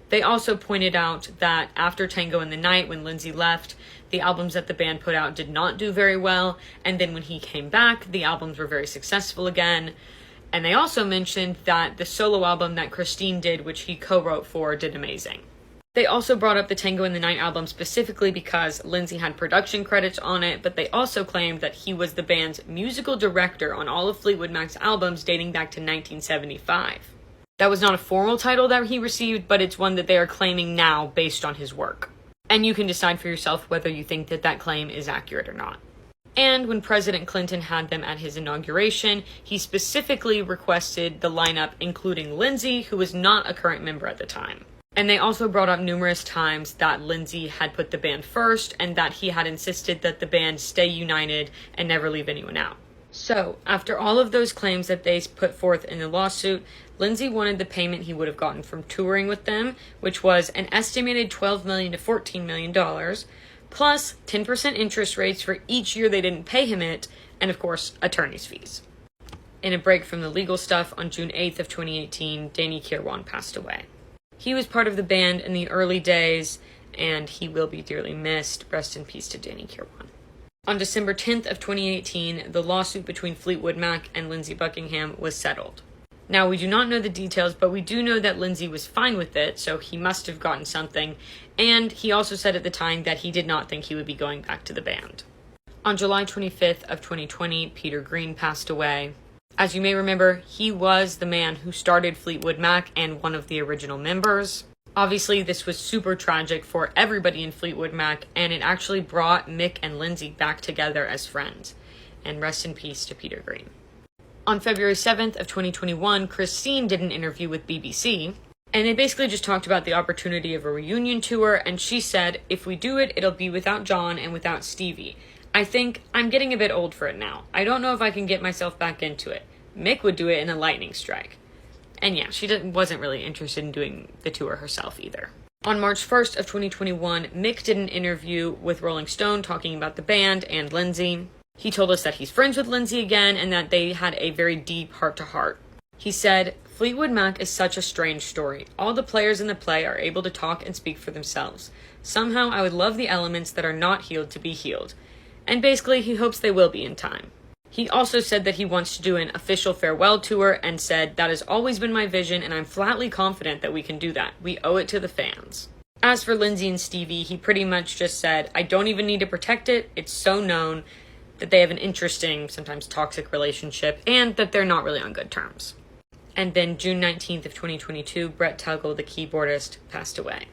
They also pointed out that after Tango in the Night, when Lindsey left, the albums that the band put out did not do very well, and then when he came back, the albums were very successful again. And they also mentioned that the solo album that Christine did, which he co-wrote for, did amazing. They also brought up the Tango in the Night album specifically because Lindsey had production credits on it, but they also claimed that he was the band's musical director on all of Fleetwood Mac's albums dating back to 1975. That was not a formal title that he received, but it's one that they are claiming now based on his work. And you can decide for yourself whether you think that that claim is accurate or not. And when President Clinton had them at his inauguration, he specifically requested the lineup including Lindsey, who was not a current member at the time. And they also brought up numerous times that Lindsey had put the band first and that he had insisted that the band stay united and never leave anyone out. So, after all of those claims that they put forth in the lawsuit, Lindsey wanted the payment he would have gotten from touring with them, which was an estimated $12 million to $14 million, plus 10% interest rates for each year they didn't pay him it, and of course, attorney's fees. In a break from the legal stuff, on June 8th of 2018, Danny Kirwan passed away. He was part of the band in the early days, and he will be dearly missed. Rest in peace to Danny Kirwan. On December 10th of 2018, the lawsuit between Fleetwood Mac and Lindsey Buckingham was settled. Now, we do not know the details, but we do know that Lindsey was fine with it, so he must have gotten something, and he also said at the time that he did not think he would be going back to the band. On July 25th of 2020, Peter Green passed away. As you may remember, he was the man who started Fleetwood Mac and one of the original members. Obviously, this was super tragic for everybody in Fleetwood Mac, and it actually brought Mick and Lindsey back together as friends. And rest in peace to Peter Green. On February 7th of 2021, Christine did an interview with BBC, and they basically just talked about the opportunity of a reunion tour, and she said, if we do it, it'll be without John and without Stevie. I think I'm getting a bit old for it now. I don't know if I can get myself back into it. Mick would do it in a lightning strike. And yeah, she wasn't really interested in doing the tour herself either. On March 1st of 2021, Mick did an interview with Rolling Stone talking about the band and Lindsey. He told us that he's friends with Lindsey again and that they had a very deep heart-to-heart. He said, Fleetwood Mac is such a strange story. All the players in the play are able to talk and speak for themselves. Somehow I would love the elements that are not healed to be healed. And basically, he hopes they will be in time. He also said that he wants to do an official farewell tour and said, that has always been my vision and I'm flatly confident that we can do that. We owe it to the fans. As for Lindsey and Stevie, he pretty much just said, I don't even need to protect it. It's so known that they have an interesting, sometimes toxic relationship and that they're not really on good terms. And then June 19th of 2022, Brett Tuggle, the keyboardist, passed away.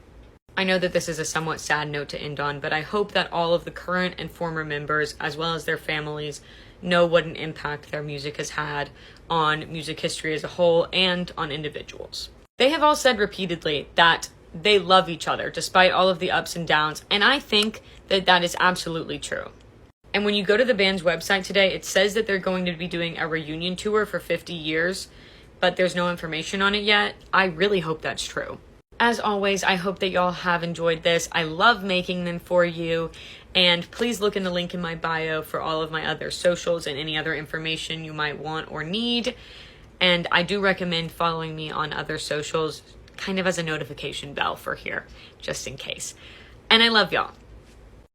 I know that this is a somewhat sad note to end on, but I hope that all of the current and former members, as well as their families, know what an impact their music has had on music history as a whole and on individuals. They have all said repeatedly that they love each other despite all of the ups and downs, and I think that that is absolutely true. And when you go to the band's website today, it says that they're going to be doing a reunion tour for 50 years, but there's no information on it yet. I really hope that's true. As always, I hope that y'all have enjoyed this. I love making them for you. And please look in the link in my bio for all of my other socials and any other information you might want or need. And I do recommend following me on other socials, kind of as a notification bell for here, just in case. And I love y'all.